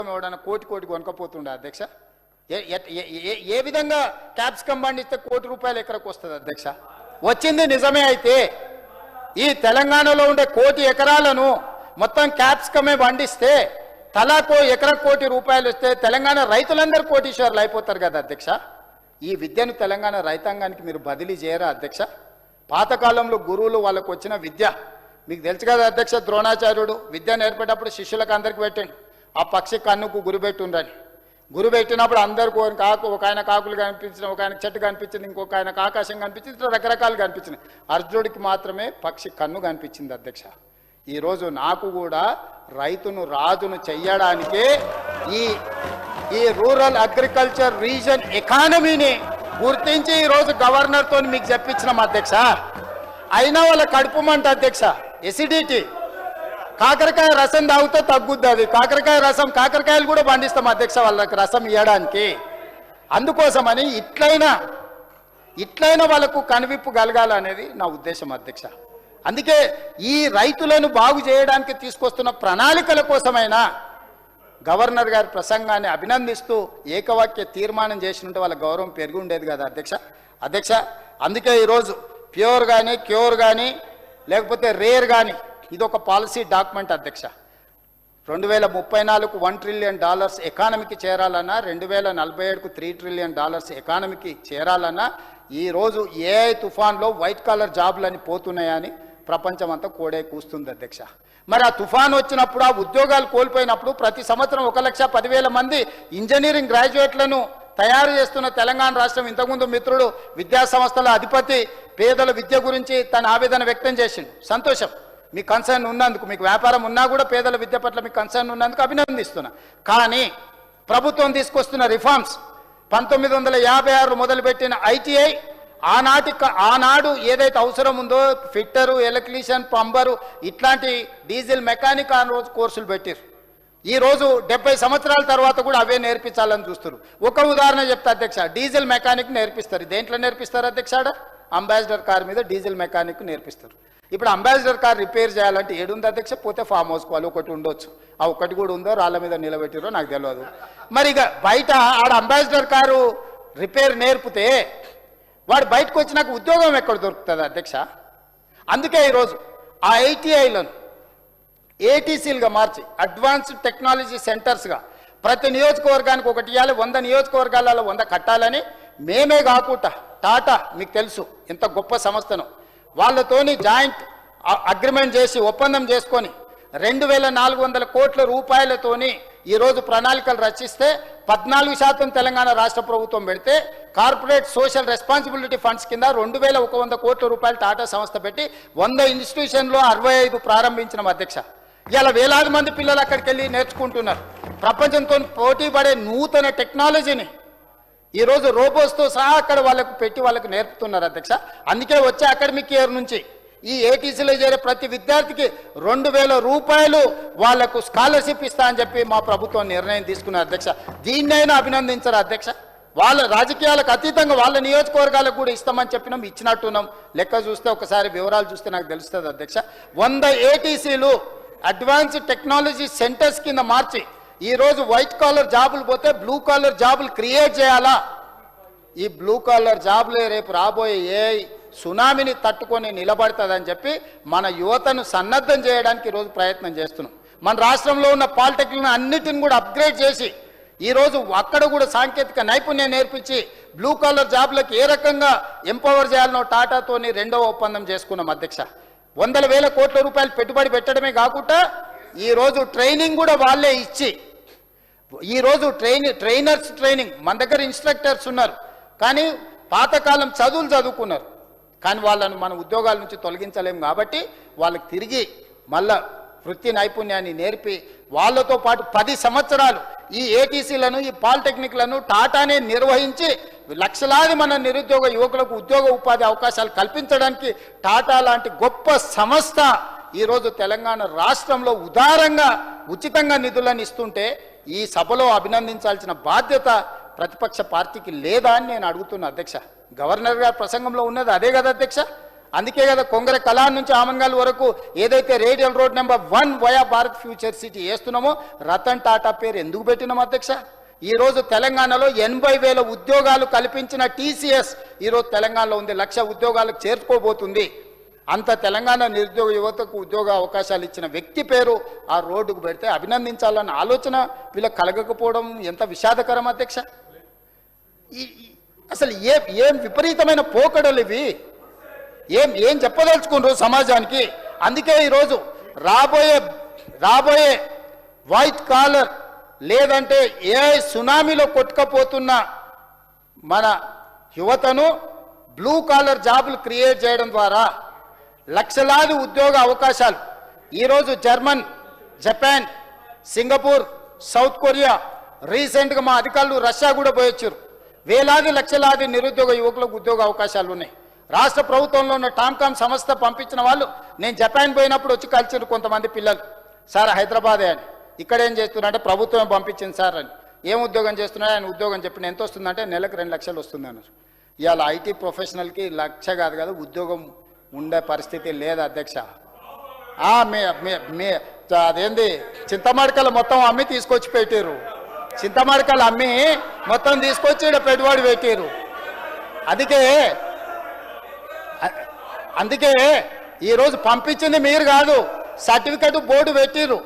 ఎవడన్నా కోటి కొనకపోతుండే అధ్యక్ష. ఏ విధంగా క్యాప్సికం పండిస్తే ₹1 ఎకరకు వస్తుంది అధ్యక్ష? వచ్చింది నిజమే. అయితే ఈ తెలంగాణలో ఉండే 1 కోటి ఎకరాలను మొత్తం క్యాప్సికమే పండిస్తే తలాకో ఎకరకు ₹1 వస్తే తెలంగాణ రైతులందరూ కోటీశ్వర్లు అయిపోతారు కదా అధ్యక్ష. ఈ విద్యను తెలంగాణ రైతాంగానికి మీరు బదిలీ చేయరా అధ్యక్ష? పాతకాలంలో గురువులు వాళ్ళకు వచ్చిన విద్య మీకు తెలుసు కదా అధ్యక్ష. ద్రోణాచార్యుడు విద్య నేర్పేటప్పుడు శిష్యులకు అందరికి పెట్టండి, ఆ పక్షి కన్నుకు గురి పెట్టుండని. గురి పెట్టినప్పుడు అందరికీ ఒక ఆయన కాకులు కనిపించిన, ఒక ఆయన చెట్టు కనిపించింది, ఇంకొక ఆయనకు ఆకాశం కనిపించింది, ఇట్లా రకరకాలు కనిపించినాయి. అర్జునుడికి మాత్రమే పక్షి కన్ను కనిపించింది అధ్యక్ష. ఈరోజు నాకు కూడా రైతును రాజును చెయ్యడానికే ఈ రూరల్ అగ్రికల్చర్ రీజన్ ఎకానమీని గుర్తించి ఈరోజు గవర్నర్తో మీకు చెప్పించినాం అధ్యక్ష. అయినా వాళ్ళ కడుపు మంట అధ్యక్ష, ఎసిడిటీ. కాకరకాయ రసం తాగితే తగ్గుద్ది అది. కాకరకాయలు కూడా పండిస్తాం అధ్యక్ష వాళ్ళకి రసం ఇవ్వడానికి. అందుకోసమని ఇట్లయినా వాళ్ళకు కనువిప్పు కలగాలనేది నా ఉద్దేశం అధ్యక్ష. అందుకే ఈ రైతులను బాగు చేయడానికి తీసుకొస్తున్న ప్రణాళికల కోసమైనా గవర్నర్ గారి ప్రసంగాన్ని అభినందిస్తూ ఏకవాక్య తీర్మానం చేసినట్టు వాళ్ళ గౌరవం పెరిగి ఉండేది కదా అధ్యక్ష. అందుకే ఈరోజు ప్యూర్ కానీ క్యూర్ కానీ లేకపోతే రేర్ కానీ ఇది ఒక పాలసీ డాక్యుమెంట్ అధ్యక్ష. 2034కు $1 ట్రిలియన్ ఎకానమీకి చేరాలన్నా, 2047కు $3 ట్రిలియన్ ఎకానమీకి చేరాలన్నా ఈరోజు ఏఐ తుఫాన్లో వైట్ కాలర్ జాబులని పోతున్నాయని ప్రపంచం అంతా కోడే కూస్తుంది అధ్యక్ష. మరి ఆ తుఫాన్ వచ్చినప్పుడు, ఆ ఉద్యోగాలు కోల్పోయినప్పుడు ప్రతి సంవత్సరం 1,10,000 మంది ఇంజనీరింగ్ గ్రాడ్యుయేట్లను తయారు చేస్తున్న తెలంగాణ రాష్ట్రం, ఇంతకుముందు మిత్రుడు విద్యా సంస్థల అధిపతి పేదల విద్య గురించి తన ఆవేదన వ్యక్తం చేసిండు. సంతోషం, మీ కన్సర్న్ ఉన్నందుకు. మీకు వ్యాపారం ఉన్నా కూడా పేదల విద్య పట్ల మీకు కన్సర్న్ ఉన్నందుకు అభినందిస్తున్నా. కానీ ప్రభుత్వం తీసుకొస్తున్న రిఫార్మ్స్ 1956 మొదలుపెట్టిన ఐటీఐ ఆనాడు ఏదైతే అవసరం ఉందో ఫిట్టరు, ఎలక్ట్రీషియన్, పంబరు ఇట్లాంటి డీజిల్ మెకానిక్ ఆ రోజు కోర్సులు పెట్టారు. ఈరోజు 70 సంవత్సరాల తర్వాత కూడా అవే నేర్పించాలని చూస్తారు. ఒక ఉదాహరణ చెప్తా అధ్యక్ష, డీజిల్ మెకానిక్ నేర్పిస్తారు. దేంట్లో నేర్పిస్తారు అధ్యక్ష? అంబాసిడర్ కార్ మీద డీజిల్ మెకానిక్ నేర్పిస్తారు. ఇప్పుడు అంబాసిడర్ కార్ రిపేర్ చేయాలంటే ఏడుంది అధ్యక్ష? పోతే ఫామ్ హౌస్ వాళ్ళు ఒకటి ఉండొచ్చు, ఆ ఒకటి కూడా ఉందో రాళ్ళ మీద నిలబెట్టిరో నాకు తెలియదు. మరి ఇక బయట ఆడ అంబాసిడర్ కారు రిపేర్ నేర్పితే వాడు బయటకు వచ్చినాక ఉద్యోగం ఎక్కడ దొరుకుతుంది అధ్యక్ష? అందుకే ఈరోజు ఆ ఐటీఐలను ఏటీసీలుగా మార్చి అడ్వాన్స్డ్ టెక్నాలజీ సెంటర్స్గా ప్రతి నియోజకవర్గానికి ఒకటి ఇవ్వాలి. 100 నియోజకవర్గాలలో 100 కట్టాలని మేమే కాకుండా టాటా మీకు తెలుసు ఎంత గొప్ప సంస్థను, వాళ్ళతోని జాయింట్ అగ్రిమెంట్ చేసి ఒప్పందం చేసుకొని 2,400 కోట్ల రూపాయలతోని ఈరోజు ప్రణాళికలు రచిస్తే 14% తెలంగాణ రాష్ట్ర ప్రభుత్వం పెడితే కార్పొరేట్ సోషల్ రెస్పాన్సిబిలిటీ ఫండ్స్ కింద 2,100 కోట్ల రూపాయలు టాటా సంస్థ పెట్టి 100 ఇన్స్టిట్యూషన్లో 65 ప్రారంభించిన అధ్యక్ష. ఇలా వేలాది మంది పిల్లలు అక్కడికి వెళ్ళి నేర్చుకుంటున్నారు. ప్రపంచంతో పోటీ పడే నూతన టెక్నాలజీని ఈరోజు రోబోస్తో సహా అక్కడ వాళ్ళకు నేర్పుతున్నారు అధ్యక్ష. అందుకే వచ్చే అకాడమిక్ ఇయర్ నుంచి ఈ ఏటీసీలో చేరే ప్రతి విద్యార్థికి ₹2,000 వాళ్లకు స్కాలర్షిప్ ఇస్తా అని చెప్పి మా ప్రభుత్వం నిర్ణయం తీసుకున్నారు అధ్యక్ష. దీన్నైనా అభినందించారు అధ్యక్ష. వాళ్ళ రాజకీయాలకు అతీతంగా వాళ్ళ నియోజకవర్గాలకు కూడా ఇస్తామని చెప్పినాం, ఇచ్చినట్టున్నాం. లెక్క చూస్తే ఒకసారి వివరాలు చూస్తే నాకు తెలుస్తుంది అధ్యక్ష. 100 ఏటీసీలు అడ్వాన్స్డ్ టెక్నాలజీ సెంటర్స్ కింద మార్చి ఈరోజు వైట్ కాలర్ జాబులు పోతే బ్లూ కాలర్ జాబులు క్రియేట్ చేయాలా. ఈ బ్లూ కాలర్ జాబులే రేపు రాబోయే ఏఐ సునామీని తట్టుకొని నిలబడుతుందని చెప్పి మన యువతను సన్నద్ధం చేయడానికి ఈరోజు ప్రయత్నం చేస్తున్నాం. మన రాష్ట్రంలో ఉన్న పాలిటెక్నిక్ అన్నిటిని కూడా అప్గ్రేడ్ చేసి ఈరోజు అక్కడ కూడా సాంకేతిక నైపుణ్యం నేర్పించి బ్లూ కాలర్ జాబులకు ఏ రకంగా ఎంపవర్ చేయాలనో టాటాతోని 2వ ఒప్పందం చేసుకున్నాం అధ్యక్ష. 100,000 కోట్ల రూపాయలు పెట్టుబడి పెట్టడమే కాకుండా ఈరోజు ట్రైనింగ్ కూడా వాళ్ళే ఇచ్చి ఈరోజు ట్రైనర్స్ ట్రైనింగ్ మన దగ్గర ఇన్స్ట్రక్టర్స్ ఉన్నారు, కానీ పాతకాలం చదువులు చదువుకున్నారు, కానీ వాళ్ళను మన ఉద్యోగాల నుంచి తొలగించలేము. కాబట్టి వాళ్ళకి తిరిగి మళ్ళా వృత్తి నైపుణ్యాన్ని నేర్పి వాళ్ళతో పాటు 10 సంవత్సరాలు ఈ ఏటీసీలను, ఈ పాలిటెక్నిక్లను టాటానే నిర్వహించి లక్షలాది మన నిరుద్యోగ యువకులకు ఉద్యోగ ఉపాధి అవకాశాలు కల్పించడానికి టాటా లాంటి గొప్ప సంస్థ ఈరోజు తెలంగాణ రాష్ట్రంలో ఉదారంగా ఉచితంగా నిధులను ఇస్తుంటే ఈ సభలో అభినందించాల్సిన బాధ్యత ప్రతిపక్ష పార్టీకి లేదా అని నేను అడుగుతున్నా అధ్యక్ష. గవర్నర్ గారి ప్రసంగంలో ఉన్నది అదే కదా అధ్యక్ష. అందుకే కదా కొంగర కలాన్ నుంచి ఆమంగల్ వరకు ఏదైతే radial road number 1 via Bharat future city వేస్తున్నామో రతన్ టాటా పేరు ఎందుకు పెట్టినాం అధ్యక్ష? ఈరోజు తెలంగాణలో 80,000 ఉద్యోగాలు కల్పించిన టీసీఎస్ ఈరోజు తెలంగాణలో ఉంది, 1,00,000 ఉద్యోగాలకు చేర్చుకోబోతుంది. అంత తెలంగాణ నిరుద్యోగ యువతకు ఉద్యోగ అవకాశాలు ఇచ్చిన వ్యక్తి పేరు ఆ రోడ్డుకు పెడితే అభినందించాలన్న ఆలోచన వీళ్ళకి కలగకపోవడం ఎంత విషాదకరం అధ్యక్ష. అసలు ఏం విపరీతమైన పోకడలు ఇవి, ఏం చెప్పదలుచుకున్నారు సమాజానికి? అందుకే ఈరోజు రాబోయే వైట్ కాలర్ లేదంటే ఏ సునామీలో కొట్టుకపోతున్న మన యువతను బ్లూ కాలర్ జాబులు క్రియేట్ చేయడం ద్వారా లక్షలాది ఉద్యోగ అవకాశాలు ఈరోజు German, Japan, Singapore, south Korea, రీసెంట్గా మా అధికారులు రష్యా కూడా పోయొచ్చారు. వేలాది లక్షలాది నిరుద్యోగ యువకులకు ఉద్యోగ అవకాశాలు ఉన్నాయి. రాష్ట్ర ప్రభుత్వంలో ఉన్న టామ్కామ్ సంస్థ పంపించిన వాళ్ళు నేను జపాన్ పోయినప్పుడు వచ్చి కలిసారు కొంతమంది పిల్లలు. సార్ హైదరాబాదే అని, ఇక్కడ ఏం చేస్తున్నారంటే ప్రభుత్వం పంపించింది సార్ అని. ఏం ఉద్యోగం చేస్తున్నాడు ఆయన ఉద్యోగం చెప్పిన ఎంత వస్తుందంటే నెలకు 2 లక్షలు వస్తుంది అన్నారు. ఇవాళ ఐటీ ప్రొఫెషనల్కి 1,00,000 కాదు కదా ఉద్యోగం ఉండే పరిస్థితి లేదు అధ్యక్ష. అదేంది చింతమడకలు మొత్తం అమ్మి తీసుకొచ్చి పెట్టారు, చింతమడకలు అమ్మి మొత్తం తీసుకొచ్చి ఇక్కడ పెట్టుబడి పెట్టారు. అందుకే ఈరోజు పంపించింది మీరు కాదు, సర్టిఫికెట్ బోర్డు పెట్టిరు.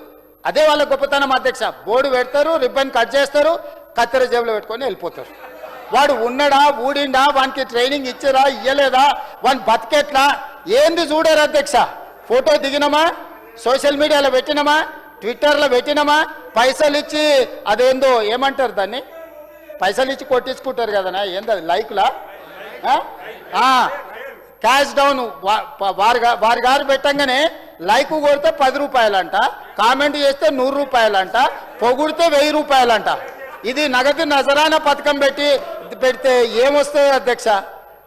అదే వాళ్ళ గొప్పతనం అధ్యక్ష. బోర్డు పెడతారు, రిబ్బన్ కట్ చేస్తారు, కత్తెర జేబులో పెట్టుకొని వెళ్ళిపోతారు. వాడు ఉన్నడా ఊడిండా, వానికి ట్రైనింగ్ ఇచ్చిరా ఇయ్యలేదా, వాని బతికెట్లా ఏంది చూడరు అధ్యక్ష. ఫోటో దిగినమా, సోషల్ మీడియాలో పెట్టినమా, ట్విట్టర్లో పెట్టినమా, పైసలు ఇచ్చి అదేందో ఏమంటారు దాన్ని, పైసలు ఇచ్చి కొట్టించుకుంటారు కదనా, ఏంది అది లైక్లా, క్యాష్ డౌన్ వారి గారు పెట్టంగానే లైక్ కొడితే 10 రూపాయలంట, కామెంట్ చేస్తే 100 రూపాయలంట, పొగుడితే 1000 రూపాయలంట. ఇది నగదు నజరానా పథకం పెడితే ఏమొస్తాయి అధ్యక్ష?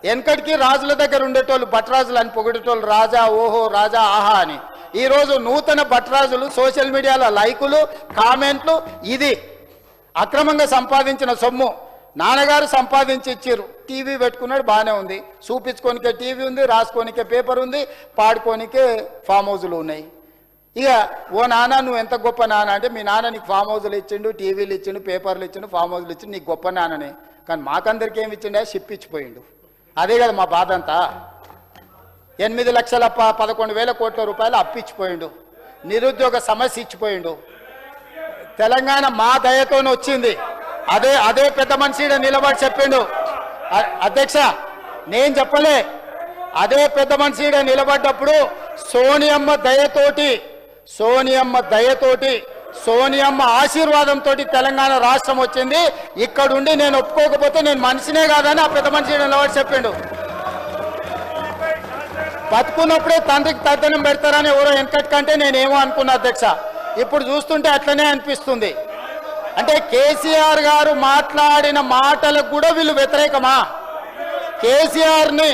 వెనకటికి రాజుల దగ్గర ఉండేటోళ్ళు భట్రాజులు అని పొగిడేటోళ్ళు, రాజా ఓహో రాజా ఆహా అని. ఈరోజు నూతన భట్రాజులు సోషల్ మీడియాలో లైకులు, కామెంట్లు, ఇది అక్రమంగా సంపాదించిన సొమ్ము. నాన్నగారు సంపాదించి ఇచ్చారు, టీవీ పెట్టుకున్నాడు బాగానే ఉంది, చూపించుకోనికే టీవీ ఉంది, రాసుకోనికే పేపర్ ఉంది, పాడుకోనికే ఫామ్ హౌజులు ఉన్నాయి. ఇక ఓ నాన్న నువ్వు ఎంత గొప్ప నాన్న అంటే, మీ నాన్న నీకు ఫామ్ హౌజులు ఇచ్చిండు, టీవీలు ఇచ్చిండు, పేపర్లు ఇచ్చిండు, ఫామ్ హౌజులు ఇచ్చిండు, నీకు గొప్ప నాన్ననే. కానీ మాకందరికి ఏమి ఇచ్చిండే, షిప్ ఇచ్చిపోయిండు. అదే కదా మా బాధ అంతా. 8,11,000 కోట్ల రూపాయలు అప్పిచ్చిపోయిండు, నిరుద్యోగ సమస్య ఇచ్చిపోయిండు. తెలంగాణ మా దయతోనే వచ్చింది. అదే పెద్ద మనిషి నిలబడి చెప్పిండు అధ్యక్ష, నేను చెప్పలే. అదే పెద్ద మనిషి నిలబడ్డప్పుడు సోనియమ్మ దయతోటి సోనియమ్మ ఆశీర్వాదంతో తెలంగాణ రాష్ట్రం వచ్చింది. ఇక్కడుండి నేను ఒప్పుకోకపోతే నేను మనిషినే కాదని ఆ పెద్ద మనిషి నిలబడి చెప్పిండు. బతుకున్నప్పుడే తండ్రికి తద్దనం పెడతారని ఎవరో వెనకటి కంటే నేనేమో అనుకున్నా అధ్యక్ష. ఇప్పుడు చూస్తుంటే అట్లనే అనిపిస్తుంది. అంటే కేసీఆర్ గారు మాట్లాడిన మాటలకు కూడా వీళ్ళు వ్యతిరేకమా? కేసీఆర్ని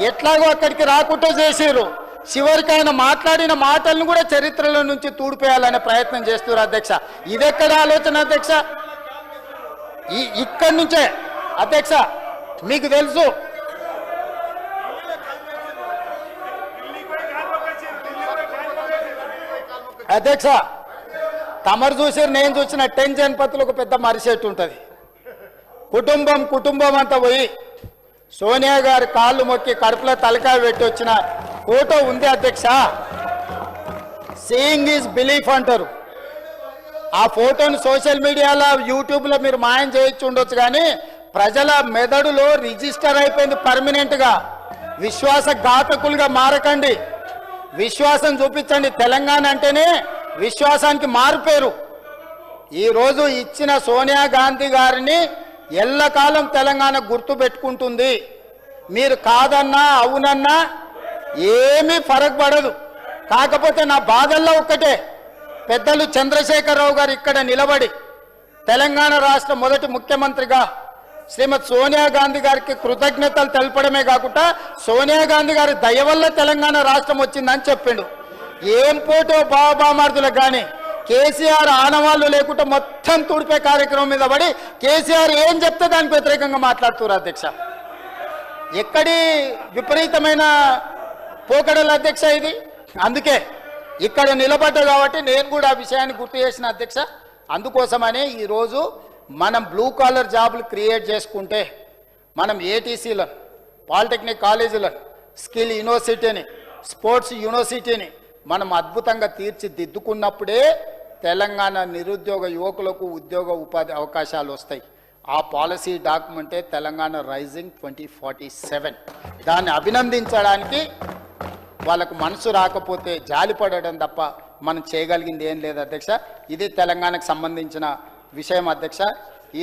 ఎట్లాగో అక్కడికి రాకుండా చేసిరు, చివరికి ఆయన మాట్లాడిన మాటలను కూడా చరిత్రలో నుంచి తూడిపేయాలనే ప్రయత్నం చేస్తున్నారు అధ్యక్ష. ఇదెక్కడ ఆలోచన అధ్యక్ష? ఇక్కడి నుంచే అధ్యక్ష మీకు తెలుసు, అధ్యక్ష తమరు చూసారు, నేను చూసిన 10 జనపతులు ఒక పెద్ద మరిచెట్టు ఉంటుంది. కుటుంబం అంతా పోయి సోనియా గారి కాళ్ళు మొక్కి కడుపులో తలకాయ పెట్టి వచ్చిన ఫోటో ఉంది అధ్యక్ష. సీయింగ్ ఈజ్ బిలీఫ్ అంటారు. ఆ ఫోటోను సోషల్ మీడియాలో యూట్యూబ్లో మీరు మాయం చేయొచ్చు ఉండొచ్చు, కానీ ప్రజల మెదడులో రిజిస్టర్ అయిపోయింది పర్మనెంట్గా. విశ్వాసఘాతకులుగా మారకండి, విశ్వాసం చూపించండి. తెలంగాణ అంటేనే విశ్వాసానికి మారుపేరు. ఈరోజు ఇచ్చిన సోనియా గాంధీ గారిని ఎల్లకాలం తెలంగాణ గుర్తు పెట్టుకుంటుంది. మీరు కాదన్నా అవునన్నా ఏమీ ఫరక్ పడదు. కాకపోతే నా బాధల్లో ఒక్కటే, పెద్దలు చంద్రశేఖరరావు గారు ఇక్కడ నిలబడి తెలంగాణ రాష్ట్ర మొదటి ముఖ్యమంత్రిగా శ్రీమతి సోనియా గాంధీ గారికి కృతజ్ఞతలు తెలపడమే కాకుండా సోనియా గాంధీ గారి దయ వల్ల తెలంగాణ రాష్ట్రం వచ్చిందని చెప్పిండు. ఏం పోటో బాబామార్దులకు కానీ కేసీఆర్ ఆనవాళ్ళు లేకుండా మొత్తం తుడిపే కార్యక్రమం మీద పడి కేసీఆర్ ఏం చెప్తే దానికి వ్యతిరేకంగా మాట్లాడుతున్నారు అధ్యక్ష. ఎక్కడి విపరీతమైన పోకడల అధ్యక్ష ఇది. అందుకే ఇక్కడ నిలబడ్డా కాబట్టి నేను కూడా ఆ విషయాన్ని గుర్తు చేసిన అధ్యక్ష. అందుకోసమనే ఈరోజు మనం బ్లూ కాలర్ జాబులు క్రియేట్ చేసుకుంటే మనం ఏటీసీలను, పాలిటెక్నిక్ కాలేజీలను, స్కిల్ యూనివర్సిటీని, స్పోర్ట్స్ యూనివర్సిటీని మనం అద్భుతంగా తీర్చిదిద్దుకున్నప్పుడే తెలంగాణ నిరుద్యోగ యువకులకు ఉద్యోగ ఉపాధి అవకాశాలు వస్తాయి. ఆ పాలసీ డాక్యుమెంటే తెలంగాణ రైజింగ్ 2047. దాన్ని అభినందించడానికి వాళ్ళకు మనసు రాకపోతే జాలిపడడం తప్ప మనం చేయగలిగింది ఏం లేదు అధ్యక్ష. ఇది తెలంగాణకు సంబంధించిన విషయం అధ్యక్ష.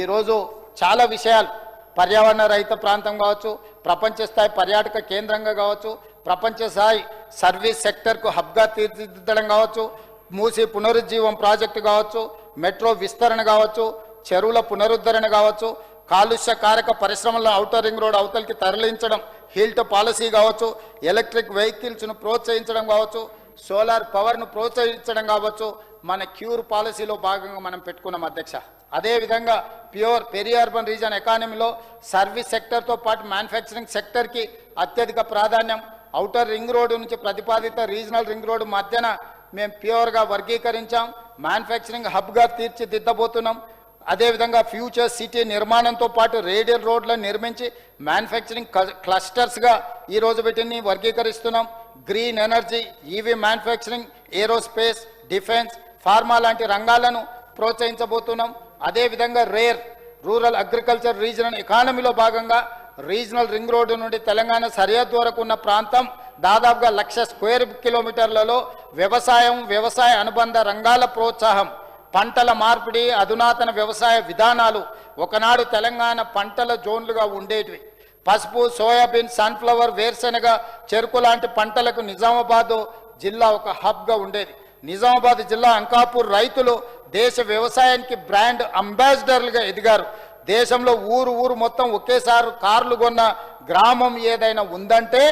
ఈరోజు చాలా విషయాలు, పర్యావరణ రహిత ప్రాంతం కావచ్చు, ప్రపంచ స్థాయి పర్యాటక కేంద్రంగా కావచ్చు, ప్రపంచ స్థాయి సర్వీస్ సెక్టర్కు హబ్గా తీర్చిదిద్దడం కావచ్చు, మూసి పునరుజ్జీవం ప్రాజెక్టు కావచ్చు, మెట్రో విస్తరణ కావచ్చు, చెరువుల పునరుద్ధరణ కావచ్చు, కాలుష్య కారక పరిశ్రమల ఔటర్ రింగ్ రోడ్ అవతలికి తరలించడం, హిల్ట్ పాలసీ కావచ్చు, ఎలక్ట్రిక్ వెహికల్స్ను ప్రోత్సహించడం కావచ్చు, సోలార్ పవర్ను ప్రోత్సహించడం కావచ్చు, మన క్యూర్ పాలసీలో భాగంగా మనం పెట్టుకున్నాం అధ్యక్ష. అదేవిధంగా ప్యూర్ పెరి అర్బన్ రీజన్ ఎకానమీలో సర్వీస్ సెక్టర్తో పాటు మ్యానుఫ్యాక్చరింగ్ సెక్టర్కి అత్యధిక ప్రాధాన్యం. ఔటర్ రింగ్ రోడ్డు నుంచి ప్రతిపాదిత రీజనల్ రింగ్ రోడ్డు మధ్యన మేము ప్యూర్గా వర్గీకరించాం, మ్యానుఫ్యాక్చరింగ్ హబ్గా తీర్చిదిద్దబోతున్నాం. అదేవిధంగా ఫ్యూచర్ సిటీ నిర్మాణంతో పాటు రేడియల్ రోడ్లను నిర్మించి మ్యానుఫ్యాక్చరింగ్ క్లస్టర్స్గా ఈరోజు వీటిని వర్గీకరిస్తున్నాం. Green energy, EV manufacturing, aerospace, defence, pharma లాంటి రంగాలను ప్రోత్సహించబోతున్నాం. అదేవిధంగా రూరల్ అగ్రికల్చర్ రీజనల్ ఎకానమీలో భాగంగా రీజనల్ రింగ్ రోడ్డు నుండి తెలంగాణ సరిహద్దు వరకు ఉన్న ప్రాంతం దాదాపుగా 1,00,000 స్క్వేర్ కిలోమీటర్లలో వ్యవసాయ అనుబంధ రంగాల ప్రోత్సాహం, పంటల మార్పిడి, అధునాతన వ్యవసాయ విధానాలు. ఒకనాడు తెలంగాణ పంటల జోన్లుగా ఉండేటివి. పసుపు, సోయాబీన్, సన్ఫ్లవర్, వేరుశెనగ, చెరుకు లాంటి పంటలకు నిజామాబాద్ జిల్లా ఒక హబ్గా ఉండేది. నిజామాబాద్ జిల్లా అంకాపూర్ రైతులు దేశ వ్యవసాయానికి బ్రాండ్ అంబాసిడర్లుగా ఎదిగారు. దేశంలో ఊరు మొత్తం ఒకేసారి కార్లు కొన్న గ్రామం ఏదైనా ఉందంటే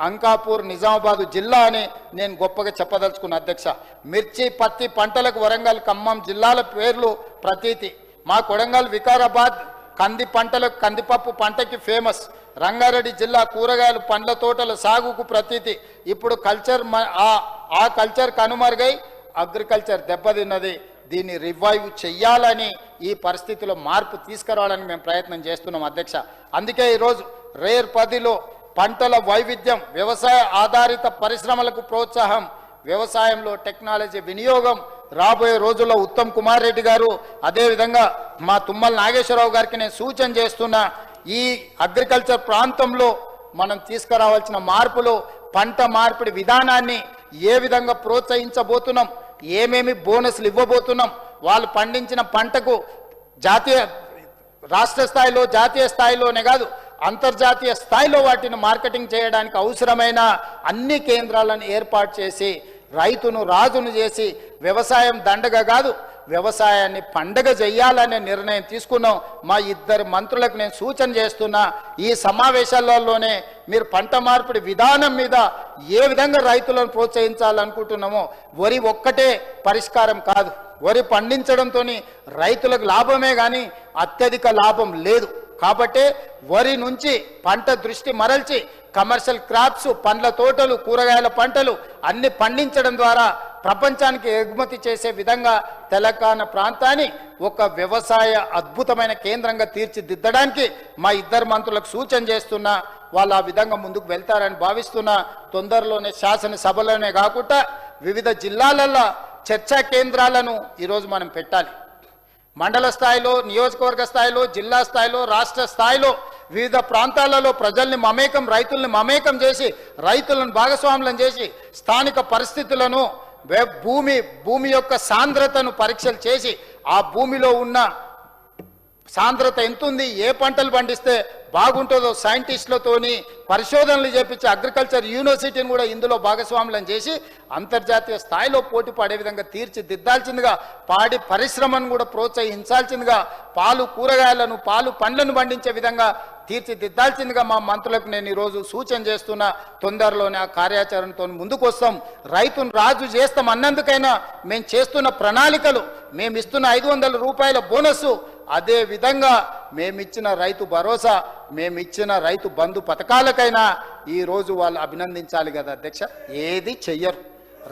అంకాపూర్ నిజామాబాద్ జిల్లా అని నేను గొప్పగా చెప్పదలుచుకున్న అధ్యక్ష. మిర్చి, పత్తి పంటలకు వరంగల్, ఖమ్మం జిల్లాల పేర్లు ప్రతీతి. మా కొడంగల్, వికారాబాద్ కంది పంటలకు, కందిపప్పు పంటకి ఫేమస్. రంగారెడ్డి జిల్లా కూరగాయలు, పండ్ల తోటల సాగుకు ప్రతీతి. ఇప్పుడు ఆ కల్చర్ కనుమరుగై అగ్రికల్చర్ దెబ్బతిన్నది. దీన్ని రివైవ్ చెయ్యాలని, ఈ పరిస్థితిలో మార్పు తీసుకురావాలని మేము ప్రయత్నం చేస్తున్నాం అధ్యక్ష. అందుకే ఈరోజు రేర్ 10లో పంటల వైవిధ్యం, వ్యవసాయ ఆధారిత పరిశ్రమలకు ప్రోత్సాహం, వ్యవసాయంలో టెక్నాలజీ వినియోగం రాబోయే రోజుల్లో ఉత్తమ్ కుమార్ రెడ్డి గారు, అదేవిధంగా మా తుమ్మల నాగేశ్వరరావు గారికి నేను సూచన చేస్తున్నా. ఈ అగ్రికల్చర్ ప్రాంతంలో మనం తీసుకురావాల్సిన మార్పులు, పంట మార్పిడి విధానాన్ని ఏ విధంగా ప్రోత్సహించబోతున్నాం, ఏమేమి బోనస్లు ఇవ్వబోతున్నాం, వాళ్ళు పండించిన పంటకు రాష్ట్ర స్థాయిలో, జాతీయ స్థాయిలోనే కాదు అంతర్జాతీయ స్థాయిలో వాటిని మార్కెటింగ్ చేయడానికి అవసరమైన అన్ని కేంద్రాలను ఏర్పాటు చేసి రైతును రాజును చేసి వ్యవసాయం దండగ కాదు వ్యవసాయాన్ని పండగ చేయాలనే నిర్ణయం తీసుకున్నాం. మా ఇద్దరు మంత్రులకు నేను సూచన చేస్తున్నా, ఈ సమావేశాలలోనే మీరు పంట మార్పిడి విధానం మీద ఏ విధంగా రైతులను ప్రోత్సహించాలనుకుంటున్నామో, వరి ఒక్కటే పరిష్కారం కాదు. వరి పండించడంతో రైతులకు లాభమే కానీ అత్యధిక లాభం లేదు. కాబట్టి వరి నుంచి పంట దృష్టి మరల్చి కమర్షియల్ క్రాప్స్, పండ్ల తోటలు, కూరగాయల పంటలు అన్ని పండించడం ద్వారా ప్రపంచానికి ఎగుమతి చేసే విధంగా తెలంగాణ ప్రాంతాన్ని ఒక వ్యవసాయ అద్భుతమైన కేంద్రంగా తీర్చిదిద్దడానికి మా ఇద్దరు మంత్రులకు సూచన చేస్తున్నా. వాళ్ళు ఆ విధంగా ముందుకు వెళ్తారని భావిస్తున్నా. తొందరలోనే శాసనసభలోనే కాకుండా వివిధ జిల్లాలలో చర్చా కేంద్రాలను ఈరోజు మనం పెట్టాలి. మండల స్థాయిలో, నియోజకవర్గ స్థాయిలో, జిల్లా స్థాయిలో, రాష్ట్ర స్థాయిలో వివిధ ప్రాంతాలలో ప్రజల్ని మమేకం, రైతుల్ని మమేకం చేసి, రైతులను భాగస్వాములను చేసి, స్థానిక పరిస్థితులను, భూమి యొక్క సాంద్రతను పరీక్షలు చేసి, ఆ భూమిలో ఉన్న సాంద్రత ఎంతుంది, ఏ పంటలు పండిస్తే బాగుంటుందో సైంటిస్టులతోని పరిశోధనలు చేపించి అగ్రికల్చర్ యూనివర్సిటీని కూడా ఇందులో భాగస్వాములను చేసి అంతర్జాతీయ స్థాయిలో పోటీ పడే విధంగా తీర్చిదిద్దాల్సిందిగా, పాడి పరిశ్రమను కూడా ప్రోత్సహించాల్సిందిగా, పాలు కూరగాయలను, పాలు పండ్లను పండించే విధంగా తీర్చిదిద్దాల్సిందిగా మా మంత్రులకు నేను ఈరోజు సూచన చేస్తున్నా. తొందరలోనే ఆ కార్యాచరణతో ముందుకు వస్తాం. రైతును రాజు చేస్తాం అన్నందుకైనా మేము చేస్తున్న ప్రణాళికలు, మేము ఇస్తున్న 500 రూపాయల బోనస్సు, అదే విధంగా మేమిచ్చిన రైతు భరోసా మేము ఇచ్చిన రైతు బంధు పథకాలకైనా ఈరోజు వాళ్ళు అభినందించాలి కదా అధ్యక్ష. ఏది చెయ్యరు.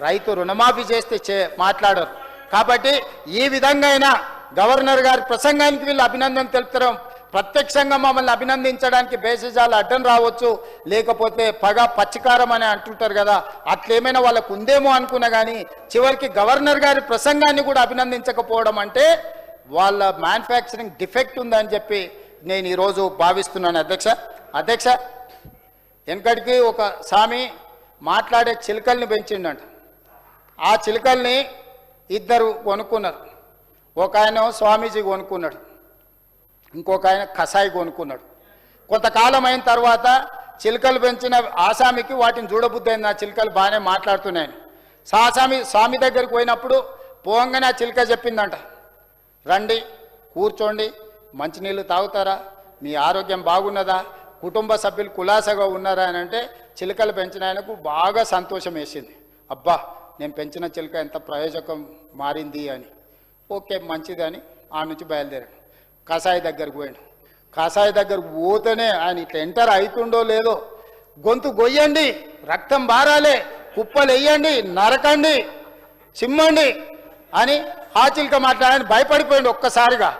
రైతు రుణమాఫీ చేస్తే మాట్లాడరు. కాబట్టి ఈ విధంగా అయినా గవర్నర్ గారి ప్రసంగానికి వీళ్ళు అభినందన తెలుపుతారు. ప్రత్యక్షంగా మమ్మల్ని అభినందించడానికి బేసిజాలు అడ్డం రావచ్చు, లేకపోతే పగ పచ్చికారం అని అంటుంటారు కదా, అట్లేమైనా వాళ్ళకు ఉందేమో అనుకున్నా కానీ చివరికి గవర్నర్ గారి ప్రసంగాన్ని కూడా అభినందించకపోవడం అంటే వాళ్ళ మ్యానుఫ్యాక్చరింగ్ డిఫెక్ట్ ఉందని చెప్పి నేను ఈరోజు భావిస్తున్నాను అధ్యక్ష. వెనకడికి ఒక స్వామి మాట్లాడే చిలుకల్ని పెంచిండంట. ఆ చిలుకల్ని ఇద్దరు కొనుక్కున్నారు. ఒక ఆయన స్వామీజీ కొనుక్కున్నాడు, ఇంకొక ఆయన కషాయి కొనుక్కున్నాడు. కొంతకాలం అయిన తర్వాత చిలుకలు పెంచిన ఆసామికి వాటిని చూడబుద్ధి అయింది. ఆ చిలుకలు బాగానే మాట్లాడుతున్నాయని స్వామి దగ్గరికి పోయినప్పుడు పోంగానే ఆ చిలుక చెప్పిందంట, రండి కూర్చోండి, మంచినీళ్ళు తాగుతారా, మీ ఆరోగ్యం బాగున్నదా, కుటుంబ సభ్యులు కులాసగా ఉన్నారా అని అంటే చిలుకలు పెంచిన ఆయనకు బాగా సంతోషం వేసింది. అబ్బా, నేను పెంచిన చిలుక ఎంత ప్రయోజకం మారింది అని. ఓకే మంచిది అని ఆ నుంచి బయలుదేరాడు. కషాయి దగ్గరకు పోయాడు. కషాయి దగ్గరకు పోతేనే ఆయన ఇట్లా ఎంటర్ అవుతుండో లేదో, గొంతు గొయ్యండి, రక్తం బారాలే, కుప్పలు వేయండి, నరకండి, చిమ్మండి అని ఆ చిలుక మాట్లాడని భయపడిపోయింది ఒక్కసారిగా.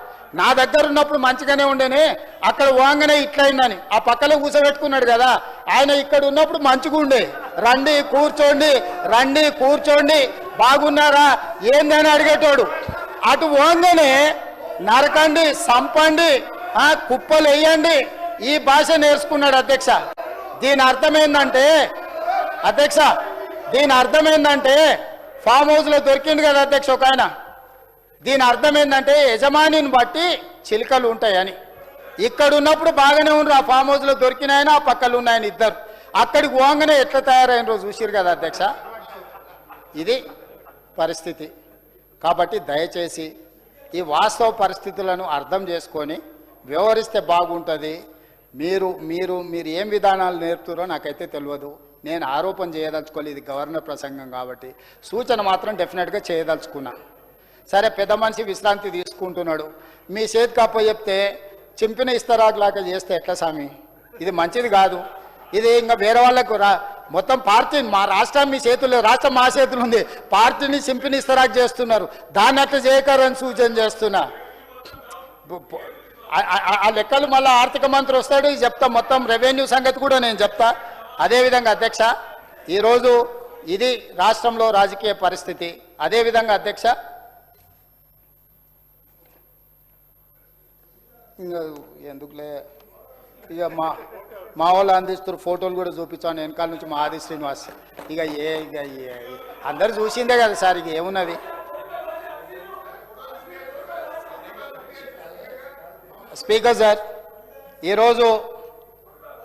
నా దగ్గర ఉన్నప్పుడు మంచిగానే ఉండేనే, అక్కడ పోగానే ఇట్లయిందని ఆ పక్కలో కూర్చోబెట్టుకున్నాడు కదా, ఆయన ఇక్కడ ఉన్నప్పుడు మంచిగా ఉండే, రండి కూర్చోండి, రండి కూర్చోండి, బాగున్నారా ఏందని అడిగేటోడు. అటు పోగానే నరకండి, సంపండి, కుప్పలు వేయండి, ఈ భాష నేర్చుకున్నాడు అధ్యక్ష. దీని అర్థం ఏంటంటే ఫామ్ హౌస్లో దొరికింది కదా అధ్యక్ష ఒక ఆయన. దీని అర్థం ఏంటంటే యజమానిని బట్టి చిలుకలు ఉంటాయని. ఇక్కడ ఉన్నప్పుడు బాగానే ఉన్నారు, ఆ ఫామ్ హౌస్లో దొరికిన ఆయన ఆ పక్కలు ఉన్నాయని ఇద్దరు. అక్కడికి పోగానే ఎట్లా తయారైన రోజు చూసిరు కదా అధ్యక్ష. ఇది పరిస్థితి. కాబట్టి దయచేసి ఈ వాస్తవ పరిస్థితులను అర్థం చేసుకొని వ్యవహరిస్తే బాగుంటుంది. మీరు ఏం విధానాలు నేర్పుతారో నాకైతే తెలియదు. నేను ఆరోపణ చేయదలుచుకోలేదు, ఇది గవర్నర్ ప్రసంగం కాబట్టి సూచన మాత్రం డెఫినెట్గా చేయదలుచుకున్నా. సరే, పెద్ద మనిషి విశ్రాంతి తీసుకుంటున్నాడు, మీ చేతికి అప్ప చెప్తే చింపిన ఇస్తరాకులాగా చేస్తే ఎట్లా స్వామి? ఇది మంచిది కాదు. ఇది ఇంకా వేరే వాళ్ళకు మొత్తం పార్టీ, మా రాష్ట్రం మీ చేతుల్లో, రాష్ట్రం మా చేతులు ఉంది, పార్టీని చింపిన ఇస్తరాకు చేస్తున్నారు. దాన్ని అట్లా చేయకరని సూచన చేస్తున్నా. ఆ లెక్కలు మళ్ళీ ఆర్థిక మంత్రి వస్తాడు చెప్తా, మొత్తం రెవెన్యూ సంగతి కూడా నేను చెప్తా. అదేవిధంగా అధ్యక్ష, ఈరోజు ఇది రాష్ట్రంలో రాజకీయ పరిస్థితి. అదేవిధంగా అధ్యక్ష, ఇంకా ఎందుకులే, ఇక మా వాళ్ళు అందిస్తున్న ఫోటోలు కూడా చూపించాను వెనకాల నుంచి, మా ఆది శ్రీనివాస్. ఇక అందరు చూసిందే కదా సార్, ఇక ఏమున్నది. స్పీకర్ సార్, ఈరోజు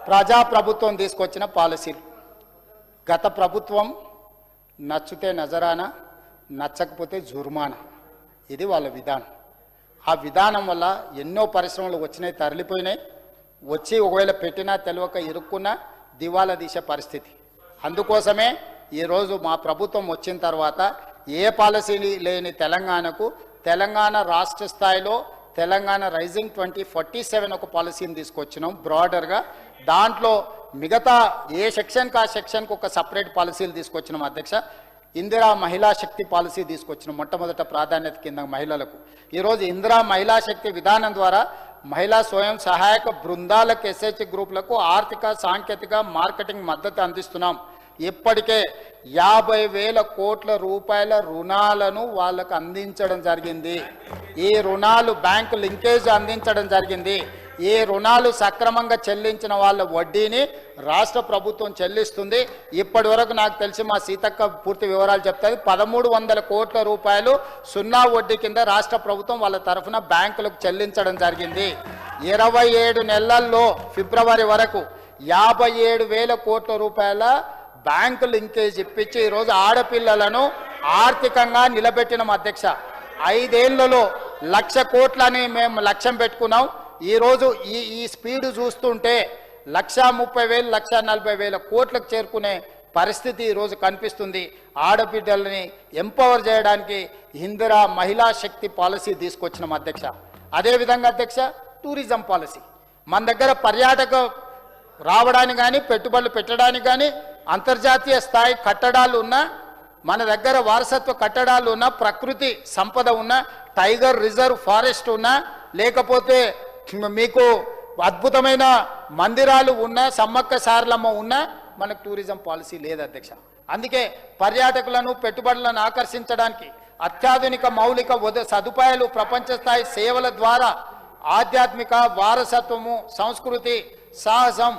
ప్రజాప్రభుత్వం తీసుకొచ్చిన పాలసీలు, గత ప్రభుత్వం నచ్చితే నజరానా, నచ్చకపోతే జుర్మానా, ఇది వాళ్ళ విధానం. ఆ విధానం వల్ల ఎన్నో పరిశ్రమలు వచ్చినాయి, తరలిపోయినాయి, వచ్చి ఒకవేళ పెట్టినా తెలియక ఇరుక్కున్నా దివాలా తీసే పరిస్థితి. అందుకోసమే ఈరోజు మా ప్రభుత్వం వచ్చిన తర్వాత ఏ పాలసీ లేని తెలంగాణకు తెలంగాణ రాష్ట్ర స్థాయిలో తెలంగాణ రైజింగ్ 2047 ఒక పాలసీని తీసుకొచ్చినాం బ్రాడర్గా. దాంట్లో మిగతా ఏ సెక్షన్కి ఆ సెక్షన్కి ఒక సపరేట్ పాలసీలు తీసుకొచ్చినాం అధ్యక్ష. ఇందిరా మహిళా శక్తి పాలసీ తీసుకొచ్చినాం మొట్టమొదట ప్రాధాన్యత కింద మహిళలకు. ఈరోజు ఇందిరా మహిళా శక్తి విధానం ద్వారా మహిళా స్వయం సహాయక బృందాలకు, ఎస్హెచ్ గ్రూపులకు ఆర్థిక, సాంకేతిక, మార్కెటింగ్ మద్దతు అందిస్తున్నాం. ఇప్పటికే 50,000 కోట్ల రూపాయల రుణాలను వాళ్ళకు అందించడం జరిగింది. ఈ రుణాలు బ్యాంకు లింకేజ్ అందించడం జరిగింది. ఈ రుణాలు సక్రమంగా చెల్లించిన వాళ్ళ వడ్డీని రాష్ట్ర ప్రభుత్వం చెల్లిస్తుంది. ఇప్పటి వరకు నాకు తెలిసి మా సీతక్క పూర్తి వివరాలు చెప్తుంది, 1300 కోట్ల రూపాయలు సున్నా వడ్డీ కింద రాష్ట్ర ప్రభుత్వం వాళ్ళ తరఫున బ్యాంకులకు చెల్లించడం జరిగింది. 27 నెలల్లో ఫిబ్రవరి వరకు 57,000 కోట్ల రూపాయల బ్యాంకు లింకేజ్ ఇప్పించి ఈరోజు ఆడపిల్లలను ఆర్థికంగా నిలబెట్టినాం అధ్యక్ష. 5 ఏళ్లలో 1,00,000 కోట్లని మేము లక్ష్యం పెట్టుకున్నాం. ఈరోజు ఈ స్పీడ్ చూస్తుంటే 1,30,000, 1,40,000 కోట్లకు చేరుకునే పరిస్థితి ఈరోజు కనిపిస్తుంది. ఆడబిడ్డలని ఎంపవర్ చేయడానికి ఇందిరా మహిళా శక్తి పాలసీ తీసుకొచ్చినాం అధ్యక్ష. అదేవిధంగా అధ్యక్ష, టూరిజం పాలసీ మన దగ్గర పర్యాటక రావడానికి కానీ పెట్టుబడులు పెట్టడానికి కానీ అంతర్జాతీయ స్థాయి కట్టడాలు ఉన్నా, మన దగ్గర వారసత్వ కట్టడాలు ఉన్నా, ప్రకృతి సంపద ఉన్నా, టైగర్ రిజర్వ్ ఫారెస్ట్ ఉన్నా, లేకపోతే మీకు అద్భుతమైన మందిరాలు ఉన్నా, సమ్మక్క సారలమ్మ ఉన్నా, మనకు టూరిజం పాలసీ లేదు అధ్యక్ష. అందుకే పర్యాటకులను పెట్టుబడులను ఆకర్షించడానికి అత్యాధునిక మౌలిక సదుపాయాలు, ప్రపంచ స్థాయి సేవల ద్వారా ఆధ్యాత్మిక వారసత్వము, సంస్కృతి, సహజం,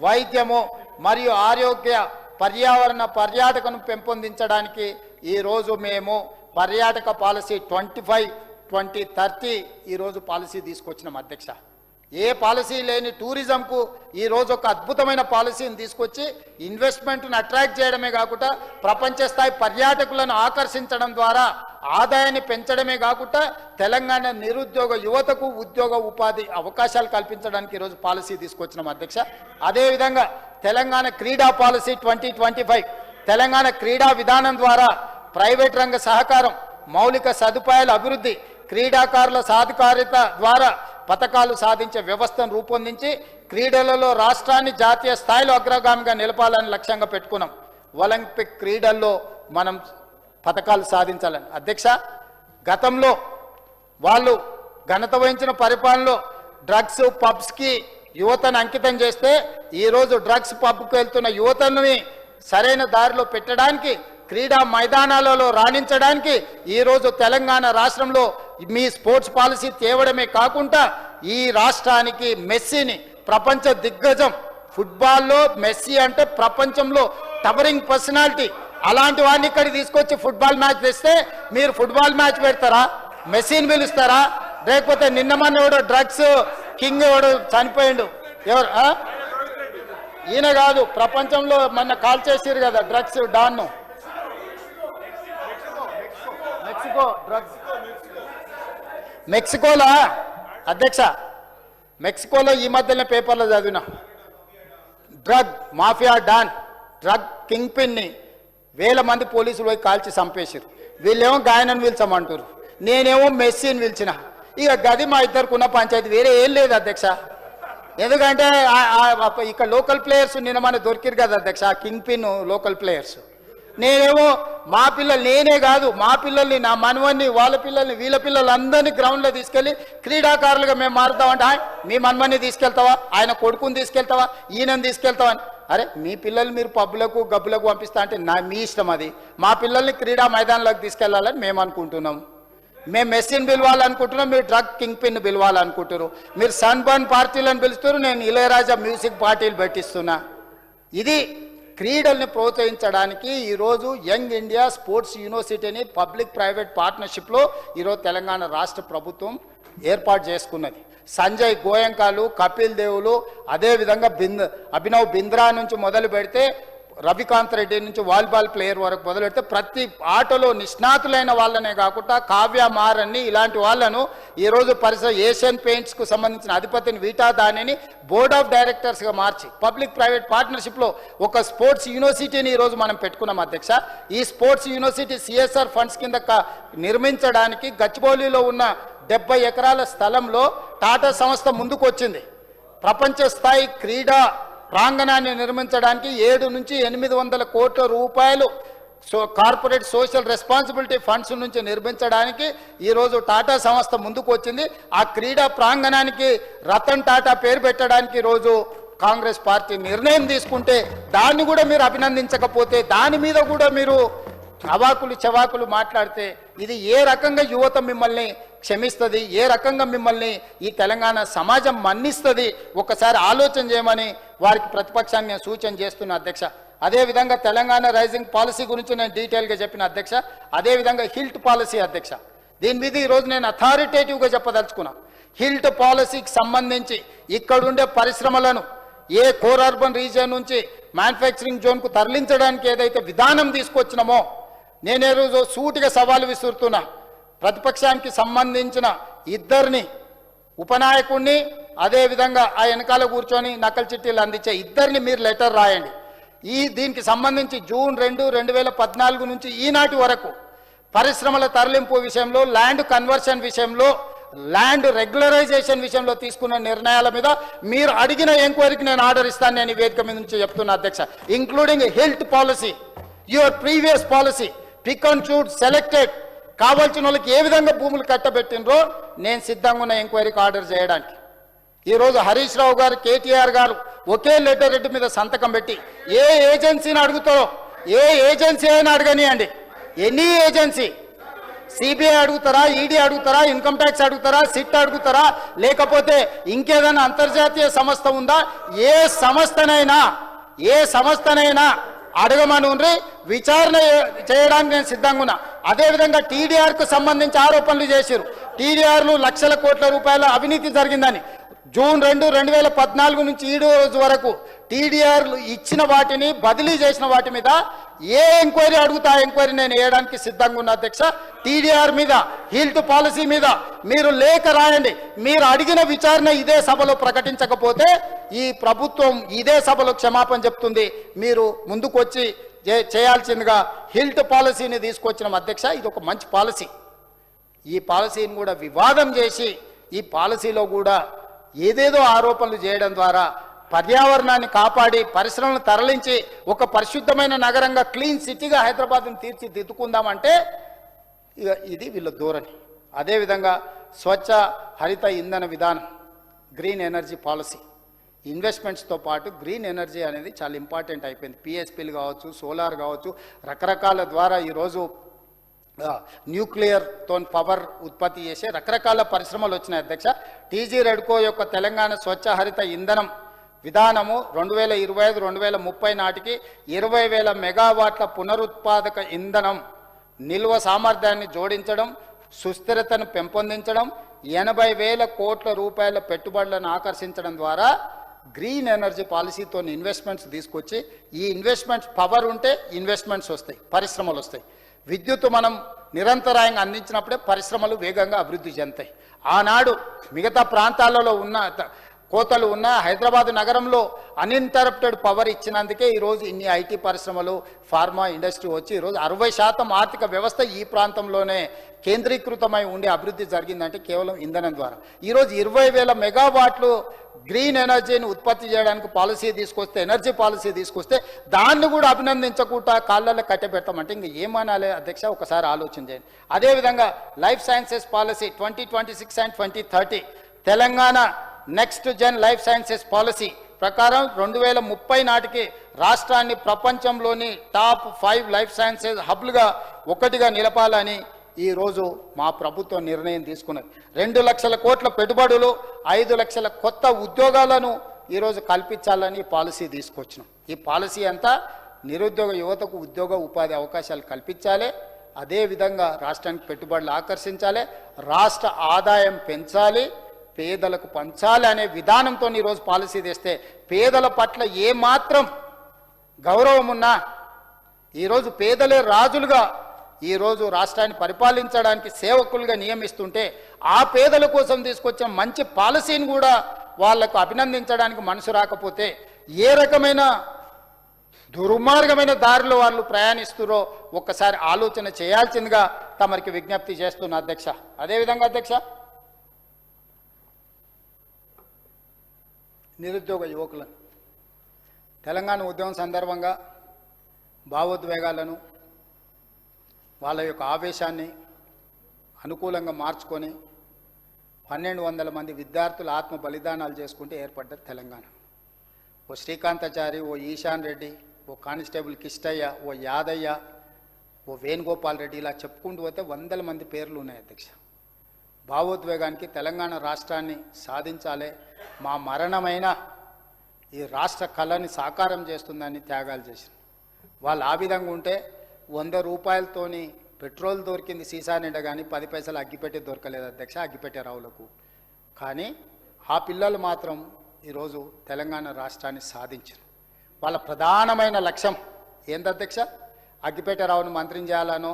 వైద్యము మరియు ఆరోగ్య పర్యావరణ పర్యాటకను పెంపొందించడానికి ఈరోజు మేము పర్యాటక పాలసీ 25-2030 ఈరోజు పాలసీ తీసుకొచ్చినాం అధ్యక్ష. ఏ పాలసీ లేని టూరిజంకు ఈరోజు ఒక అద్భుతమైన పాలసీని తీసుకొచ్చి ఇన్వెస్ట్మెంట్ను అట్రాక్ట్ చేయడమే కాకుండా ప్రపంచ స్థాయి పర్యాటకులను ఆకర్షించడం ద్వారా ఆదాయాన్ని పెంచడమే కాకుండా తెలంగాణ నిరుద్యోగ యువతకు ఉద్యోగ ఉపాధి అవకాశాలు కల్పించడానికి ఈరోజు పాలసీ తీసుకొచ్చినాం అధ్యక్ష. అదేవిధంగా తెలంగాణ క్రీడా పాలసీ 2025 తెలంగాణ క్రీడా విధానం ద్వారా ప్రైవేట్ రంగ సహకారం, మౌలిక సదుపాయాల అభివృద్ధి, క్రీడాకారుల సాధికారిత ద్వారా పథకాలు సాధించే వ్యవస్థను రూపొందించి క్రీడలలో రాష్ట్రాన్ని జాతీయ స్థాయిలో అగ్రగామిగా నిలపాలని లక్ష్యంగా పెట్టుకున్నాం. ఒలింపిక్ క్రీడల్లో మనం పథకాలు సాధించాలని అధ్యక్ష. గతంలో వాళ్ళు ఘనత వహించిన పరిపాలనలో డ్రగ్స్ పబ్స్కి యువతను అంకితం చేస్తే ఈరోజు డ్రగ్స్ పబ్కు వెళ్తున్న యువతని సరైన దారిలో పెట్టడానికి, క్రీడా మైదానాలలో రాణించడానికి ఈరోజు తెలంగాణ రాష్ట్రంలో మీ స్పోర్ట్స్ పాలసీ తేవడమే కాకుండా ఈ రాష్ట్రానికి మెస్సీని, ప్రపంచ దిగ్గజం ఫుట్బాల్లో మెస్సీ అంటే ప్రపంచంలో టవరింగ్ పర్సనాలిటీ, అలాంటి వాడిని ఇక్కడికి తీసుకొచ్చి ఫుట్బాల్ మ్యాచ్ తెస్తే మీరు ఫుట్బాల్ మ్యాచ్ పెడతారా? మెస్సీని పిలుస్తారా? లేకపోతే నిన్న మొన్న ఎవడో డ్రగ్స్ కింగ్ ఎవడో చనిపోయిండు, ఎవరు ఈయన కాదు, ప్రపంచంలో మొన్న కాల్ చేసిరు కదా డ్రగ్స్ డాన్ను, మెక్సికో డ్రగ్స్, మెక్సికోలో అధ్యక్ష, మెక్సికోలో ఈ మధ్యనే పేపర్లో చదివిన drug mafia don, drug king పిన్ని వేల మంది పోలీసులు పోయి కాల్చి చంపేసారు. వీళ్ళేమో గాయనని పిలిచామంటారు, నేనేమో మెస్సీని పిలిచిన. ఇక గది మా ఇద్దరుకున్న పంచాయతీ, వేరే ఏం లేదు అధ్యక్ష. ఎందుకంటే ఇక్కడ లోకల్ ప్లేయర్స్ నిన్న మన దొరికిరు కదా అధ్యక్ష, కింగ్ పిన్ లోకల్ ప్లేయర్స్. నేనేమో మా పిల్లలు, నేనే కాదు మా పిల్లల్ని, నా మనవన్ని, వాళ్ళ పిల్లల్ని, వీళ్ళ పిల్లలందరినీ గ్రౌండ్లో తీసుకెళ్ళి క్రీడాకారులుగా మేము మారుతామంటే, మీ మనవన్ని తీసుకెళ్తావా, ఆయన కొడుకుని తీసుకెళ్తావా, ఈయనని తీసుకెళ్తావా అని. అరే మీ పిల్లల్ని మీరు పబ్బులకు గబ్బులకు పంపిస్తా అంటే మీ ఇష్టం అది. మా పిల్లల్ని క్రీడా మైదానంలోకి తీసుకెళ్లాలని మేము అనుకుంటున్నాం. మేము మెస్సీని పిలవాలనుకుంటున్నాం, మీరు డ్రగ్ కింగ్ పిన్ పిలవాలనుకుంటున్నారు. మీరు సన్బర్న్ పార్టీలను పిలుస్తారు, నేను ఇళయరాజా మ్యూజిక్ పార్టీలు పెట్టిస్తున్నా. ఇది క్రీడల్ని ప్రోత్సహించడానికి ఈరోజు యంగ్ ఇండియా స్పోర్ట్స్ యూనివర్సిటీని పబ్లిక్ ప్రైవేట్ పార్ట్నర్షిప్లో ఈరోజు తెలంగాణ రాష్ట్ర ప్రభుత్వం ఏర్పాటు చేసుకున్నది. సంజయ్ గోయంకాలు, కపిల్ దేవులు, అదేవిధంగా అభినవ్ బింద్రా నుంచి మొదలు పెడితే రవికాంత్ రెడ్డి నుంచి వాలీబాల్ ప్లేయర్ వరకు మొదలు పెడితే ప్రతి ఆటలో నిష్ణాతులైన వాళ్ళనే కాకుండా కావ్య మారన్ని ఇలాంటి వాళ్ళను ఈరోజు ఏషియన్ పెయింట్స్కు సంబంధించిన అధిపతిని వీటా దానిని బోర్డ్ ఆఫ్ డైరెక్టర్స్గా మార్చి పబ్లిక్ ప్రైవేట్ పార్ట్నర్షిప్లో ఒక స్పోర్ట్స్ యూనివర్సిటీని ఈరోజు మనం పెట్టుకున్నాం అధ్యక్ష. ఈ స్పోర్ట్స్ యూనివర్సిటీ సిఎస్ఆర్ ఫండ్స్ కింద నిర్మించడానికి గచ్చిబౌలిలో ఉన్న 70 ఎకరాల స్థలంలో టాటా సంస్థ ముందుకు వచ్చింది. ప్రపంచ స్థాయి క్రీడా ప్రాంగణాన్ని నిర్మించడానికి 700 నుంచి 800 కోట్ల రూపాయలు కార్పొరేట్ సోషల్ రెస్పాన్సిబిలిటీ ఫండ్స్ నుంచి నిర్మించడానికి ఈరోజు టాటా సంస్థ ముందుకు వచ్చింది. ఆ క్రీడా ప్రాంగణానికి రతన్ టాటా పేరు పెట్టడానికి ఈరోజు కాంగ్రెస్ పార్టీ నిర్ణయం తీసుకుంటే దాన్ని కూడా మీరు అభినందించకపోతే, దాని మీద కూడా మీరు అవాకులు చవాకులు మాట్లాడితే ఇది ఏ రకంగా యువత మిమ్మల్ని క్షమిస్తుంది, ఏ రకంగా మిమ్మల్ని ఈ తెలంగాణ సమాజం మన్నిస్తుంది, ఒకసారి ఆలోచన చేయమని వారికి ప్రతిపక్షాన్ని నేను సూచన చేస్తున్నా అధ్యక్ష. అదేవిధంగా తెలంగాణ రైజింగ్ పాలసీ గురించి నేను డీటెయిల్గా చెప్పిన అధ్యక్ష. అదేవిధంగా హిల్ట్ పాలసీ అధ్యక్ష, దీని మీద ఈరోజు నేను అథారిటేటివ్గా చెప్పదలుచుకున్నా. హిల్ట్ పాలసీకి సంబంధించి ఇక్కడుండే పరిశ్రమలను ఏ కోర్ అర్బన్ రీజియన్ నుంచి మ్యానుఫ్యాక్చరింగ్ జోన్కు తరలించడానికి ఏదైతే విధానం తీసుకొచ్చినామో, నేనే రోజు సూటిగా సవాలు విసురుతున్నా. ప్రతిపక్షానికి సంబంధించిన ఇద్దరిని, ఉపనాయకుడిని, అదేవిధంగా ఆ వెనకాల కూర్చొని నకల్ చిట్టీలు అందించే ఇద్దరిని మీరు లెటర్ రాయండి. దీనికి సంబంధించి జూన్ 2, 2014 నుంచి ఈనాటి వరకు పరిశ్రమల తరలింపు విషయంలో, ల్యాండ్ కన్వర్షన్ విషయంలో ల్యాండ్ రెగ్యులరైజేషన్ విషయంలో తీసుకున్న నిర్ణయాల మీద మీరు అడిగిన ఎంక్వైరీకి నేను ఆర్డర్ ఇస్తాను. నేను ఈ వేదిక మీద నుంచి చెప్తున్నా అధ్యక్ష, including health policy, your previous policy, pick and choose selected, కావాల్సిన వాళ్ళకి ఏ విధంగా భూములు కట్టబెట్టినరో నేను సిద్ధంగా ఉన్న ఎంక్వైరీకి ఆర్డర్ చేయడానికి. ఈరోజు హరీష్ రావు గారు, కేటీఆర్ గారు ఒకే లెటర్ రెడ్డి మీద సంతకం పెట్టి ఏ ఏజెన్సీని అడుగుతారో, ఏ ఏజెన్సీ అయినా అడగనియండి, ఎనీ ఏజెన్సీ, సిబిఐ అడుగుతారా, ఈడీ అడుగుతారా, ఇన్కమ్ ట్యాక్స్ అడుగుతారా, సిట్ అడుగుతారా, లేకపోతే ఇంకేదైనా అంతర్జాతీయ సంస్థ ఉందా, ఏ సంస్థనైనా అడగమని ఉండ్రి, విచారణ చేయడానికి నేను సిద్ధంగా ఉన్నా. అదేవిధంగా టీడీఆర్కు సంబంధించి ఆరోపణలు చేశారు. టీడీఆర్లు లక్షల కోట్ల రూపాయల అవినీతి జరిగిందని జూన్ 2, 2014 నుంచి ఈ రోజు వరకు టీడీఆర్లు ఇచ్చిన వాటిని బదిలీ చేసిన వాటి మీద ఏ ఎంక్వైరీ అడుగుతా ఎంక్వైరీ నేను వేయడానికి సిద్ధంగా ఉన్న అధ్యక్ష. టీడీఆర్ మీద, హెల్త్ పాలసీ మీద మీరు లేఖ రాయండి. మీరు అడిగిన విచారణ ఇదే సభలో ప్రకటించకపోతే ఈ ప్రభుత్వం ఇదే సభలో క్షమాపణ చెప్తుంది. మీరు ముందుకు వచ్చి చేయాల్సిందిగా హెల్త్ పాలసీని తీసుకొచ్చిన అధ్యక్ష. ఇది ఒక మంచి పాలసీ. ఈ పాలసీని కూడా వివాదం చేసి ఈ పాలసీలో కూడా ఏదేదో ఆరోపణలు చేయడం ద్వారా పర్యావరణాన్ని కాపాడి పరిశ్రమలను తరలించి ఒక పరిశుద్ధమైన నగరంగా, క్లీన్ సిటీగా హైదరాబాద్ను తీర్చిదిద్దుకుందామంటే ఇది వీళ్ళ ధోరణి. అదేవిధంగా స్వచ్ఛ హరిత ఇంధన విధానం, గ్రీన్ ఎనర్జీ పాలసీ, ఇన్వెస్ట్మెంట్స్తో పాటు గ్రీన్ ఎనర్జీ అనేది చాలా ఇంపార్టెంట్ అయిపోయింది. పిఎస్పీలు కావచ్చు, సోలార్ కావచ్చు, రకరకాల ద్వారా ఈరోజు న్యూక్లియర్తో పవర్ ఉత్పత్తి చేసే రకరకాల పరిశ్రమలు వచ్చినాయి అధ్యక్ష. టీజీ రెడ్కో యొక్క తెలంగాణ స్వచ్ఛ హరిత ఇంధనం విధానము 2025-2030 నాటికి 20,000 మెగావాట్ల పునరుత్పాదక ఇంధనం నిల్వ సామర్థ్యాన్ని జోడించడం, సుస్థిరతను పెంపొందించడం, 80,000 కోట్ల రూపాయల పెట్టుబడులను ఆకర్షించడం ద్వారా గ్రీన్ ఎనర్జీ పాలసీతో ఇన్వెస్ట్మెంట్స్ తీసుకొచ్చి, ఈ ఇన్వెస్ట్మెంట్స్ పవర్ ఉంటే ఇన్వెస్ట్మెంట్స్ వస్తాయి, పరిశ్రమలు వస్తాయి. విద్యుత్తు మనం నిరంతరాయంగా అందించినప్పుడే పరిశ్రమలు వేగంగా అభివృద్ధి చెందుతాయి. ఆనాడు మిగతా ప్రాంతాలలో ఉన్న కోతలు ఉన్న హైదరాబాద్ నగరంలో అన్ఇంటరప్టెడ్ పవర్ ఇచ్చినందుకే ఈరోజు ఇన్ని ఐటీ పరిశ్రమలు, ఫార్మా ఇండస్ట్రీ వచ్చి ఈరోజు 60% ఆర్థిక వ్యవస్థ ఈ ప్రాంతంలోనే కేంద్రీకృతమై ఉండే అభివృద్ధి జరిగిందంటే కేవలం ఇంధనం ద్వారా. ఈరోజు 20,000 మెగావాట్లు గ్రీన్ ఎనర్జీని ఉత్పత్తి చేయడానికి పాలసీ తీసుకొస్తే, ఎనర్జీ పాలసీ తీసుకొస్తే దాన్ని కూడా అభినందించకుండా కాళ్ళల్లో కట్టబెడతామంటే ఇంకా ఏమనాలి అధ్యక్ష? ఒకసారి ఆలోచన చేయండి. అదేవిధంగా life sciences policy 2026 and 2030 Telangana next gen life sciences policy ప్రకారం 2030 నాటికి రాష్ట్రాన్ని ప్రపంచంలోని టాప్ 5 లైఫ్ సైన్సెస్ హబ్లుగా ఒకటిగా నిలపాలని ఈరోజు మా ప్రభుత్వం నిర్ణయం తీసుకున్నది. 2 లక్షల కోట్ల పెట్టుబడులు, 5 లక్షల కొత్త ఉద్యోగాలను ఈరోజు కల్పించాలని పాలసీ తీసుకొచ్చినాం. ఈ పాలసీ అంతా నిరుద్యోగ యువతకు ఉద్యోగ ఉపాధి అవకాశాలు కల్పించాలి, అదేవిధంగా రాష్ట్రానికి పెట్టుబడులు ఆకర్షించాలి, రాష్ట్ర ఆదాయం పెంచాలి, పేదలకు పంచాలి అనే విధానంతో ఈరోజు పాలసీ తెస్తే పేదల పట్ల ఏమాత్రం గౌరవం ఉన్నా ఈరోజు పేదలే రాజులుగా ఈరోజు రాష్ట్రాన్ని పరిపాలించడానికి సేవకులుగా నియమిస్తుంటే ఆ పేదల కోసం తీసుకొచ్చిన మంచి పాలసీని కూడా వాళ్లకు అభినందించడానికి మనసు రాకపోతే ఏ రకమైన దుర్మార్గమైన దారిలో వాళ్ళు ప్రయాణిస్తురో ఒక్కసారి ఆలోచన చేయాల్సిందిగా తమరికి విజ్ఞప్తి చేస్తున్న అధ్యక్ష. అదేవిధంగా అధ్యక్ష, నిరుద్యోగ యువకులను తెలంగాణ ఉద్యమం సందర్భంగా భావోద్వేగాలను, వాళ్ళ యొక్క ఆవేశాన్ని అనుకూలంగా మార్చుకొని 1,200 మంది విద్యార్థులు ఆత్మ బలిదానాలు చేసుకుంటే ఏర్పడ్డది తెలంగాణ. ఓ శ్రీకాంతాచారి, ఓ ఈశాన్ రెడ్డి, ఓ కానిస్టేబుల్ కిష్టయ్య, ఓ యాదయ్య, ఓ వేణుగోపాల్ రెడ్డి, ఇలా చెప్పుకుంటూ పోతే 100 మంది పేర్లు ఉన్నాయి అధ్యక్ష. భావోద్వేగానికి తెలంగాణ రాష్ట్రాన్ని సాధించాలి, మా మరణమైన ఈ రాష్ట్ర కళని సాకారం చేస్తుందని త్యాగాలు చేసింది. వాళ్ళు ఆ విధంగా ఉంటే 100 రూపాయలతోని పెట్రోల్ దొరికింది సీసా నిండా, కానీ 10 పైసలు అగ్గిపెట్టి దొరకలేదు అధ్యక్ష, అగ్గిపెట్టే రావులకు. కానీ ఆ పిల్లలు మాత్రం ఈరోజు తెలంగాణ రాష్ట్రాన్ని సాధించారు. వాళ్ళ ప్రధానమైన లక్ష్యం ఏంది అధ్యక్ష? అగ్గిపెట్టే రావును మంత్రిని చేయాలనో,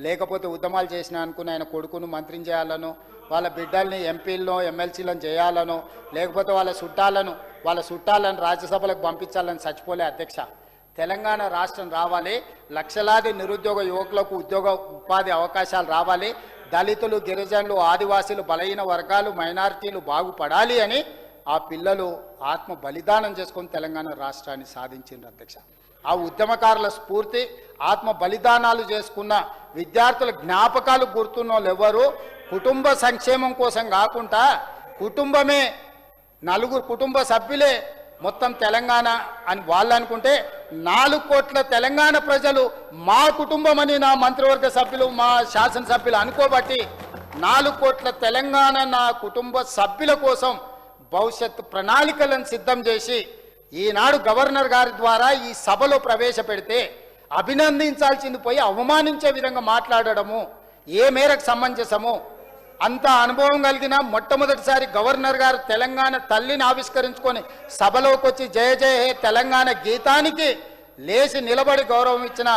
లేకపోతే ఉద్యమాలు చేసిన అనుకుని ఆయన కొడుకును మంత్రిని చేయాలనో, వాళ్ళ బిడ్డల్ని ఎంపీలను ఎమ్మెల్సీలను చేయాలనో, లేకపోతే వాళ్ళ చుట్టాలను రాజ్యసభలకు పంపించాలని చచ్చిపోలే అధ్యక్ష. తెలంగాణ రాష్ట్రం రావాలి, లక్షలాది నిరుద్యోగ యువకులకు ఉద్యోగ ఉపాధి అవకాశాలు రావాలి, దళితులు, గిరిజనులు, ఆదివాసీలు, బలహీన వర్గాలు, మైనారిటీలు బాగుపడాలి అని ఆ పిల్లలు ఆత్మ బలిదానం చేసుకొని తెలంగాణ రాష్ట్రాన్ని సాధించింది అధ్యక్ష. ఆ ఉద్యమకారుల స్ఫూర్తి, ఆత్మ బలిదానాలు చేసుకున్న విద్యార్థుల జ్ఞాపకాలు గుర్తున్న వాళ్ళు ఎవరు కుటుంబ సంక్షేమం కోసం కాకుండా కుటుంబమే, నలుగురు కుటుంబ సభ్యులే మొత్తం తెలంగాణ అని వాళ్ళు అనుకుంటే 4 కోట్ల తెలంగాణ ప్రజలు మా కుటుంబం అని నా మంత్రివర్గ సభ్యులు, మా శాసనసభ్యులు అనుకోబట్టి 4 కోట్ల తెలంగాణ నా కుటుంబ సభ్యుల కోసం భవిష్యత్తు ప్రణాళికలను సిద్ధం చేసి ఈనాడు గవర్నర్ గారి ద్వారా ఈ సభలో ప్రవేశపెడితే అభినందించాల్సింది పోయి అవమానించే విధంగా మాట్లాడడము ఏ మేరకు సమంజసము? అంత అనుభవం కలిగిన మొట్టమొదటిసారి గవర్నర్ గారు తెలంగాణ తల్లిని ఆవిష్కరించుకొని సభలోకి వచ్చి జయ జయ హే తెలంగాణ గీతానికి లేచి నిలబడి గౌరవం ఇచ్చిన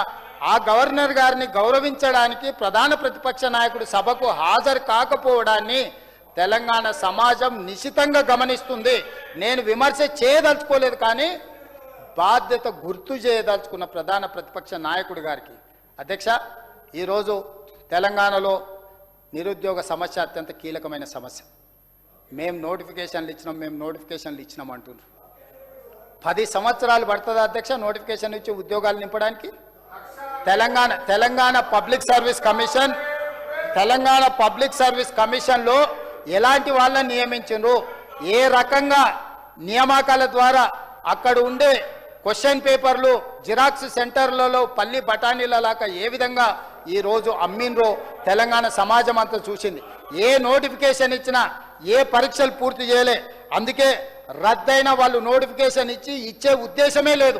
ఆ గవర్నర్ గారిని గౌరవించడానికి ప్రధాన ప్రతిపక్ష నాయకుడు సభకు హాజరు కాకపోవడాన్ని తెలంగాణ సమాజం నిశితంగా గమనిస్తుంది. నేను విమర్శ చేయదలుచుకోలేదు, కానీ బాధ్యత గుర్తు చేయదలుచుకున్న ప్రధాన ప్రతిపక్ష నాయకుడు గారికి అధ్యక్ష, ఈరోజు తెలంగాణలో నిరుద్యోగ సమస్య అత్యంత కీలకమైన సమస్య. మేము నోటిఫికేషన్లు ఇచ్చినాం అంటున్నారు. 10 సంవత్సరాలు పడుతుంది అధ్యక్ష నోటిఫికేషన్ ఇచ్చి ఉద్యోగాలు నింపడానికి. తెలంగాణ పబ్లిక్ సర్వీస్ కమిషన్లో ఎలాంటి వాళ్ళని నియమించారు, ఏ రకంగా నియామకాల ద్వారా అక్కడ ఉండే క్వశ్చన్ పేపర్లు జిరాక్స్ సెంటర్లలో పల్లి బఠానీలలాగా ఏ విధంగా ఈరోజు అమ్మిండ్రో తెలంగాణ సమాజం అంతా చూసింది. ఏ నోటిఫికేషన్ ఇచ్చినా ఏ పరీక్షలు పూర్తి చేయలే. అందుకే రద్దయిన వాళ్ళు నోటిఫికేషన్ ఇచ్చే ఉద్దేశమే లేదు.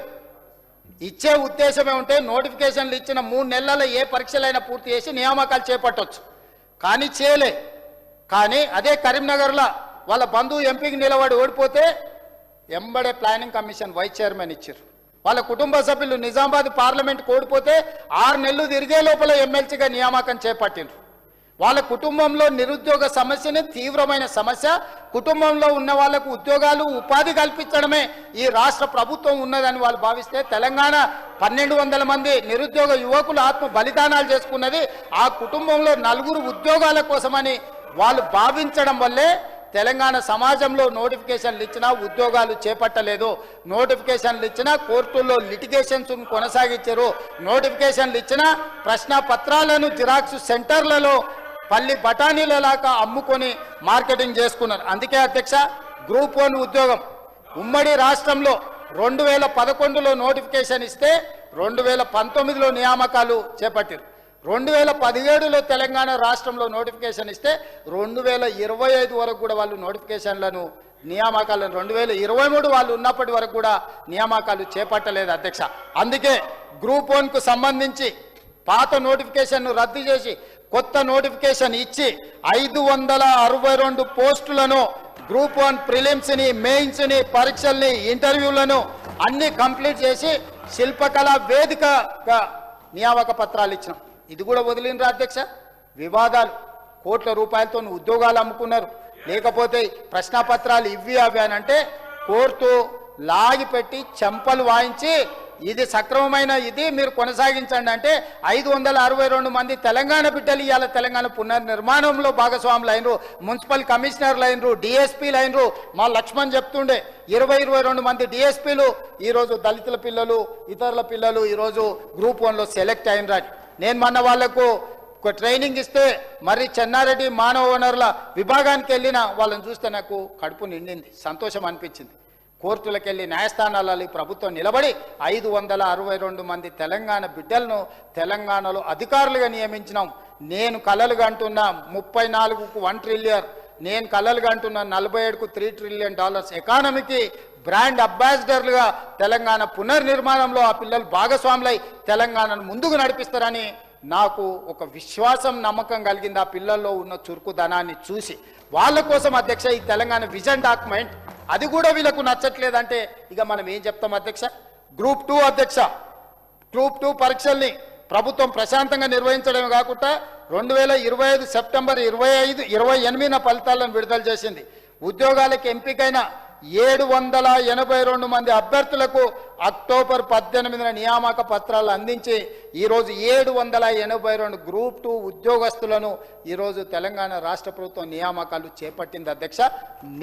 ఇచ్చే ఉద్దేశమే ఉంటే నోటిఫికేషన్లు ఇచ్చిన 3 నెలల ఏ పరీక్షలైనా పూర్తి చేసి నియామకాలు చేపట్టవచ్చు, కానీ చేయలే. కానీ అదే కరీంనగర్లో వాళ్ళ బంధువు ఎంపీకి నిలబడి ఓడిపోతే ఎంబడే ప్లానింగ్ కమిషన్ వైస్ చైర్మన్ ఇచ్చారు. వాళ్ళ కుటుంబ సభ్యులు నిజామాబాద్ పార్లమెంట్కి ఓడిపోతే 6 నెలలు తిరిగే లోపల ఎమ్మెల్సీగా నియామకం చేపట్టిండ్రు. వాళ్ళ కుటుంబంలో నిరుద్యోగ సమస్యని తీవ్రమైన సమస్య. కుటుంబంలో ఉన్న వాళ్ళకు ఉద్యోగాలు, ఉపాధి కల్పించడమే ఈ రాష్ట్ర ప్రభుత్వం ఉన్నదని వాళ్ళు భావిస్తే తెలంగాణ 1200 మంది నిరుద్యోగ యువకులు ఆత్మ బలిదానాలు చేసుకున్నది ఆ కుటుంబంలో 4 ఉద్యోగాల కోసమని వాళ్ళు భావించడం వల్లే తెలంగాణ సమాజంలో నోటిఫికేషన్లు ఇచ్చినా ఉద్యోగాలు చేపట్టలేదు. నోటిఫికేషన్లు ఇచ్చినా కోర్టుల్లో లిటిగేషన్స్ కొనసాగించారు. నోటిఫికేషన్లు ఇచ్చినా ప్రశ్న పత్రాలను జిరాక్స్ సెంటర్లలో పల్లి బఠానీలలాగా అమ్ముకొని మార్కెటింగ్ చేసుకున్నారు. అందుకే అధ్యక్ష, గ్రూప్ 1 ఉద్యోగం ఉమ్మడి రాష్ట్రంలో 2011లో నోటిఫికేషన్ ఇస్తే 2019లో నియామకాలు చేపట్టారు. 2017లో తెలంగాణ రాష్ట్రంలో నోటిఫికేషన్ ఇస్తే 2025 వరకు కూడా వాళ్ళు నోటిఫికేషన్లను నియామకాలను 2023 వాళ్ళు ఉన్నప్పటి వరకు కూడా నియామకాలు చేపట్టలేదు అధ్యక్ష. అందుకే గ్రూప్ 1కు సంబంధించి పాత నోటిఫికేషన్ను రద్దు చేసి కొత్త నోటిఫికేషన్ ఇచ్చి 562 పోస్టులను గ్రూప్ 1 ప్రిలిమ్స్ని, మెయిన్స్ని, పరీక్షల్ని, ఇంటర్వ్యూలను అన్ని కంప్లీట్ చేసి శిల్పకళా వేదికగా నియామక పత్రాలు ఇచ్చినాం. ఇది కూడా వదిలినరా అధ్యక్ష? వివాదాలు, కోట్ల రూపాయలతో ఉద్యోగాలు అమ్ముకున్నారు. లేకపోతే ప్రశ్నపత్రాలు ఇవి అవి అని అంటే కోర్టు లాగిపెట్టి చెంపలు వాయించి ఇది సక్రమమైన ఇది మీరు కొనసాగించండి అంటే 562 మంది తెలంగాణ బిడ్డలు ఇవాళ తెలంగాణ పునర్నిర్మాణంలో భాగస్వాములు అయినరు, మున్సిపల్ కమిషనర్లు అయినరు, డిఎస్పీలు అయినరు. మా లక్ష్మణ్ చెప్తుండే 22 మంది డిఎస్పీలు ఈరోజు దళితుల పిల్లలు, ఇతరుల పిల్లలు ఈరోజు గ్రూప్ 1లో సెలెక్ట్ అయినరాని. నేను మొన్న వాళ్లకు ట్రైనింగ్ ఇస్తే మరి చెన్నారెడ్డి మానవ వనరుల విభాగానికి వెళ్ళిన వాళ్ళని చూస్తే నాకు కడుపు నిండింది, సంతోషం అనిపించింది. కోర్టులకు వెళ్ళి న్యాయస్థానాలలో ప్రభుత్వం నిలబడి 562 మంది తెలంగాణ బిడ్డలను తెలంగాణలో అధికారులుగా నియమించినాం. నేను కలలుగా అంటున్నా 34కు 1 ట్రిలియన్, నేను కలలుగా అంటున్నా 47కు $3 ట్రిలియన్ ఎకానమీకి బ్రాండ్ అంబాసిడర్లుగా తెలంగాణ పునర్నిర్మాణంలో ఆ పిల్లలు భాగస్వాములై తెలంగాణను ముందుకు నడిపిస్తారని నాకు ఒక విశ్వాసం, నమ్మకం కలిగింది ఆ పిల్లల్లో ఉన్న చురుకుదనాన్ని చూసి. వాళ్ళ కోసం అధ్యక్ష ఈ తెలంగాణ విజన్ డాక్యుమెంట్ అది కూడా వీళ్ళకు నచ్చట్లేదంటే ఇక మనం ఏం చెప్తాం అధ్యక్ష? గ్రూప్ 2 అధ్యక్ష, గ్రూప్ 2 పరీక్షల్ని ప్రభుత్వం ప్రశాంతంగా నిర్వహించడమే కాకుండా 2025 సెప్టెంబర్ 28న ఫలితాలను విడుదల చేసింది. ఉద్యోగాలకు ఎంపికైన 782 మంది అభ్యర్థులకు అక్టోబర్ 18న నియామక పత్రాలు అందించి ఈరోజు 782 గ్రూప్ 2 ఉద్యోగస్తులను ఈరోజు తెలంగాణ రాష్ట్ర ప్రభుత్వం నియామకాలు చేపట్టింది అధ్యక్ష.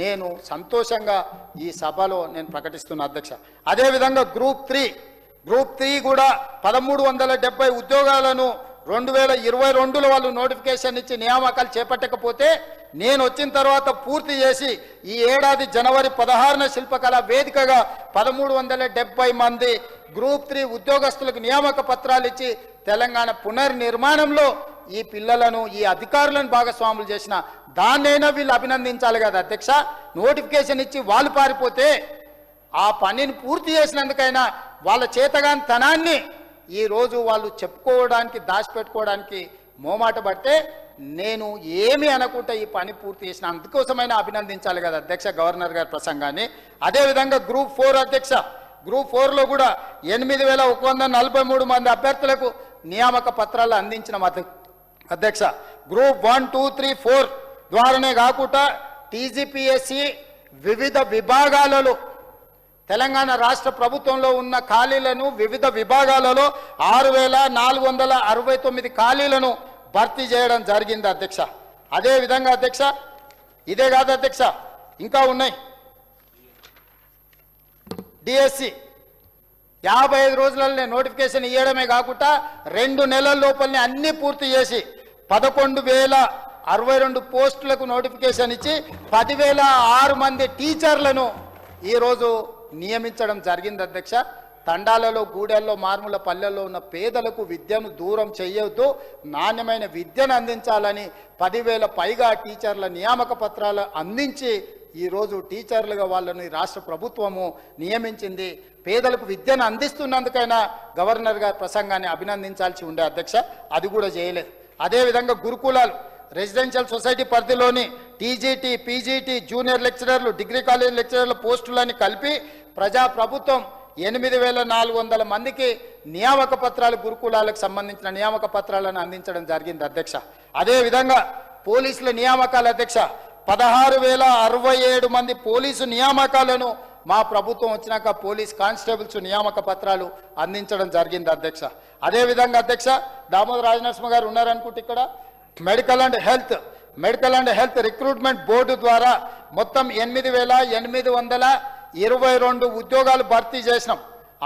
నేను సంతోషంగా ఈ సభలో నేను ప్రకటిస్తున్నా అధ్యక్ష. అదేవిధంగా గ్రూప్ 3 కూడా 1370 ఉద్యోగాలను 2022లో వాళ్ళు నోటిఫికేషన్ ఇచ్చి నియామకాలు చేపట్టకపోతే నేను వచ్చిన తర్వాత పూర్తి చేసి ఈ ఏడాది జనవరి 16న శిల్పకళ వేదికగా 1370 మంది గ్రూప్ 3 ఉద్యోగస్తులకు నియామక పత్రాలు ఇచ్చి తెలంగాణ పునర్నిర్మాణంలో ఈ పిల్లలను ఈ అధికారులను భాగస్వాములు చేసిన దాన్నైనా వీళ్ళు అభినందించాలి కదా అధ్యక్ష. నోటిఫికేషన్ ఇచ్చి వాళ్ళు పారిపోతే ఆ పనిని పూర్తి చేసినందుకైనా వాళ్ళ చేతగాని తనాన్ని ఈరోజు వాళ్ళు చెప్పుకోవడానికి దాచిపెట్టుకోవడానికి మోమాట పడితే నేను ఏమి అనుకుంటా ఈ పని పూర్తి చేసిన అందుకోసమైనా అభినందించాలి కదా అధ్యక్ష గవర్నర్ గారి ప్రసంగాన్ని. అదేవిధంగా గ్రూప్ 4 అధ్యక్ష, గ్రూప్ 4లో కూడా 8143 మంది అభ్యర్థులకు నియామక పత్రాలు అందించిన అధ్యక్ష. గ్రూప్ 1, 2, 3, 4 ద్వారానే కాకుండా టీజీపీఎస్సీ వివిధ విభాగాలలో తెలంగాణ రాష్ట్ర ప్రభుత్వంలో ఉన్న ఖాళీలను వివిధ విభాగాలలో 6469 ఖాళీలను భర్తీ చేయడం జరిగింది అధ్యక్ష. అదేవిధంగా అధ్యక్ష ఇదే కాదు అధ్యక్ష, ఇంకా ఉన్నాయి. డిఎస్సి 55 రోజులనే నోటిఫికేషన్ ఇవ్వడమే కాకుండా 2 నెలల లోపలనే అన్ని పూర్తి చేసి 11,062 పోస్టులకు నోటిఫికేషన్ ఇచ్చి 10,006 మంది టీచర్లను ఈరోజు నియమించడం జరిగింది అధ్యక్ష. తండాలలో గూడెల్లో మారుమూల పల్లెల్లో ఉన్న పేదలకు విద్యను దూరం చేయొద్దు, నాణ్యమైన విద్యను అందించాలని 10,000 పైగా టీచర్ల నియామక పత్రాలు అందించి ఈరోజు టీచర్లుగా వాళ్ళని రాష్ట్ర ప్రభుత్వము నియమించింది. పేదలకు విద్యను అందిస్తున్నందుకైనా గవర్నర్ గారి ప్రసంగాన్ని అభినందించాల్సి ఉండే అధ్యక్ష, అది కూడా చేయలేదు. అదేవిధంగా గురుకులాలు రెసిడెన్షియల్ సొసైటీ పరిధిలోని టీజీటీ, పీజీటీ, జూనియర్ లెక్చరర్లు, డిగ్రీ కాలేజ్ లెక్చరర్ల పోస్టులని కలిపి ప్రభుత్వం 8,400 మందికి నియామక పత్రాలు గురుకులాలకు సంబంధించిన నియామక పత్రాలను అందించడం జరిగింది అధ్యక్ష. అదేవిధంగా పోలీసుల నియామకాలు అధ్యక్ష 16,067 మంది పోలీసు నియామకాలను మా ప్రభుత్వం వచ్చినాక పోలీస్ కానిస్టేబుల్స్ నియామక పత్రాలు అందించడం జరిగింది అధ్యక్ష. అదేవిధంగా అధ్యక్ష దామోదర రాజనరసింహ గారు ఉన్నారనుకుంటే ఇక్కడ medical and health recruitment board ద్వారా మొత్తం 8,822 ఉద్యోగాలు భర్తీ చేసినాం.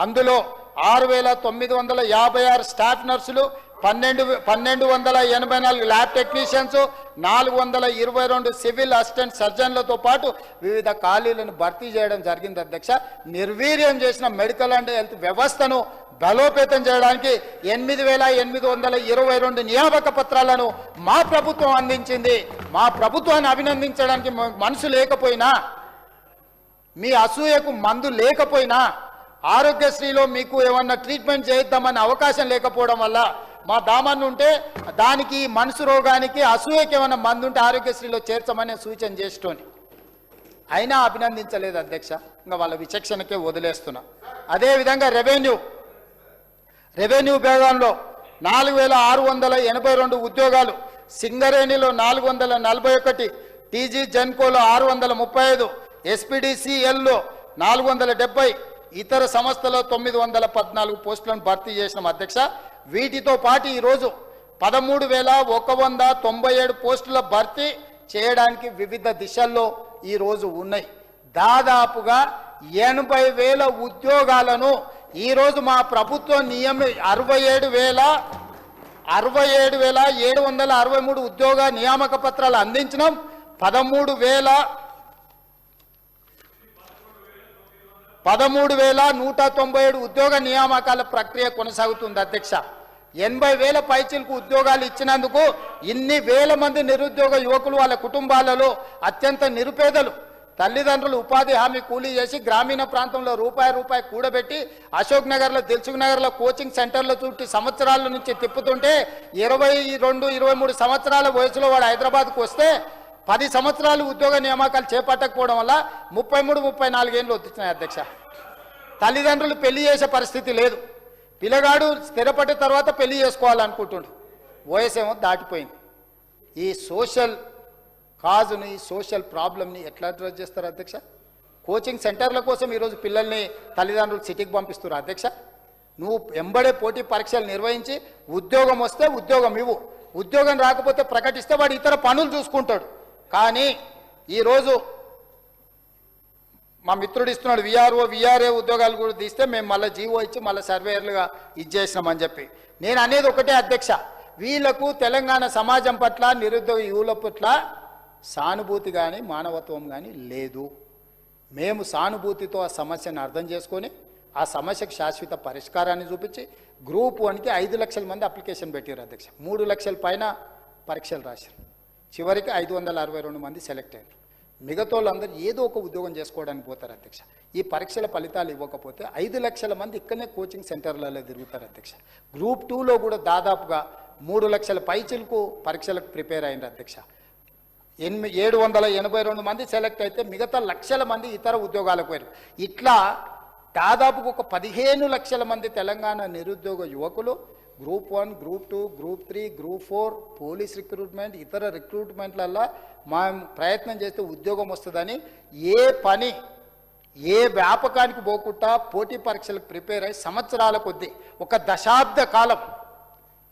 అందులో 6,956 స్టాఫ్ నర్సులు, 1,284 ల్యాబ్ టెక్నీషియన్స్, 422 సివిల్ అసిస్టెంట్ సర్జన్లతో పాటు వివిధ ఖాళీలను భర్తీ చేయడం జరిగింది అధ్యక్ష. నిర్వీర్యం చేసిన మెడికల్ అండ్ హెల్త్ వ్యవస్థను బలోపేతం చేయడానికి 8,822 నియామక పత్రాలను మా ప్రభుత్వం అందించింది. మా ప్రభుత్వాన్ని అభినందించడానికి మనసు లేకపోయినా, మీ అసూయకు మందు లేకపోయినా, ఆరోగ్యశ్రీలో మీకు ఏమన్నా ట్రీట్మెంట్ చేద్దామని అవకాశం లేకపోవడం వల్ల మా దామాన్ని ఉంటే దానికి మనసు రోగానికి అసూయకి ఏమైనా మందు ఉంటే ఆరోగ్యశ్రీలో చేర్చమనే సూచన చేస్తోని అయినా అభినందించలేదు అధ్యక్ష. ఇంకా వాళ్ళ విచక్షణకే వదిలేస్తున్నా. అదేవిధంగా రెవెన్యూ విభాగంలో 4,682 ఉద్యోగాలు, సింగరేణిలో 441, టీజీ జెన్కోలో 635, ఎస్పీడీసీఎల్లో 470, ఇతర సంస్థలో 914 పోస్టులను భర్తీ చేసిన అధ్యక్ష. వీటితో పాటు ఈరోజు 13,197 పోస్టుల భర్తీ చేయడానికి వివిధ దిశల్లో ఈరోజు ఉన్నాయి. దాదాపుగా 80,000 ఉద్యోగాలను ఈరోజు మా ప్రభుత్వం 67,763 ఉద్యోగ నియామక పత్రాలు అందించినాం. 13,197 ఉద్యోగ నియామకాల ప్రక్రియ కొనసాగుతుంది అధ్యక్ష. 80,000 పైచిలకు ఉద్యోగాలు ఇచ్చినందుకు ఇన్ని వేల మంది నిరుద్యోగ యువకులు, వాళ్ళ కుటుంబాలలో అత్యంత నిరుపేదలు తల్లిదండ్రులు ఉపాధి హామీ కూలీ చేసి గ్రామీణ ప్రాంతంలో రూపాయి కూడబెట్టి అశోక్ నగర్లో, దిల్సుఖ్ నగర్లో కోచింగ్ సెంటర్ల చుట్టూ సంవత్సరాల నుంచి తిప్పుతుంటే 22-23 సంవత్సరాల వయసులో వాడు హైదరాబాద్కు వస్తే 10 సంవత్సరాలు ఉద్యోగ నియామకాలు చేపట్టకపోవడం వల్ల 33-34 ఏళ్ళు వచ్చినాయి అధ్యక్ష. తల్లిదండ్రులు పెళ్లి చేసే పరిస్థితి లేదు. పిల్లగాడు స్థిరపడిన తర్వాత పెళ్లి చేసుకోవాలనుకుంటుండు, వయసేమో దాటిపోయింది. ఈ సోషల్ కాజుని, ఈ సోషల్ ప్రాబ్లమ్ని ఎట్లా అడ్రస్ చేస్తారు అధ్యక్ష? కోచింగ్ సెంటర్ల కోసం ఈరోజు పిల్లల్ని తల్లిదండ్రులు సిటీకి పంపిస్తున్నారు అధ్యక్ష. నువ్వు ఎంబడే పోటీ పరీక్షలు నిర్వహించి ఉద్యోగం వస్తే ఉద్యోగం ఇవ్వు, ఉద్యోగం రాకపోతే ప్రకటిస్తే వాడు ఇతర పనులు చూసుకుంటాడు. కానీ ఈరోజు మా మిత్రుడు ఇస్తున్నాడు విఆర్ఏ ఉద్యోగాలు కూడా తీస్తే మేము మళ్ళీ జీవో ఇచ్చి మళ్ళీ సర్వేయర్లుగా ఇచ్చేసినామని చెప్పి. నేను అనేది ఒకటే అధ్యక్ష, వీళ్లకు తెలంగాణ సమాజం పట్ల నిరుద్యోగ యువల పట్ల సానుభూతి కానీ మానవత్వం కానీ లేదు. మేము సానుభూతితో ఆ సమస్యను అర్థం చేసుకొని ఆ సమస్యకు శాశ్వత పరిష్కారాన్ని చూపించి గ్రూప్ 1కి 5 లక్షల మంది అప్లికేషన్ పెట్టారు అధ్యక్ష. 3 లక్షల పైన పరీక్షలు రాశారు. చివరికి 562 మంది సెలెక్ట్ అయ్యారు. మిగతా వాళ్ళందరూ ఏదో ఒక ఉద్యోగం చేసుకోవడానికి పోతారు అధ్యక్ష. ఈ పరీక్షల ఫలితాలు ఇవ్వకపోతే 5 లక్షల మంది ఇక్కడనే కోచింగ్ సెంటర్లలో తిరుగుతారు అధ్యక్ష. గ్రూప్ 2లో కూడా దాదాపుగా 3 లక్షల పైచిలకు పరీక్షలకు ప్రిపేర్ అయినారు అధ్యక్ష. 782 మంది సెలెక్ట్ అయితే మిగతా లక్షల మంది ఇతర ఉద్యోగాలకు పోయారు. ఇట్లా దాదాపుగా ఒక 15 లక్షల మంది తెలంగాణ నిరుద్యోగ యువకులు group 1, group 2, group 3, group 4 police recruitment ఇతర రిక్రూట్మెంట్లల్లో మనం ప్రయత్నం చేస్తే ఉద్యోగం వస్తుందని ఏ పని ఏ వ్యాపకానికి పోకుండా పోటీ పరీక్షలకు ప్రిపేర్ అయ్యి సంవత్సరాల కొద్దీ ఒక దశాబ్ద కాలం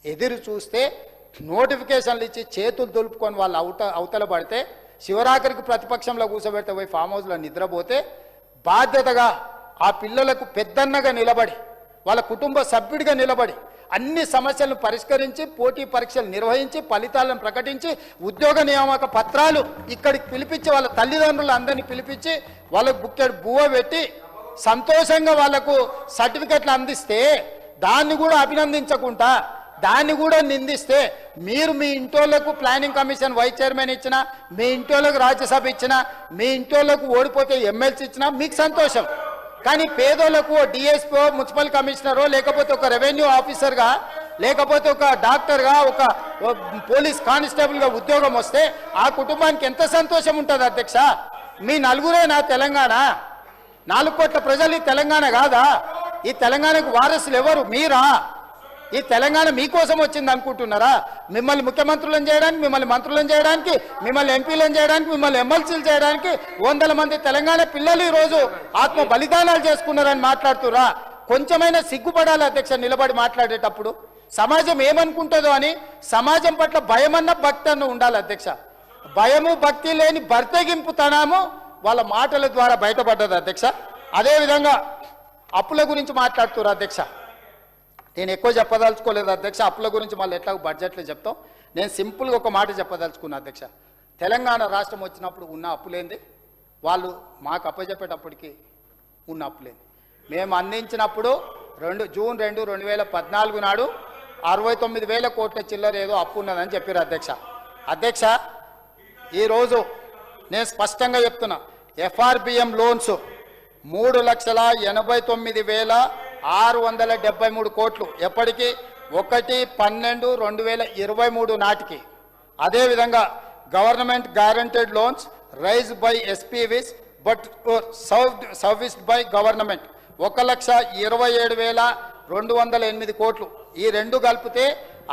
ఎదురు చూస్తే నోటిఫికేషన్లు ఇచ్చి చేతులు దులుపుకొని వాళ్ళు అవతల పడితే శివరాఖరికి ప్రతిపక్షంలో కూర్చోబెడితే పోయి ఫామ్ హౌస్లో నిద్రపోతే బాధ్యతగా ఆ పిల్లలకు పెద్దన్నగా నిలబడి వాళ్ళ కుటుంబ సభ్యుడిగా నిలబడి అన్ని సమస్యలను పరిష్కరించి పోటీ పరీక్షలు నిర్వహించి ఫలితాలను ప్రకటించి ఉద్యోగ నియామక పత్రాలు ఇక్కడికి పిలిపించి వాళ్ళ తల్లిదండ్రులు అందరినీ పిలిపించి వాళ్ళకు బుక్కెడు బువ్వ పెట్టి సంతోషంగా వాళ్లకు సర్టిఫికెట్లు అందిస్తే దాన్ని కూడా అభినందించకుండా దాన్ని కూడా నిందిస్తే మీరు మీ ఇంటోళ్లకు ప్లానింగ్ కమిషన్ వైస్ చైర్మన్ ఇచ్చినా మీ ఇంటోళ్లకు రాజ్యసభ ఇచ్చినా మీ ఇంటోళ్లకు ఓడిపోతే ఎమ్మెల్సీ ఇచ్చినా మీకు సంతోషం. కానీ పేదోళ్లకు డిఎస్పీ మున్సిపల్ కమిషనరో లేకపోతే ఒక రెవెన్యూ ఆఫీసర్గా లేకపోతే ఒక డాక్టర్గా ఒక పోలీస్ కానిస్టేబుల్గా ఉద్యోగం వస్తే ఆ కుటుంబానికి ఎంత సంతోషం ఉంటుంది అధ్యక్ష. మీ నలుగురేనా తెలంగాణ? 4 కోట్ల ప్రజలు ఈ తెలంగాణ కాదా? ఈ తెలంగాణకు వారసులు ఎవరు? మీరా? ఈ తెలంగాణ మీకోసం వచ్చింది అనుకుంటున్నారా? మిమ్మల్ని ముఖ్యమంత్రులను చేయడానికి, మిమ్మల్ని మంత్రులను చేయడానికి, మిమ్మల్ని ఎంపీలను చేయడానికి, మిమ్మల్ని ఎమ్మెల్సీలు చేయడానికి 100 మంది తెలంగాణ పిల్లలు ఈరోజు ఆత్మ బలిదానాలు చేసుకున్నారని మాట్లాడుతురా? కొంచెమైనా సిగ్గుపడాలి అధ్యక్ష నిలబడి మాట్లాడేటప్పుడు. సమాజం ఏమనుకుంటుందో అని సమాజం పట్ల భయమన్న భక్తి అన్న ఉండాలి అధ్యక్ష. భయము భక్తి లేని బర్తెగింపుతనము వాళ్ళ మాటల ద్వారా బయటపడ్డది అధ్యక్ష. అదేవిధంగా అప్పుల గురించి మాట్లాడుతున్నారు అధ్యక్ష. నేను ఎక్కువ చెప్పదలుచుకోలేదు అధ్యక్ష. అప్పుల గురించి మళ్ళీ ఎట్లా బడ్జెట్లో చెప్తాం. నేను సింపుల్గా ఒక మాట చెప్పదలుచుకున్నా అధ్యక్ష. తెలంగాణ రాష్ట్రం వచ్చినప్పుడు ఉన్న అప్పులేంది, వాళ్ళు మాకు అప్పచెప్పేటప్పటికి ఉన్న అప్పులేంది. మేము అందించినప్పుడు జూన్ 2, 2014 నాడు 69,000 కోట్ల చిల్లర ఏదో అప్పు ఉన్నదని చెప్పారు అధ్యక్ష. అధ్యక్ష ఈరోజు నేను స్పష్టంగా చెప్తున్నా, ఎఫ్ఆర్బిఎం లోన్స్ 3,89,673 కోట్లు ఎప్పటికీ 1/12/2023 నాటికి. అదేవిధంగా government guaranteed loans raise by SPVs but serviced by government 1,27,208 కోట్లు. ఈ రెండు కలిపితే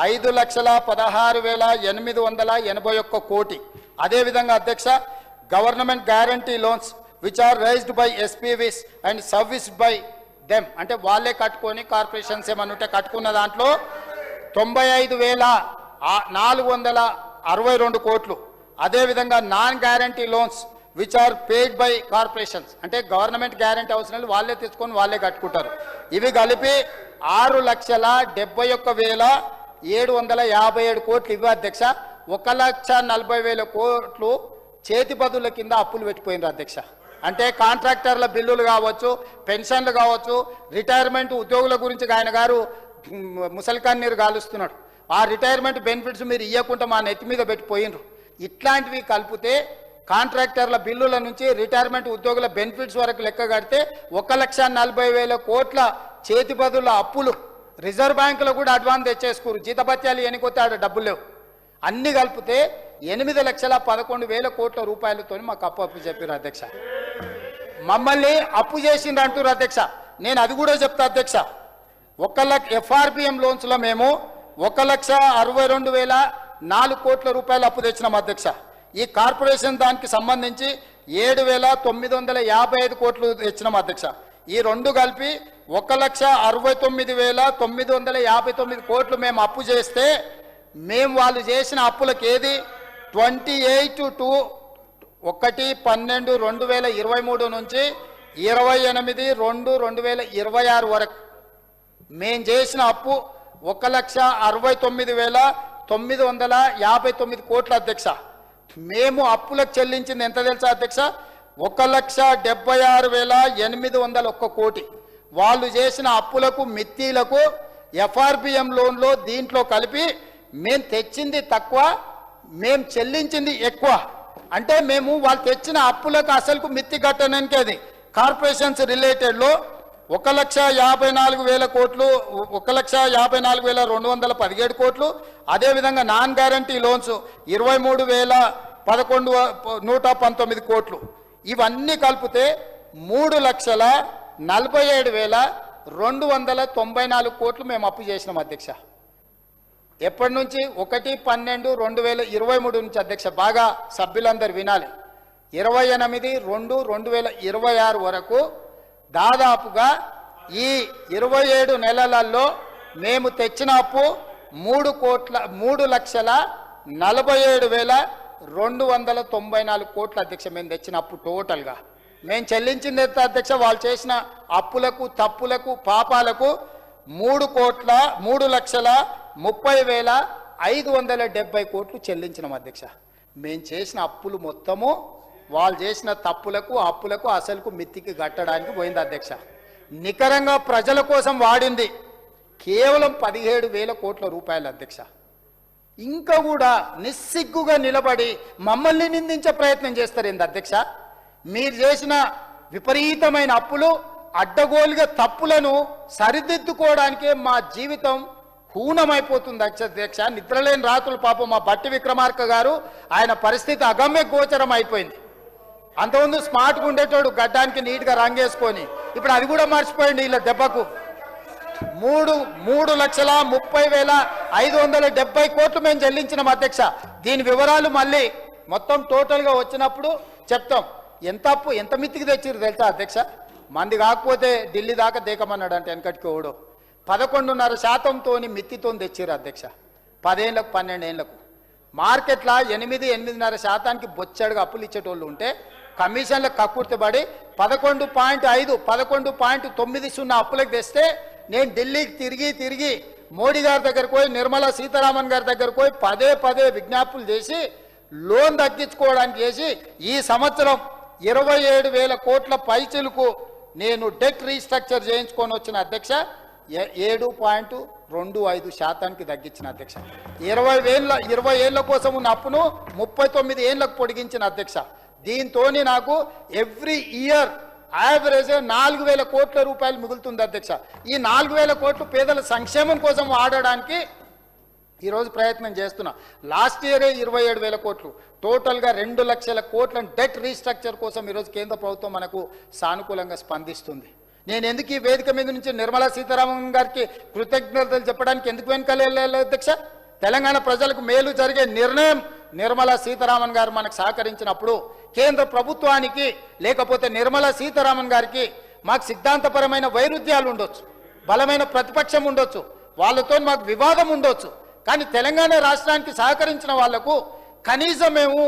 5,16,881 కోటి. అదేవిధంగా అధ్యక్ష government guarantee loans which are raised by SPVs and serviced by them, అంటే వాళ్ళే కట్టుకొని కార్పొరేషన్స్ ఏమన్నా ఉంటే కట్టుకున్న దాంట్లో 95,462 కోట్లు. అదేవిధంగా non guarantee loans which are paid by corporations, అంటే గవర్నమెంట్ గ్యారంటీ అవసరం వాళ్ళే తెచ్చుకొని వాళ్ళే కట్టుకుంటారు. ఇవి కలిపి 6,41,757 కోట్లు ఇవి అధ్యక్ష. 1,40,000 కోట్లు చేతి బదుల కింద అప్పులు పెట్టిపోయినారు అధ్యక్ష. అంటే కాంట్రాక్టర్ల బిల్లులు కావచ్చు, పెన్షన్లు కావచ్చు, రిటైర్మెంట్ ఉద్యోగుల గురించి ఆయన గారు ముసలికాన్ నీరు గాలుస్తున్నాడు. ఆ రిటైర్మెంట్ బెనిఫిట్స్ మీరు ఇవ్వకుండా మా నెత్తి మీద పెట్టిపోయినరు. ఇట్లాంటివి కలిపితే కాంట్రాక్టర్ల బిల్లుల నుంచి రిటైర్మెంట్ ఉద్యోగుల బెనిఫిట్స్ వరకు లెక్క కడితే 1,40,000 కోట్ల చేతి బదుల అప్పులు. రిజర్వ్ బ్యాంకులో కూడా అడ్వాన్స్ తెచ్చేసుకోరు, జీతభత్యాలు ఎన్నికొతే ఆడ డబ్బులు లేవు. అన్ని కలిపితే 8,11,000 కోట్ల రూపాయలతో మాకు అప్పు చెప్పారు అధ్యక్ష. మమ్మల్ని అప్పు చేసిండ్రు అంటారు అధ్యక్ష. నేను అది కూడా చెప్తా అధ్యక్ష. ఎఫ్ఆర్బిఎం లోన్స్లో మేము 1,62,004 కోట్ల రూపాయలు అప్పు తెచ్చినాం అధ్యక్ష. ఈ కార్పొరేషన్ దానికి సంబంధించి 7,955 కోట్లు తెచ్చినాం అధ్యక్ష. ఈ రెండు కలిపి 1,69,959 కోట్లు మేము అప్పు చేస్తే మేము వాళ్ళు చేసిన అప్పులకు ఏది 28/1/2023 నుంచి 28/2/2026 వరకు మేము చేసిన అప్పు 1,69,959 కోట్ల అధ్యక్ష. మేము అప్పులకు చెల్లించింది ఎంత తెలుసా అధ్యక్ష? 1,76,801 కోటి. వాళ్ళు చేసిన అప్పులకు మిత్తీలకు ఎఫ్ఆర్బిఎం లోన్లో దీంట్లో కలిపి మేము తెచ్చింది తక్కువ, మేము చెల్లించింది ఎక్కువ. అంటే మేము వాళ్ళు తెచ్చిన అప్పులకు అసలుకు మిత్తి కట్టడానికి అది కార్పొరేషన్స్ రిలేటెడ్లో 1,54,000 కోట్లు, 1,54,217 కోట్లు. అదేవిధంగా నాన్ గ్యారంటీ లోన్స్ 23,119 కోట్లు. ఇవన్నీ కలిపితే 3,47,294 కోట్లు మేము అప్పు చేసినాం అధ్యక్ష. ఎప్పటి నుంచి? 1/12/2023 నుంచి అధ్యక్ష. బాగా సభ్యులందరూ వినాలి. 28/2/2026 వరకు దాదాపుగా ఈ 27 నెలలలో మేము తెచ్చిన అప్పు 3,47,294 కోట్ల అధ్యక్ష. మేము తెచ్చిన అప్పు టోటల్గా. మేము చెల్లించింది ఎంత అధ్యక్ష? వాళ్ళు చేసిన అప్పులకు, తప్పులకు, పాపాలకు 3,30,570 కోట్లు చెల్లించినాం అధ్యక్ష. మేము చేసిన అప్పులు మొత్తము వాళ్ళు చేసిన తప్పులకు, అప్పులకు, అసలుకు మిత్తికి కట్టడానికి పోయింది అధ్యక్ష. నికరంగా ప్రజల కోసం వాడింది కేవలం 17,000 కోట్ల రూపాయలు అధ్యక్ష. ఇంకా కూడా నిస్సిగ్గుగా నిలబడి మమ్మల్ని నిందించే ప్రయత్నం చేస్తారు ఏంది అధ్యక్ష? మీరు చేసిన విపరీతమైన అప్పులు, అడ్డగోలుగా తప్పులను సరిదిద్దుకోవడానికే మా జీవితం హూనమైపోతుంది అధ్యక్ష. నిద్రలేని రాత్రులు పాపం మా బట్టి విక్రమార్క గారు, ఆయన పరిస్థితి అగమ్య గోచరం అయిపోయింది. అంతకుముందు స్మార్ట్గా ఉండేటోడు, గడ్డానికి నీట్గా రంగేసుకొని, ఇప్పుడు అది కూడా మర్చిపోయింది వీళ్ళ దెబ్బకు. 3,30,30,570 కోట్లు మేము చెల్లించినాం అధ్యక్ష. దీని వివరాలు మళ్ళీ మొత్తం టోటల్గా వచ్చినప్పుడు చెప్తాం. ఎంత అప్పు, ఎంత మిత్తికి తెచ్చిరు తెలుసా అధ్యక్ష? మంది కాకపోతే ఢిల్లీ దాకా దేకమన్నాడు అంటే వెనకటికి ఓడు. 11.5%తో మిత్తితో తెచ్చిరు అధ్యక్ష. 10 ఏళ్ళకు 12 ఏళ్లకు మార్కెట్లో 8-8.5% బొచ్చడుగా అప్పులు ఇచ్చేటోళ్ళు ఉంటే కమిషన్లకు కక్కుర్తిపడి 11.5, 11.90 అప్పులకు తెస్తే నేను ఢిల్లీకి తిరిగి మోడీ గారి దగ్గరకు పోయి, నిర్మలా సీతారామన్ గారి దగ్గరకు పోయి పదే విజ్ఞాపనలు చేసి లోన్ తగ్గించుకోవడానికి చేసి ఈ సంవత్సరం 27,000 కోట్ల పైచిలకు నేను డెట్ రీస్ట్రక్చర్ చేయించుకొని వచ్చిన అధ్యక్ష. 7.25% తగ్గించిన అధ్యక్ష. 20 ఏళ్ల కోసం ఉన్న అప్పును 39 ఏళ్లకు పొడిగించిన అధ్యక్ష. దీంతో నాకు ఎవ్రీ ఇయర్ యావరేజ్ 4,000 కోట్ల రూపాయలు మిగులుతుంది అధ్యక్ష. ఈ 4,000 కోట్లు పేదల సంక్షేమం కోసం వాడడానికి ఈరోజు ప్రయత్నం చేస్తున్నా. లాస్ట్ ఇయరే 27,000 కోట్లు, టోటల్గా 2 లక్షల కోట్ల డెట్ రీస్ట్రక్చర్ కోసం ఈరోజు కేంద్ర ప్రభుత్వం మనకు సానుకూలంగా స్పందిస్తుంది. నేను ఎందుకు ఈ వేదిక మీద నుంచి నిర్మలా సీతారామన్ గారికి కృతజ్ఞతలు చెప్పడానికి ఎందుకు వెనుకలేదు అధ్యక్ష? తెలంగాణ ప్రజలకు మేలు జరిగే నిర్ణయం నిర్మలా సీతారామన్ గారు మనకు సహకరించినప్పుడు, కేంద్ర ప్రభుత్వానికి లేకపోతే నిర్మలా సీతారామన్ గారికి మాకు సిద్ధాంతపరమైన వైరుధ్యాలు ఉండొచ్చు, బలమైన ప్రతిపక్షం ఉండొచ్చు, వాళ్ళతో మాకు వివాదం ఉండొచ్చు. కానీ తెలంగాణ రాష్ట్రానికి సహకరించిన వాళ్లకు కనీసం మేము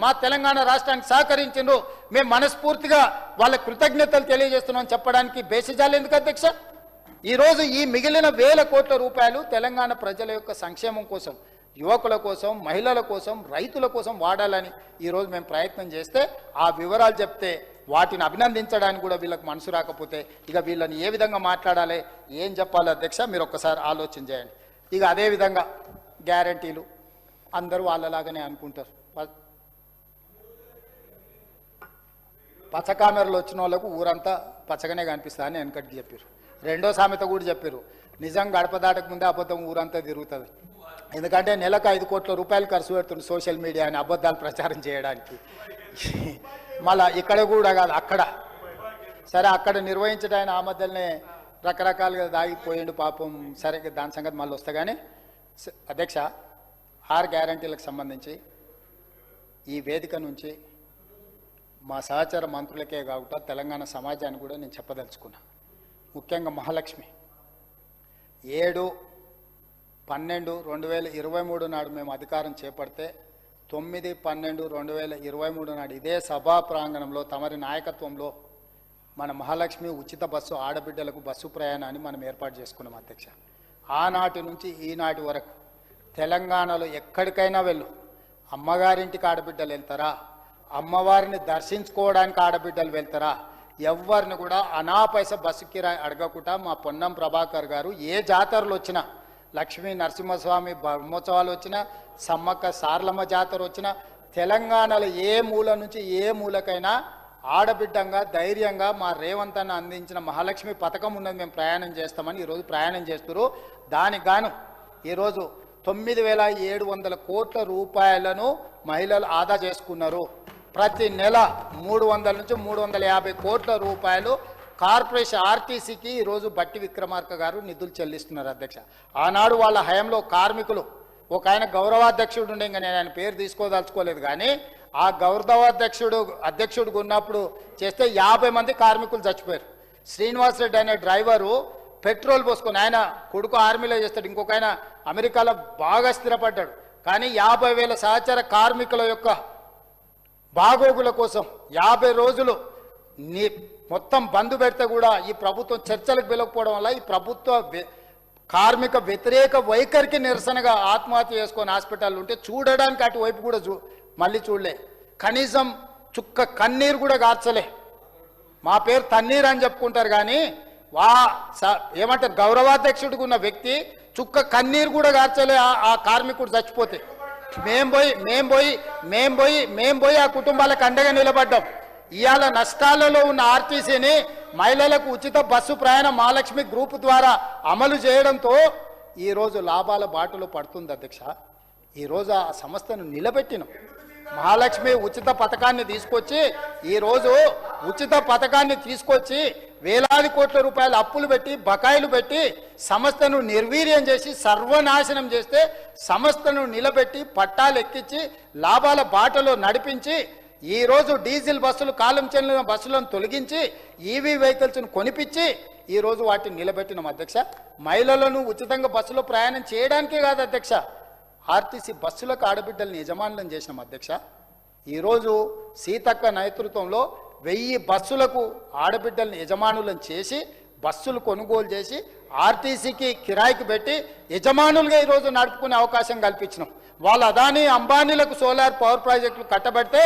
మా తెలంగాణ రాష్ట్రానికి సహకరించిండ్రు, మేము మనస్ఫూర్తిగా వాళ్ళ కృతజ్ఞతలు తెలియజేస్తున్నాం చెప్పడానికి బేసిజాలు ఎందుకు అధ్యక్ష? ఈరోజు ఈ మిగిలిన 1,000 కోట్ల రూపాయలు తెలంగాణ ప్రజల యొక్క సంక్షేమం కోసం, యువకుల కోసం, మహిళల కోసం, రైతుల కోసం వాడాలని ఈరోజు మేము ప్రయత్నం చేస్తే, ఆ వివరాలు చెప్తే వాటిని అభినందించడానికి కూడా వీళ్ళకి మనసు రాకపోతే ఇక వీళ్ళని ఏ విధంగా మాట్లాడాలి, ఏం చెప్పాలి అధ్యక్ష? మీరు ఒక్కసారి ఆలోచన చేయండి. ఇక అదేవిధంగా గ్యారంటీలు అందరూ వాళ్ళలాగానే అనుకుంటారు. పచ్చకామెరలు వచ్చిన వాళ్ళకు ఊరంతా పచ్చగానే కనిపిస్తా అని వెనకటికి చెప్పారు. రెండో సామెత కూడా చెప్పారు, నిజం గడప దాటక ముందే అబద్ధం ఊరంతా తిరుగుతుంది. ఎందుకంటే నెలకు 5 కోట్ల రూపాయలు ఖర్చు పెడుతుంది సోషల్ మీడియా అని అబద్ధాలు ప్రచారం చేయడానికి. మళ్ళా ఇక్కడ కూడా కాదు, అక్కడ సరే అక్కడ నిర్వహించడానికి ఆ మధ్యలోనే రకరకాలుగా దాగిపోయిండు పాపం. సరే దాని సంగతి మళ్ళీ వస్తా. కానీ అధ్యక్ష, 6 గ్యారంటీలకు సంబంధించి ఈ వేదిక నుంచి మా సహచర మంత్రులకే కాకుండా తెలంగాణ సమాజాన్ని కూడా నేను చెప్పదలుచుకున్నా. ముఖ్యంగా మహాలక్ష్మి 7/12/2023 నాడు మేము అధికారం చేపడితే 9/12/2023 నాడు ఇదే సభా ప్రాంగణంలో తమరి నాయకత్వంలో మన మహాలక్ష్మి ఉచిత బస్సు ఆడబిడ్డలకు బస్సు ప్రయాణాన్ని మనం ఏర్పాటు చేసుకున్నాం అధ్యక్ష. ఆనాటి నుంచి ఈనాటి వరకు తెలంగాణలో ఎక్కడికైనా వెళ్ళు, అమ్మగారింటికి ఆడబిడ్డలు వెళ్తారా, అమ్మవారిని దర్శించుకోవడానికి ఆడబిడ్డలు వెళ్తారా, ఎవరిని కూడా అనాపైస బస్సు కిరాయి అడగకుండా మా పొన్నం ప్రభాకర్ గారు ఏ జాతరలు వచ్చినా, లక్ష్మీ నరసింహస్వామి బ్రహ్మోత్సవాలు వచ్చినా, సమ్మక్క సారలమ్మ జాతర వచ్చినా, తెలంగాణలో ఏ మూల నుంచి ఏ మూలకైనా ఆడబిడ్డంగా ధైర్యంగా మా రేవంత్ అన్న అందించిన మహాలక్ష్మి పథకం ఉన్నది, మేము ప్రయాణం చేస్తామని ఈరోజు ప్రయాణం చేస్తున్నారు. దానికి గాను ఈరోజు 9,700 కోట్ల రూపాయలను మహిళలు ఆదా చేసుకున్నారు. ప్రతి నెల 300 నుంచి 350 కోట్ల రూపాయలు కార్పొరేషన్ ఆర్టీసీకి ఈరోజు బట్టి విక్రమార్క గారు నిధులు చెల్లిస్తున్నారు అధ్యక్ష. ఆనాడు వాళ్ళ హయాంలో కార్మికులు ఒక ఆయన గౌరవాధ్యక్షుడు ఉండే, ఇంకా నేను ఆయన పేరు తీసుకోదలుచుకోలేదు, కానీ ఆ అధ్యక్షుడు ఉన్నప్పుడు చేస్తే 50 మంది కార్మికులు చచ్చిపోయారు. శ్రీనివాస్ రెడ్డి అనే డ్రైవరు పెట్రోల్ పోసుకొని, ఆయన కొడుకు ఆర్మీలో చేస్తాడు, ఇంకొక ఆయన అమెరికాలో బాగా స్థిరపడ్డాడు, కానీ 50,000 సహచర కార్మికుల యొక్క బాగోగుల కోసం 50 రోజులు మొత్తం బంద్ పెడితే కూడా ఈ ప్రభుత్వం చర్చలకు పిలవకపోవడం వల్ల ఈ ప్రభుత్వ కార్మిక వ్యతిరేక వైఖరికి నిరసనగా ఆత్మహత్య చేసుకొని హాస్పిటల్ ఉంటే చూడడానికి అటువైపు కూడా మళ్ళీ చూడలే, కనీసం చుక్క కన్నీరు కూడా గార్చలే. మా పేరు తన్నీరు అని చెప్పుకుంటారు, కానీ ఏమంటారు గౌరవాధ్యక్షుడికి ఉన్న వ్యక్తి చుక్క కన్నీరు కూడా గార్చలే. ఆ కార్మికుడు చచ్చిపోతే మేం పోయి ఆ కుటుంబాలకు అండగా నిలబడ్డాం. ఇవాళ నష్టాలలో ఉన్న ఆర్టీసీని మహిళలకు ఉచిత బస్సు ప్రయాణం మహాలక్ష్మి గ్రూప్ ద్వారా అమలు చేయడంతో ఈరోజు లాభాల బాటలో పడుతుంది అధ్యక్ష. ఈరోజు ఆ సంస్థను నిలబెట్టినాం. మహాలక్ష్మి ఉచిత పథకాన్ని తీసుకొచ్చి వేలాది కోట్ల రూపాయల అప్పులు పెట్టి బకాయిలు పెట్టి సంస్థను నిర్వీర్యం చేసి సర్వనాశనం చేస్తే సంస్థను నిలబెట్టి పట్టాలు ఎక్కించి లాభాల బాటలో నడిపించి ఈరోజు డీజిల్ బస్సులు కాలం చెల్లిన బస్సులను తొలగించి ఈవీ వెహికల్స్ను కొనిపించి ఈరోజు వాటిని నిలబెట్టినాం అధ్యక్ష. మహిళలను ఉచితంగా బస్సులో ప్రయాణం చేయడానికే కాదు అధ్యక్ష, ఆర్టీసీ బస్సులకు ఆడబిడ్డలను యజమానులను చేసినాం అధ్యక్ష. ఈరోజు సీతక్క నేతృత్వంలో 1000 బస్సులకు ఆడబిడ్డలను యజమానులను చేసి బస్సులు కొనుగోలు చేసి ఆర్టీసీకి కిరాయికి పెట్టి యజమానులుగా ఈరోజు నడుపుకునే అవకాశం కల్పించినాం. వాళ్ళ అదానీ అంబానీలకు సోలార్ పవర్ ప్రాజెక్టులు కట్టబెడితే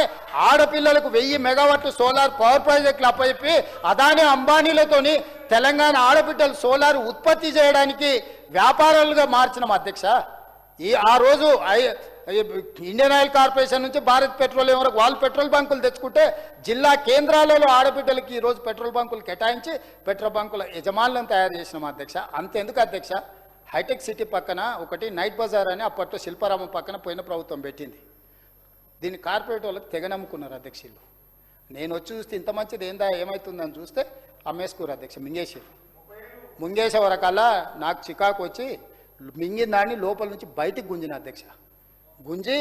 ఆడపిల్లలకు 1000 మెగావాట్లు సోలార్ పవర్ ప్రాజెక్టులు అప్పచెప్పి అదానీ అంబానీలతోని తెలంగాణ ఆడబిడ్డలు సోలార్ ఉత్పత్తి చేయడానికి వ్యాపారాలుగా మార్చినాం అధ్యక్ష. ఆ రోజు ఇండియన్ ఆయిల్ కార్పొరేషన్ నుంచి భారత్ పెట్రోలియం వరకు వాళ్ళు పెట్రోల్ బంకులు తెచ్చుకుంటే జిల్లా కేంద్రాలలో ఆడబిడ్డలకి ఈరోజు పెట్రోల్ బంకులు కేటాయించి పెట్రోల్ బంకుల యజమానులను తయారు చేసినాం అధ్యక్ష. అంతెందుకు అధ్యక్ష, హైటెక్ సిటీ పక్కన ఒకటి నైట్ బజార్ అని అప్పట్లో శిల్పారామం పక్కన పోయిన ప్రభుత్వం పెట్టింది. దీన్ని కార్పొరేట్ వాళ్ళకి తెగ నమ్ముకున్నారు అధ్యక్షులు. నేను వచ్చి చూస్తే ఇంత మంచిది ఏమవుతుందని చూస్తే అమ్మేసుకోరు అధ్యక్ష, ముంగేసే వరకల్లా నాకు చికాకు వచ్చి మింగిన దాన్ని లోపల నుంచి బయటికి గుంజిన అధ్యక్ష. గుంజి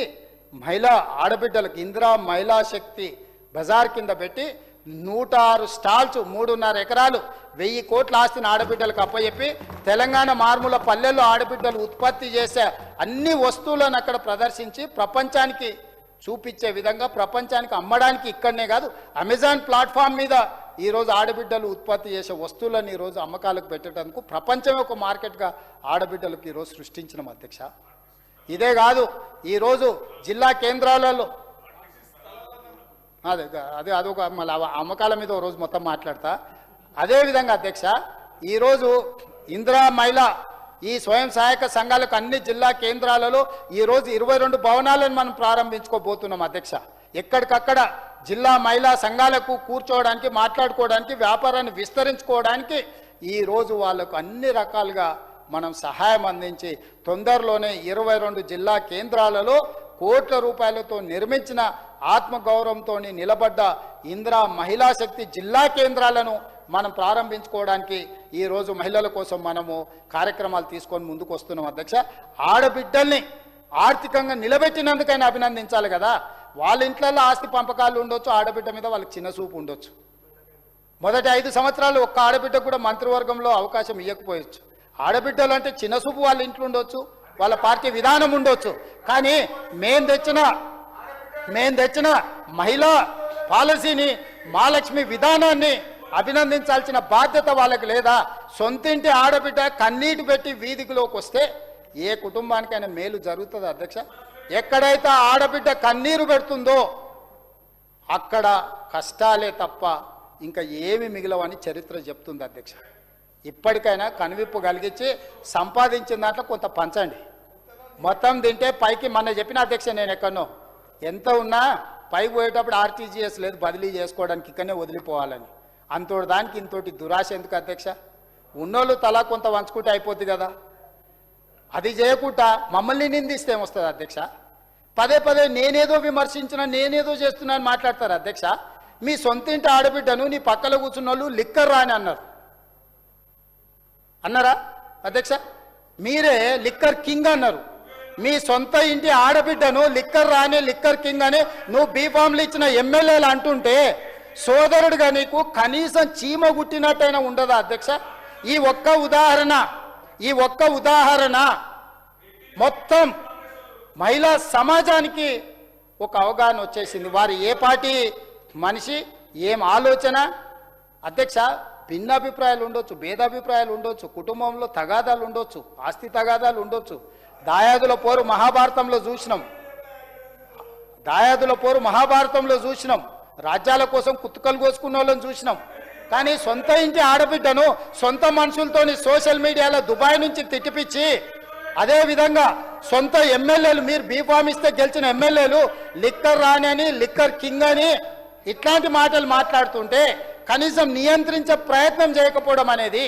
మహిళా ఆడబిడ్డలకు ఇందిరా మహిళా శక్తి బజార్ కింద పెట్టి 106 స్టాల్స్ 3.5 ఎకరాలు 1000 కోట్ల ఆస్తిని ఆడబిడ్డలకు అప్పచెప్పి తెలంగాణ మారుమూల పల్లెల్లో ఆడబిడ్డలు ఉత్పత్తి చేసే అన్ని వస్తువులను అక్కడ ప్రదర్శించి ప్రపంచానికి చూపించే విధంగా ప్రపంచానికి అమ్మడానికి ఇక్కడనే కాదు అమెజాన్ ప్లాట్ఫామ్ మీద ఈరోజు ఆడబిడ్డలు ఉత్పత్తి చేసే వస్తువులను ఈరోజు అమ్మకాలకు పెట్టడానికి ప్రపంచమే ఒక మార్కెట్గా ఆడబిడ్డలకు ఈరోజు సృష్టించిన అధ్యక్ష. ఇదే కాదు, ఈరోజు జిల్లా కేంద్రాలలో అదొక మళ్ళీ అమ్మకాల మీద ఒక రోజు మొత్తం మాట్లాడతా. అదేవిధంగా అధ్యక్ష, ఈరోజు ఇందిరా మహిళ ఈ స్వయం సహాయక సంఘాలకు అన్ని జిల్లా కేంద్రాలలో ఈరోజు 22 భవనాలను మనం ప్రారంభించుకోబోతున్నాం అధ్యక్ష. ఎక్కడికక్కడ జిల్లా మహిళా సంఘాలకు కూర్చోవడానికి మాట్లాడుకోవడానికి వ్యాపారాన్ని విస్తరించుకోవడానికి ఈరోజు వాళ్ళకు అన్ని రకాలుగా మనం సహాయం అందించి తొందరలోనే 22 జిల్లా కేంద్రాలలో కోట్ల రూపాయలతో నిర్మించిన ఆత్మగౌరవంతో నిలబడ్డ ఇందిరా మహిళా శక్తి జిల్లా కేంద్రాలను మనం ప్రారంభించుకోవడానికి ఈరోజు మహిళల కోసం మనము కార్యక్రమాలు తీసుకొని ముందుకు వస్తున్నాం అధ్యక్ష. ఆడబిడ్డల్ని ఆర్థికంగా నిలబెట్టినందుకైనా అభినందించాలి కదా. వాళ్ళ ఇంట్లో ఆస్తి పంపకాలు ఉండొచ్చు, ఆడబిడ్డ మీద వాళ్ళకి చిన్న చూపు ఉండొచ్చు. మొదటి 5 సంవత్సరాలు ఒక్క ఆడబిడ్డ కూడా మంత్రివర్గంలో అవకాశం ఇవ్వకపోవచ్చు. ఆడబిడ్డలు అంటే చిన్న చూపు వాళ్ళ ఇంట్లో ఉండొచ్చు, వాళ్ళ పార్టీ విధానం ఉండొచ్చు. కానీ మేము తెచ్చిన మహిళా పాలసీని, మహాలక్ష్మి విధానాన్ని అభినందించాల్సిన బాధ్యత వాళ్ళకి లేదా? సొంతింటి ఆడబిడ్డ కన్నీటి పెట్టి వీధిలోకి వస్తే ఏ కుటుంబానికైనా మేలు జరుగుతుంది అధ్యక్ష? ఎక్కడైతే ఆడబిడ్డ కన్నీరు పెడుతుందో అక్కడ కష్టాలే తప్ప ఇంకా ఏమి మిగిలవని చరిత్ర చెప్తుంది అధ్యక్ష. ఇప్పటికైనా కనువిప్పు కలిగించి సంపాదించిన దాంట్లో కొంత పంచండి. మొత్తం తింటే పైకి మొన్న చెప్పిన అధ్యక్ష, నేను ఎక్కడనో ఎంత ఉన్నా పైకి పోయేటప్పుడు ఆర్టీజీఎస్ లేదు బదిలీ చేసుకోవడానికి, ఇక్కడనే వదిలిపోవాలని. అంతోటి దానికి ఇంతోటి దురాశ ఎందుకు అధ్యక్ష? ఉన్నోళ్ళు తలా కొంత వంచుకుంటే అయిపోద్ది కదా. అది చేయకుండా మమ్మల్ని నిందిస్తే ఏమొస్తుంది అధ్యక్ష? పదే పదే నేనేదో విమర్శించిన, నేనేదో చేస్తున్నాను మాట్లాడతారు అధ్యక్ష. మీ సొంతింటి ఆడబిడ్డను నీ పక్కన కూర్చున్న వాళ్ళు లిక్కర్ రాని అన్నారా అధ్యక్ష? మీరే లిక్కర్ కింగ్ అన్నారు. మీ సొంత ఇంటి ఆడబిడ్డను లిక్కర్ రాని, లిక్కర్ కింగ్ అని నువ్వు బీఫామ్లు ఇచ్చిన ఎమ్మెల్యేలు అంటుంటే సోదరుడుగా నీకు కనీసం చీమ గుట్టినట్టయినా ఉండదా అధ్యక్ష? ఈ ఒక్క ఉదాహరణ మొత్తం మహిళా సమాజానికి ఒక అవగాహన వచ్చేసింది. వారు ఏ పార్టీ మనిషి, ఏం ఆలోచన అధ్యక్ష? భిన్నాభిప్రాయాలు ఉండొచ్చు, భేదాభిప్రాయాలు ఉండొచ్చు, కుటుంబంలో తగాదాలు ఉండొచ్చు, ఆస్తి తగాదాలు ఉండొచ్చు. దాయాదుల పోరు మహాభారతంలో చూసినాం. రాజ్యాల కోసం కుత్తుకలు కోసుకున్న వాళ్ళని చూసినాం. కానీ సొంత ఇంటి ఆడబిడ్డను సొంత మనుషులతోని సోషల్ మీడియాలో దుబాయ్ నుంచి తిట్టిపిచ్చి, అదేవిధంగా సొంత ఎమ్మెల్యేలు, మీరు బీఫామ్ ఇస్తే గెలిచిన ఎమ్మెల్యేలు లిక్కర్ రాని అని, లిక్కర్ కింగ్ అని ఇట్లాంటి మాటలు మాట్లాడుతుంటే కనీసం నియంత్రించే ప్రయత్నం చేయకపోవడం అనేది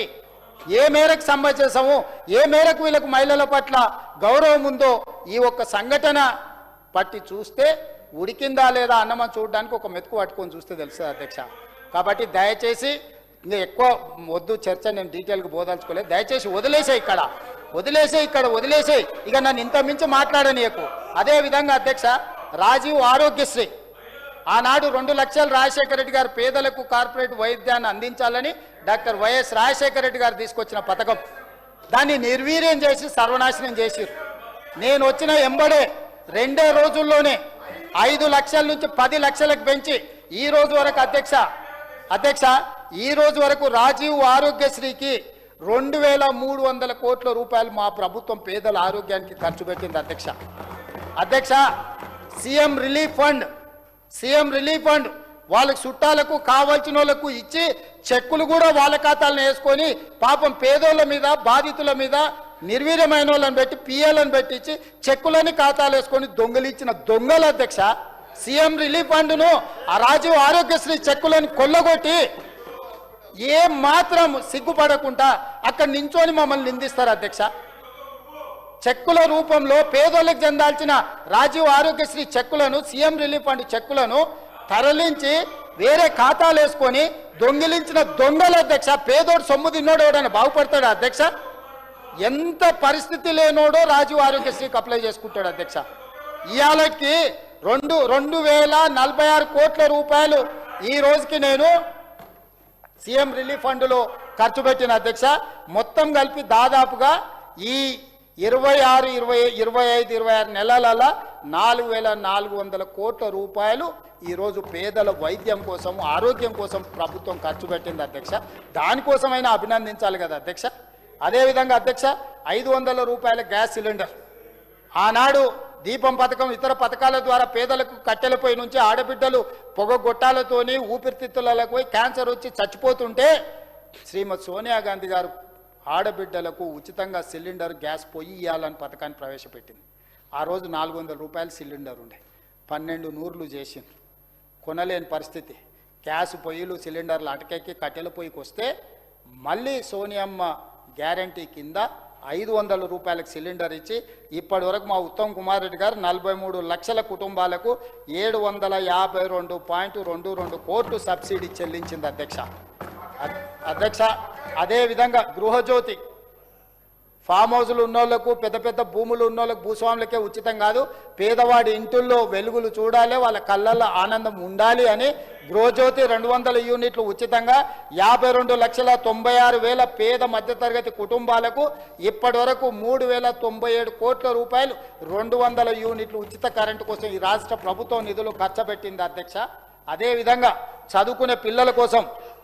ఏ మేరకు సమంజసము, ఏ మేరకు వీళ్ళకు మహిళల పట్ల గౌరవం ఉందో ఈ ఒక్క సంఘటన పట్టి చూస్తే ఉడికిందా లేదా అన్నమని చూడడానికి ఒక మెతుకు పట్టుకొని చూస్తే తెలుస్తుంది అధ్యక్ష. కాబట్టి దయచేసి ఇంకా ఎక్కువ వద్దు చర్చ, నేను డీటెయిల్గా బోదాల్చుకోలేదు. దయచేసి వదిలేసే ఇక నన్ను ఇంత మించి మాట్లాడనీయకు. అదేవిధంగా అధ్యక్ష, రాజీవ్ ఆరోగ్యశ్రీ ఆనాడు 2 లక్షలు రాజశేఖర రెడ్డి గారు పేదలకు కార్పొరేట్ వైద్యాన్ని అందించాలని డాక్టర్ వైఎస్ రాజశేఖర రెడ్డి గారు తీసుకొచ్చిన పథకం, దాన్ని నిర్వీర్యం చేసి సర్వనాశనం చేసిరు. నేను వచ్చిన ఎంబడే 2 రోజుల్లోనే 5 లక్షల నుంచి 10 లక్షలకు పెంచి ఈ రోజు వరకు అధ్యక్ష ఈ రోజు వరకు రాజీవ్ ఆరోగ్యశ్రీకి 2300 కోట్ల రూపాయలు మా ప్రభుత్వం పేదల ఆరోగ్యానికి ఖర్చు పెట్టింది అధ్యక్ష. సీఎం రిలీఫ్ ఫండ్ వాళ్ళకి చుట్టాలకు కావాల్సిన వాళ్ళకు ఇచ్చి చెక్కులు కూడా వాళ్ళ ఖాతాలను వేసుకొని పాపం పేదోళ్ళ మీద, బాధితుల మీద నిర్వీర్యమైన వాళ్ళని పెట్టి, పిఎలను పెట్టించి చెక్కులని ఖాతాలు వేసుకొని దొంగలించిన దొంగలు అధ్యక్ష. సీఎం రిలీఫ్ ఫండ్ను ఆ రాజీవ్ ఆరోగ్యశ్రీ చెక్కులను కొల్లగొట్టి ఏం మాత్రం సిగ్గుపడకుండా అక్కడ నించొని మమ్మల్ని నిందిస్తారు అధ్యక్ష. చెక్కుల రూపంలో పేదోళ్ళకి చెందాల్సిన రాజీవ్ ఆరోగ్యశ్రీ చెక్కులను, సీఎం రిలీఫ్ ఫండ్ చెక్కులను తరలించి వేరే ఖాతాలు వేసుకొని దొంగిలించిన దొంగల అధ్యక్ష. పేదోడు సొమ్ము తిన్నోడు ఎవడైనా బాగుపడతాడు అధ్యక్ష? ఎంత పరిస్థితి లేనోడో రాజీవ్ ఆరోగ్యశ్రీకి అప్లై చేసుకుంటాడు అధ్యక్ష. ఇవాళకి 2046 కోట్ల రూపాయలు ఈ రోజుకి నేను సీఎం రిలీఫ్ ఫండ్లో ఖర్చు పెట్టిన అధ్యక్ష. మొత్తం కలిపి దాదాపుగా ఈ 26, 25 నెలల 4400 కోట్ల రూపాయలు ఈరోజు పేదల వైద్యం కోసం, ఆరోగ్యం కోసం ప్రభుత్వం ఖర్చు పెట్టింది అధ్యక్ష. దానికోసమైనా అభినందించాలి కదా అధ్యక్ష. అదేవిధంగా అధ్యక్ష, 500 రూపాయల గ్యాస్ సిలిండర్ ఆనాడు దీపం పథకం, ఇతర పథకాల ద్వారా పేదలకు కట్టెలపై నుంచి ఆడబిడ్డలు పొగగొట్టాలతోని ఊపిరితిత్తులకు పోయి క్యాన్సర్ వచ్చి చచ్చిపోతుంటే శ్రీమతి సోనియా గాంధీ గారు ఆడబిడ్డలకు ఉచితంగా సిలిండర్, గ్యాస్ పొయ్యి ఇవ్వాలని పథకాన్ని ప్రవేశపెట్టింది. ఆ రోజు 400 రూపాయల సిలిండర్ ఉండే, 12 నూర్లు చేసింది. కొనలేని పరిస్థితి. గ్యాస్ పొయ్యిలు, సిలిండర్లు అటకెక్కి కట్టెల పొయ్యికి వస్తే మళ్ళీ సోనియమ్మ గ్యారంటీ కింద 500 రూపాయలకు సిలిండర్ ఇచ్చి ఇప్పటి వరకు మా ఉత్తమ్ కుమార్ రెడ్డి గారు 43 లక్షల కుటుంబాలకు 752.22 కోట్లు సబ్సిడీ చెల్లించింది అధ్యక్ష. అదేవిధంగా గృహజ్యోతి ఫామ్ హౌజులు ఉన్నోళ్లకు పెద్ద పెద్ద భూములు ఉన్నోళ్ళకు భూస్వాములకే ఉచితం కాదు, పేదవాడి ఇంటుల్లో వెలుగులు చూడాలి, వాళ్ళ కళ్ళల్లో ఆనందం ఉండాలి అని గృహజ్యోతి 200 యూనిట్లు ఉచితంగా 52,96,000 పేద మధ్యతరగతి కుటుంబాలకు ఇప్పటి వరకు 3,097 కోట్ల రూపాయలు 200 యూనిట్లు ఉచిత కరెంటు కోసం ఈ రాష్ట్ర ప్రభుత్వం నిధులు ఖర్చు పెట్టింది అధ్యక్ష. అదేవిధంగా చదువుకునే పిల్లల కోసం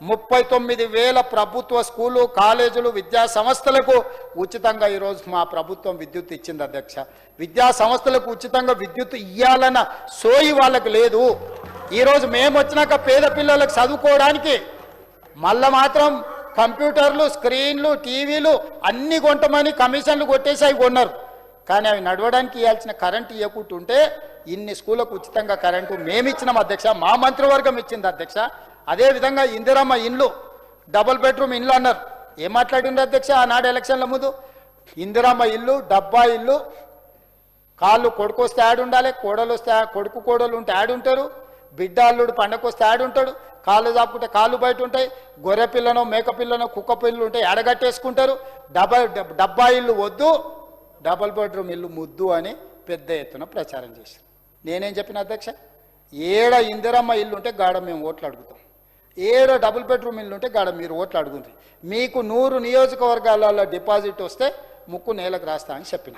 39,000 ప్రభుత్వ స్కూలు కాలేజీలు విద్యా సంస్థలకు ఉచితంగా ఈరోజు మా ప్రభుత్వం విద్యుత్ ఇచ్చింది అధ్యక్ష. విద్యా సంస్థలకు ఉచితంగా విద్యుత్ ఇవ్వాలన్న సోయి వాళ్ళకు లేదు. ఈరోజు మేము వచ్చినాక పేద పిల్లలకు చదువుకోవడానికి మళ్ళా మాత్రం కంప్యూటర్లు, స్క్రీన్లు, టీవీలు అన్ని కొంటమని కమిషన్లు కొట్టేసి అవి కొన్నారు. కానీ అవి నడవడానికి ఇవ్వాల్సిన కరెంటు ఇవ్వకుంటుంటే ఇన్ని స్కూళ్ళకు ఉచితంగా కరెంటు మేమిచ్చినాం అధ్యక్ష, మా మంత్రివర్గం ఇచ్చింది అధ్యక్ష. అదేవిధంగా ఇందిరమ్మ ఇండ్లు, డబుల్ బెడ్రూమ్ ఇండ్లు అన్నారు. ఏం మాట్లాడిండ్రు అధ్యక్ష ఆనాడు ఎలక్షన్ల ముందు? ఇందిరమ్మ ఇల్లు, డబ్బా ఇల్లు, కాళ్ళు కొడుకు వస్తే యాడ్ ఉండాలి, కోడలు వస్తే కొడుకు కోడలు ఉంటే యాడ్ ఉంటారు, బిడ్డ అల్లుడు పండగ వస్తే యాడ్ ఉంటాడు, కాళ్ళు చాపుకుంటే కాళ్ళు బయట ఉంటాయి, గొర్రె పిల్లనో మేక పిల్లనో కుక్క పిల్లలు ఉంటే ఎడగట్టేసుకుంటారు. డబ్బా ఇల్లు వద్దు, డబుల్ బెడ్రూమ్ ఇల్లు ముద్దు అని పెద్ద ఎత్తున ప్రచారం చేశారు. నేనేం చెప్పిన అధ్యక్ష, ఏడ ఇందిరమ్మ ఇల్లు ఉంటే గాడ మేము ఓట్లు అడుగుతాం, ఏడ డబుల్ బెడ్రూమ్ ఇల్లు ఉంటే గాడ మీరు ఓట్లు అడుగుతుంది, మీకు 100 నియోజకవర్గాలలో డిపాజిట్ వస్తే ముక్కు నేలకు రాస్తా అని చెప్పిన.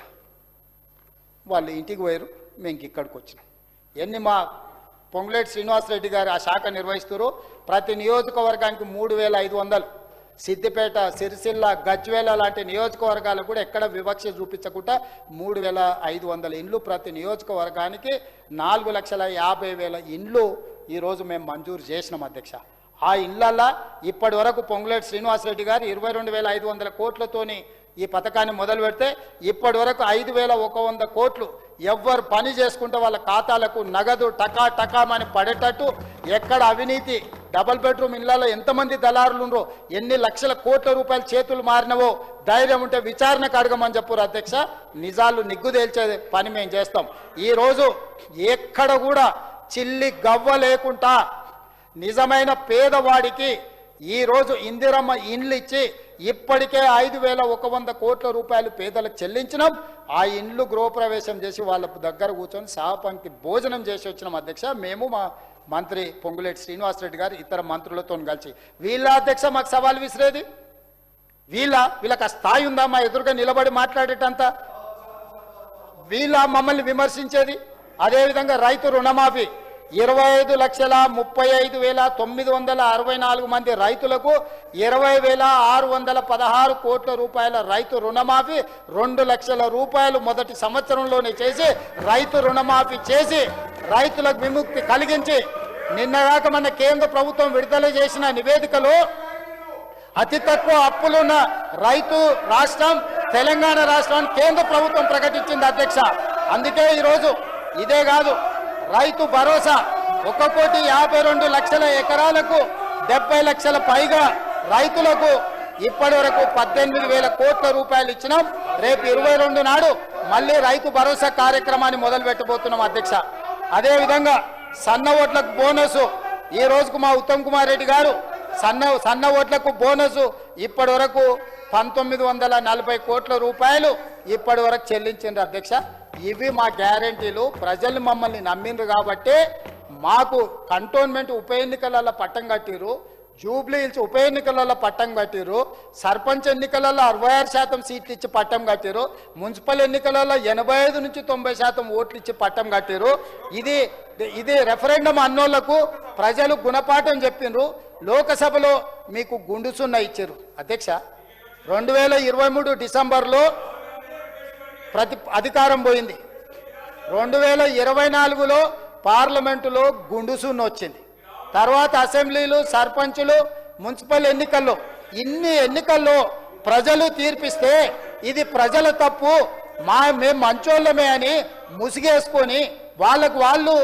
వాళ్ళు ఇంటికి పోయారు, మేము ఇక్కడికి వచ్చినాం. మా పొంగులేటి శ్రీనివాసరెడ్డి గారు ఆ శాఖ నిర్వహిస్తారు. ప్రతి నియోజకవర్గానికి 3,500, సిద్దిపేట, సిరిసిల్ల, గజ్వేల లాంటి నియోజకవర్గాలకు కూడా ఎక్కడ వివక్ష చూపించకుండా 3,500 ఇండ్లు ప్రతి నియోజకవర్గానికి 4,50,000 ఇండ్లు ఈరోజు మేము మంజూరు చేసినాం అధ్యక్ష. ఆ ఇండ్లల్లో ఇప్పటి వరకు పొంగులేటి శ్రీనివాసరెడ్డి గారు 22,500 కోట్లతోని ఈ పథకాన్ని మొదలు పెడితే ఇప్పటి వరకు 5,100 కోట్లు ఎవ్వరు పని చేసుకుంటే వాళ్ళ ఖాతాలకు నగదు టకా టకామని పడేటట్టు, ఎక్కడ అవినీతి డబుల్ బెడ్రూమ్ ఇళ్లలో ఎంతమంది దళారులు ఉండరో, ఎన్ని లక్షల కోట్ల రూపాయలు చేతులు మారినవో ధైర్యం ఉంటే విచారణకు అడగమని చెప్పారు అధ్యక్ష. నిజాలు నిగ్గుదేల్చే పని మేము చేస్తాం. ఈరోజు ఎక్కడ కూడా చిల్లి గవ్వ లేకుండా నిజమైన పేదవాడికి ఈరోజు ఇందిరమ్మ ఇండ్లు ఇచ్చి ఇప్పటికే 5,100 కోట్ల రూపాయలు పేదలకు చెల్లించినాం. ఆ ఇండ్లు గృహప్రవేశం చేసి వాళ్ళ దగ్గర కూర్చొని సహపంక్తి భోజనం చేసి వచ్చినాం అధ్యక్ష. మేము మా మంత్రి పొంగులేటి శ్రీనివాసరెడ్డి గారు ఇతర మంత్రులతో కలిసి. వీళ్ళ అధ్యక్ష మాకు సవాల్ విసిరేది, వీళ్ళకి ఆ స్థాయి ఉందా మా ఎదురుగా నిలబడి మాట్లాడేటంత? వీళ్ళ మమ్మల్ని విమర్శించేది. అదేవిధంగా రైతు రుణమాఫీ 25,35,964 మంది రైతులకు 20,616 కోట్ల రూపాయల రైతు రుణమాఫీ 2 లక్షల రూపాయలు మొదటి సంవత్సరంలోనే చేసి రైతు రుణమాఫీ చేసి రైతులకు విముక్తి కలిగించి నిన్నగాక మన కేంద్ర ప్రభుత్వం విడుదల చేసిన నివేదికలో అతి తక్కువ అప్పులున్న రైతు రాష్ట్రం తెలంగాణ రాష్ట్రాన్ని కేంద్ర ప్రభుత్వం ప్రకటించింది అధ్యక్ష. అందుకే ఈరోజు ఇదే కాదు, రైతు భరోసా 1,52,00,000 ఎకరాలకు 70 లక్షల పైగా రైతులకు ఇప్పటి వరకు 18,000 కోట్ల రూపాయలు ఇచ్చినాం. రేపు 22 నాడు మళ్ళీ రైతు భరోసా కార్యక్రమాన్ని మొదలు పెట్టబోతున్నాం అధ్యక్ష. అదేవిధంగా సన్న ఓట్లకు బోనసు ఈ రోజుకు మా ఉత్తమ్ కుమార్ రెడ్డి గారు సన్న ఓట్లకు బోనసు ఇప్పటి వరకు 1,940 కోట్ల రూపాయలు ఇప్పటి వరకు చెల్లించిండ్రు అధ్యక్ష. ఇవి మా గ్యారంటీలు. ప్రజలు మమ్మల్ని నమ్మిండ్రు కాబట్టి మాకు కంటోన్మెంట్ ఉప ఎన్నికలలో పట్టం కట్టిరు, జూబ్లీ హిల్స్ ఉప ఎన్నికలలో పట్టం కట్టిరు, సర్పంచ్ ఎన్నికలలో 66% సీట్లు ఇచ్చి పట్టం కట్టిరు, మున్సిపల్ ఎన్నికలలో 85 నుంచి 90% ఓట్లు ఇచ్చి పట్టం కట్టిరు. ఇది రెఫరెండం అన్నోళ్లకు ప్రజలు గుణపాఠం చెప్పిండ్రు. లోకసభలో మీకు గుండుసున్న ఇచ్చారు అధ్యక్ష. 2023 డిసెంబర్లో అధికారం పోయింది. 2024లో పార్లమెంటులో గుండుసున్న వచ్చింది. తర్వాత అసెంబ్లీలు, సర్పంచులు, మున్సిపల్ ఎన్నికల్లో ఇన్ని ఎన్నికల్లో ప్రజలు తీర్పిస్తే ఇది ప్రజల తప్పు, మేము మంచోళ్ళమే అని ముసిగేసుకొని వాళ్ళు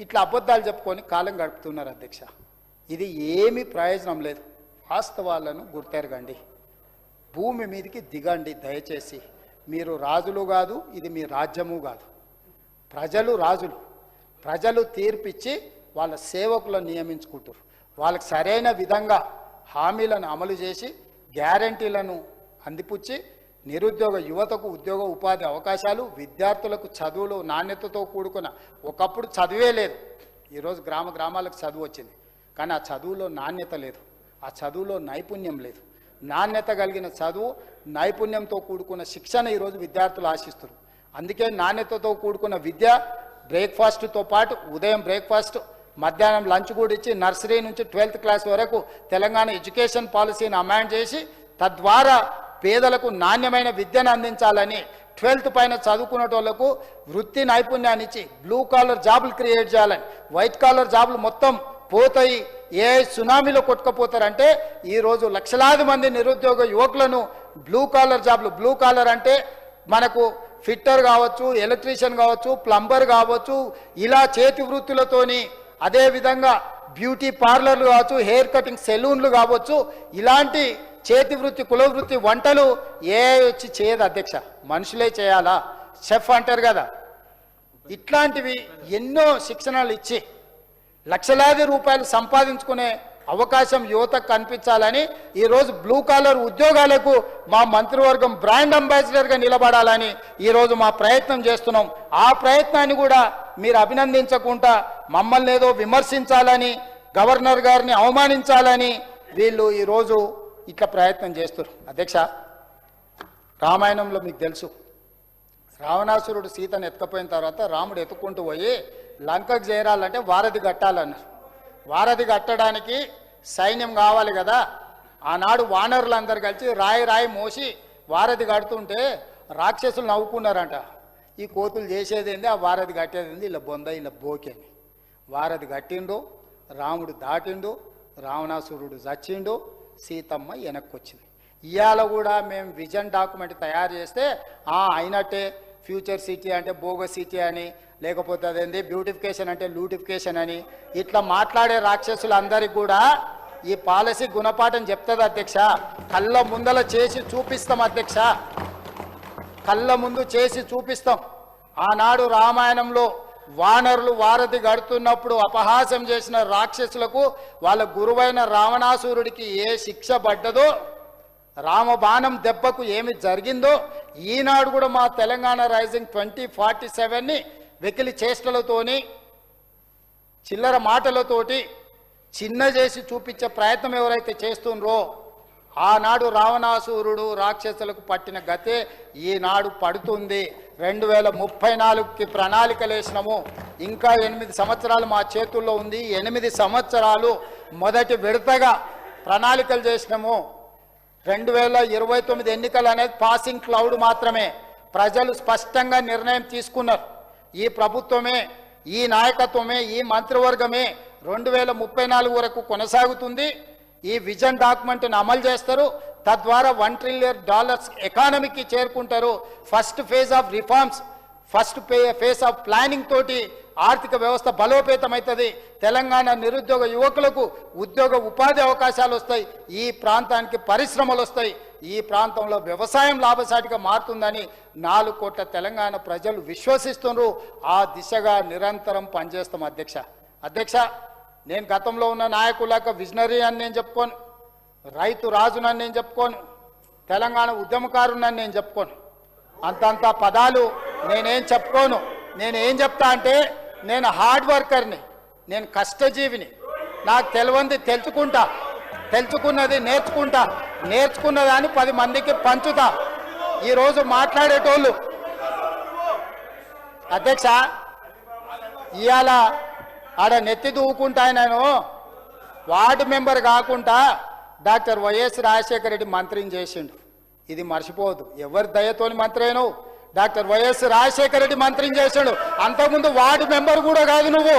ఇట్లా అబద్ధాలు చెప్పుకొని కాలం గడుపుతున్నారు అధ్యక్ష. ఇది ఏమీ ప్రయోజనం లేదు. వాస్తవాలను గుర్తెరగండి, భూమి మీదకి దిగండి దయచేసి. మీరు రాజులు కాదు, ఇది మీ రాజ్యము కాదు. ప్రజలు రాజులు. ప్రజలు తీర్పిచ్చి వాళ్ళ సేవకులను నియమించుకుంటారు. వాళ్ళకి సరైన విధంగా హామీలను అమలు చేసి గ్యారంటీలను అందిపుచ్చి నిరుద్యోగ యువతకు ఉద్యోగ ఉపాధి అవకాశాలు, విద్యార్థులకు చదువులు నాణ్యతతో కూడుకున్న, ఒకప్పుడు చదువే లేదు, ఈరోజు గ్రామాలకు చదువు వచ్చింది, కానీ ఆ చదువులో నాణ్యత లేదు, ఆ చదువులో నైపుణ్యం లేదు. నాణ్యత కలిగిన చదువు, నైపుణ్యంతో కూడుకున్న శిక్షణ ఈరోజు విద్యార్థులు ఆశిస్తారు. అందుకే నాణ్యతతో కూడుకున్న విద్య, బ్రేక్ఫాస్ట్తో పాటు ఉదయం బ్రేక్ఫాస్ట్, మధ్యాహ్నం లంచ్ కూడా ఇచ్చి నర్సరీ నుంచి 12th క్లాస్ వరకు తెలంగాణ ఎడ్యుకేషన్ పాలసీని అమెండ్ చేసి తద్వారా పేదలకు నాణ్యమైన విద్యను అందించాలని 12th పైన చదువుకునేటోళ్లకు వృత్తి నైపుణ్యాన్ని ఇచ్చి బ్లూ కాలర్ జాబులు క్రియేట్ చేయాలని. వైట్ కాలర్ జాబులు మొత్తం పోతాయి, ఏ సునామీలో కొట్టుకుపోతారంటే ఈరోజు లక్షలాది మంది నిరుద్యోగ యువకులను బ్లూ కాలర్ జాబులు, బ్లూ కాలర్ అంటే మనకు ఫిట్టర్ కావచ్చు, ఎలక్ట్రీషియన్ కావచ్చు, ప్లంబర్ కావచ్చు, ఇలా చేతి వృత్తులతోని, అదేవిధంగా బ్యూటీ పార్లర్లు కావచ్చు, హెయిర్ కటింగ్ సెలూన్లు కావచ్చు, ఇలాంటి చేతి వృత్తి, కుల వృత్తి, వంటలు ఏ వచ్చి చేయదు అధ్యక్ష, మనుషులే చేయాలా, షెఫ్ అంటారు కదా. ఇట్లాంటివి ఎన్నో శిక్షణలు ఇచ్చి లక్షలాది రూపాయలు సంపాదించుకునే అవకాశం యువతకు కనిపించాలని ఈరోజు బ్లూ కాలర్ ఉద్యోగాలకు మా మంత్రివర్గం బ్రాండ్ అంబాసిడర్గా నిలబడాలని ఈరోజు మా ప్రయత్నం చేస్తున్నాం. ఆ ప్రయత్నాన్ని కూడా మీరు అభినందించకుండా మమ్మల్ని ఏదో విమర్శించాలని, గవర్నర్ గారిని అవమానించాలని వీళ్ళు ఈరోజు ఇట్లా ప్రయత్నం చేస్తారు. అధ్యక్ష, రామాయణంలో మీకు తెలుసు, రావణాసురుడు సీతను ఎత్తుకపోయిన తర్వాత రాముడు ఎత్తుకుంటూ పోయి లంకకు చేరాలంటే వారధి కట్టాలన్నారు. వారధి కట్టడానికి సైన్యం కావాలి కదా. ఆనాడు వానరులందరూ కలిసి రాయి మోసి వారధి కడుతుంటే రాక్షసులు నవ్వుకున్నారంట. ఈ కోతులు చేసేది ఏంది, ఆ వారధి కట్టేది ఏంది, ఇలా బొంద ఇలా బోకేని. వారధి కట్టిండు, రాముడు దాటిండు, రావణాసురుడు చచ్చిండు, సీతమ్మ వెనక్కి వచ్చింది. ఇవాళ కూడా మేము విజన్ డాక్యుమెంట్ తయారు చేస్తే అయినట్టే, ఫ్యూచర్ సిటీ అంటే బోగస్ సిటీ అని, లేకపోతే అదేంది బ్యూటిఫికేషన్ అంటే లూటిఫికేషన్ అని ఇట్లా మాట్లాడే రాక్షసులందరికీ కూడా ఈ పాలసీ గుణపాఠం చెప్తుంది అధ్యక్ష. కళ్ళ ముందల చేసి చూపిస్తాం అధ్యక్ష, కళ్ళ ముందు చేసి చూపిస్తాం. ఆనాడు రామాయణంలో వానరులు వారధి గడుతున్నప్పుడు అపహాస్యం చేసిన రాక్షసులకు వాళ్ళ గురువైన రావణాసురుడికి ఏ శిక్ష పడ్డదో, రామబాణం దెబ్బకు ఏమి జరిగిందో, ఈనాడు కూడా మా తెలంగాణ రైజింగ్ 2047ని వెకిలి చేష్టలతోని, చిల్లర మాటలతోటి చిన్న చేసి చూపించే ప్రయత్నం ఎవరైతే చేస్తుండ్రో, ఆనాడు రావణాసురుడు రాక్షసులకు పట్టిన గతే ఈనాడు పడుతుంది. 2034కి ప్రణాళికలు వేసినాము, ఇంకా 8 సంవత్సరాలు మా చేతుల్లో ఉంది. 8 సంవత్సరాలు మొదటి విడతగా ప్రణాళికలు చేసినాము. 2029 ఎన్నికలు అనేది పాసింగ్ క్లౌడ్ మాత్రమే. ప్రజలు స్పష్టంగా నిర్ణయం తీసుకున్నారు. ఈ ప్రభుత్వమే, ఈ నాయకత్వమే, ఈ మంత్రివర్గమే 2034 వరకు కొనసాగుతుంది. ఈ విజన్ డాక్యుమెంట్ని అమలు చేస్తారు. తద్వారా $1 ట్రిలియన్ ఎకానమీకి చేరుకుంటారు. First phase of reforms, first phase of planning తోటి ఆర్థిక వ్యవస్థ బలోపేతమవుతుంది. తెలంగాణ నిరుద్యోగ యువకులకు ఉద్యోగ ఉపాధి అవకాశాలు వస్తాయి. ఈ ప్రాంతానికి పరిశ్రమలు వస్తాయి. ఈ ప్రాంతంలో వ్యవసాయం లాభసాటిగా మారుతుందని 4 కోట్ల తెలంగాణ ప్రజలు విశ్వసిస్తున్నారు. ఆ దిశగా నిరంతరం పనిచేస్తాం అధ్యక్ష. నేను గతంలో ఉన్న నాయకులకు విజనరీ అని నేను చెప్పుకోను, రైతు రాజునని నేను చెప్పుకోను, తెలంగాణ ఉద్యమకారునని నేను చెప్పుకోను. అంతంత పదాలు నేనేం చెప్పుకోను. నేనేం చెప్తా అంటే, నేను హార్డ్ వర్కర్ని, నేను కష్టజీవిని. నాకు తెలియంది తెలుసుకుంటా, తెలుసుకున్నది నేర్చుకుంటా, నేర్చుకున్నదాన్ని 10 మందికి పంచుతా. ఈరోజు మాట్లాడేటోళ్ళు అధ్యక్ష, ఇవాళ ఆడ నెత్తి దూకుంటా నేను వార్డు మెంబర్ కాకుండా డాక్టర్ వైఎస్ రాజశేఖర రెడ్డి మంత్రిని చేసిండు. ఇది మర్చిపోవద్దు. ఎవరి దయతోని మంత్రి అయినావు? డాక్టర్ వైఎస్ రాజశేఖర రెడ్డి మంత్రిని చేశాడు. అంతకుముందు వార్డు మెంబర్ కూడా కాదు నువ్వు.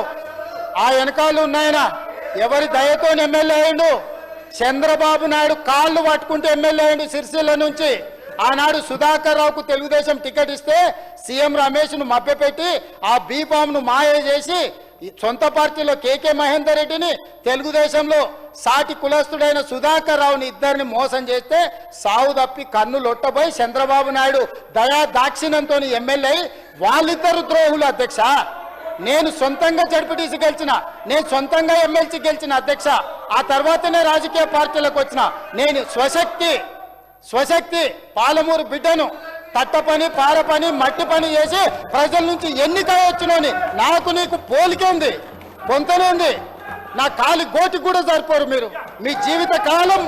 ఆ వెనకాలు ఉన్నాయన ఎవరి దయతో ఎమ్మెల్యే అయ్యిండు? చంద్రబాబు నాయుడు కాళ్ళు పట్టుకుంటే ఎమ్మెల్యే అయ్యిండు సిరిసిల్ల నుంచి. ఆనాడు సుధాకర్ రావుకు తెలుగుదేశం టికెట్ ఇస్తే సీఎం రమేష్ను మభ్యపెట్టి ఆ బీఫామ్ను మాయ చేసి సొంత పార్టీలో కేకే మహేందర్ రెడ్డిని, తెలుగుదేశంలో సాటి కులస్తుడైన సుధాకర్ రావుని ఇద్దరిని మోసం చేస్తే సావు తప్పి కన్ను లొట్టబోయి చంద్రబాబు నాయుడు దయా దాక్షిణ్యంతో ఎమ్మెల్యే. వాళ్ళిద్దరు ద్రోహులు అధ్యక్ష. నేను సొంతంగా జడ్పీటీసీ గెలిచిన, నేను సొంతంగా ఎమ్మెల్సీ గెలిచిన అధ్యక్ష. ఆ తర్వాతనే రాజకీయ పార్టీలకు వచ్చిన. నేను స్వశక్తి స్వశక్తి పాలమూరు బిడ్డను తట్ట పని పార పని మట్టి పని చేసి ప్రజల నుంచి ఎన్నిక వచ్చినని నాకు నీకు పోలికేంది పొంతనేంది నా కాలి గోటికి కూడా సరిపోరు మీరు మీ జీవిత కాలం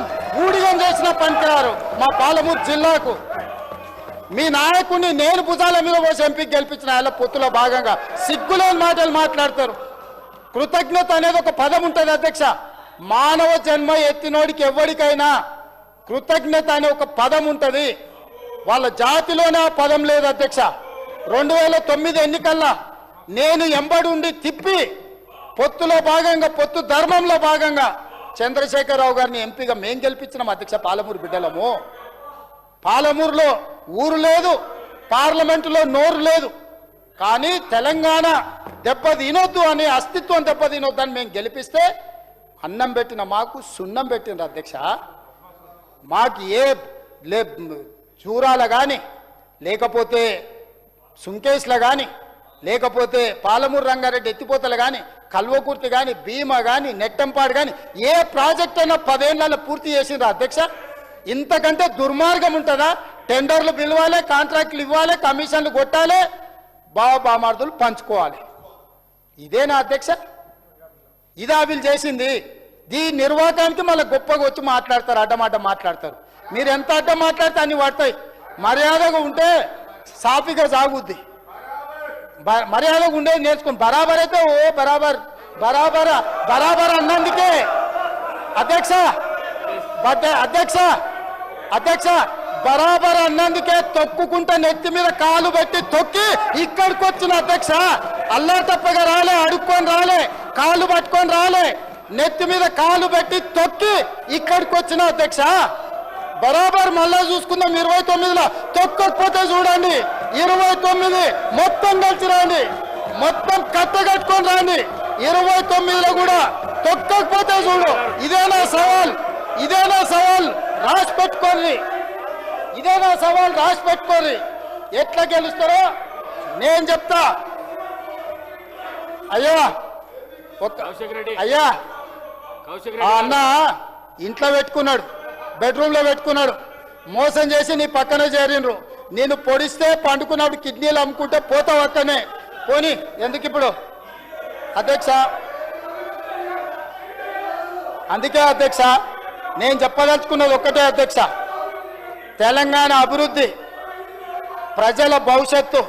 ఊడిగం చేసిన పనికిరారు మా పాలమూరు జిల్లాకు మీ నాయకుడిని నేను భుజాల మీద పోసి ఎంపీకి గెలిపించిన ఆయన పొత్తులో భాగంగా సిగ్గులేని మాటలు మాట్లాడతారు కృతజ్ఞత అనేది ఒక పదం ఉంటుంది అధ్యక్ష మానవ జన్మ ఎత్తినోడికి ఎవరికైనా కృతజ్ఞత అనే ఒక పదం ఉంటుంది వాళ్ళ జాతిలోనే ఆ పదం లేదు అధ్యక్ష 2009 ఎన్నికల్లో నేను ఎంబడి ఉండి తిప్పి పొత్తులో భాగంగా పొత్తు ధర్మంలో భాగంగా చంద్రశేఖరరావు గారిని ఎంపీగా మేం గెలిపించినాం అధ్యక్ష పాలమూరు బిడ్డలము పాలమూరులో ఊరు లేదు పార్లమెంటులో నోరు లేదు కానీ తెలంగాణ దెబ్బతినొద్దు అని అస్తిత్వం దెబ్బతినొద్దు అని మేము గెలిపిస్తే అన్నం పెట్టిన మాకు సున్నం పెట్టిన అధ్యక్ష మాకు చూరాల కానీ లేకపోతే సుంకేష్ల కానీ లేకపోతే పాలమూరు రంగారెడ్డి ఎత్తిపోతలు కానీ కల్వకుర్తి కానీ భీమా కానీ నెట్టంపాడు కానీ ఏ ప్రాజెక్ట్ అయినా 10 ఏళ్లలో పూర్తి చేసిండ్రు అధ్యక్ష ఇంతకంటే దుర్మార్గం ఉంటుందా టెండర్లు పిలవాలి కాంట్రాక్టులు ఇవ్వాలి కమిషన్లు కొట్టాలి బామార్దులు పంచుకోవాలి ఇదేనా అధ్యక్ష ఇదా వీళ్ళు చేసింది ఈ నిర్వాహకానికి మళ్ళీ గొప్పగా వచ్చి మాట్లాడతారు అడ్డమాట మాట్లాడతారు మీరు ఎంత అడ్డం మాట్లాడితే అన్ని పడతాయి మర్యాదగా ఉంటే సాఫీగా సాగుద్ది మర్యాదగా ఉండేది నేర్చుకుని బరాబర్ అయితే ఓ బరాబర్ బరాబర్ బరాబర్ అన్నందుకే అధ్యక్ష అధ్యక్ష అధ్యక్ష బరాబర్ అన్నందుకే తొక్కుకుంటా నెత్తి మీద కాలు పెట్టి తొక్కి ఇక్కడికి వచ్చిన అధ్యక్ష అల్లా తప్పగా రాలే అడుక్కొని రాలే కాలు పట్టుకొని రాలే నెత్తి మీద కాలు పెట్టి తొక్కి ఇక్కడికి వచ్చిన అధ్యక్ష బరాబర్ మళ్ళా చూసుకుందాం 29లో తొక్కకపోతే చూడండి 29 మొత్తం కలిసి రండి మొత్తం కట్టగట్టుకొని రండి 29లో కూడా తొక్కకపోతే చూడు ఇదేనా సవాల్ రాసి పెట్టుకోండి ఇదేనా సవాల్ రాసి పెట్టుకోండి ఎట్లా గెలుస్తారో నేను చెప్తా అయ్యా అయ్యా అన్న ఇంట్లో పెట్టుకున్నాడు బెడ్రూమ్లో పెట్టుకున్నాడు మోసం చేసి నీ పక్కనే చేరిండ్రు నేను పొడిస్తే పండుకున్నప్పుడు కిడ్నీలు అమ్ముకుంటే పోతావు అక్కనే పోనీ ఎందుకు ఇప్పుడు అధ్యక్ష అందుకే అధ్యక్ష నేను చెప్పదలుచుకున్నది ఒక్కటే అధ్యక్ష తెలంగాణ అభివృద్ధి ప్రజల భవిష్యత్తు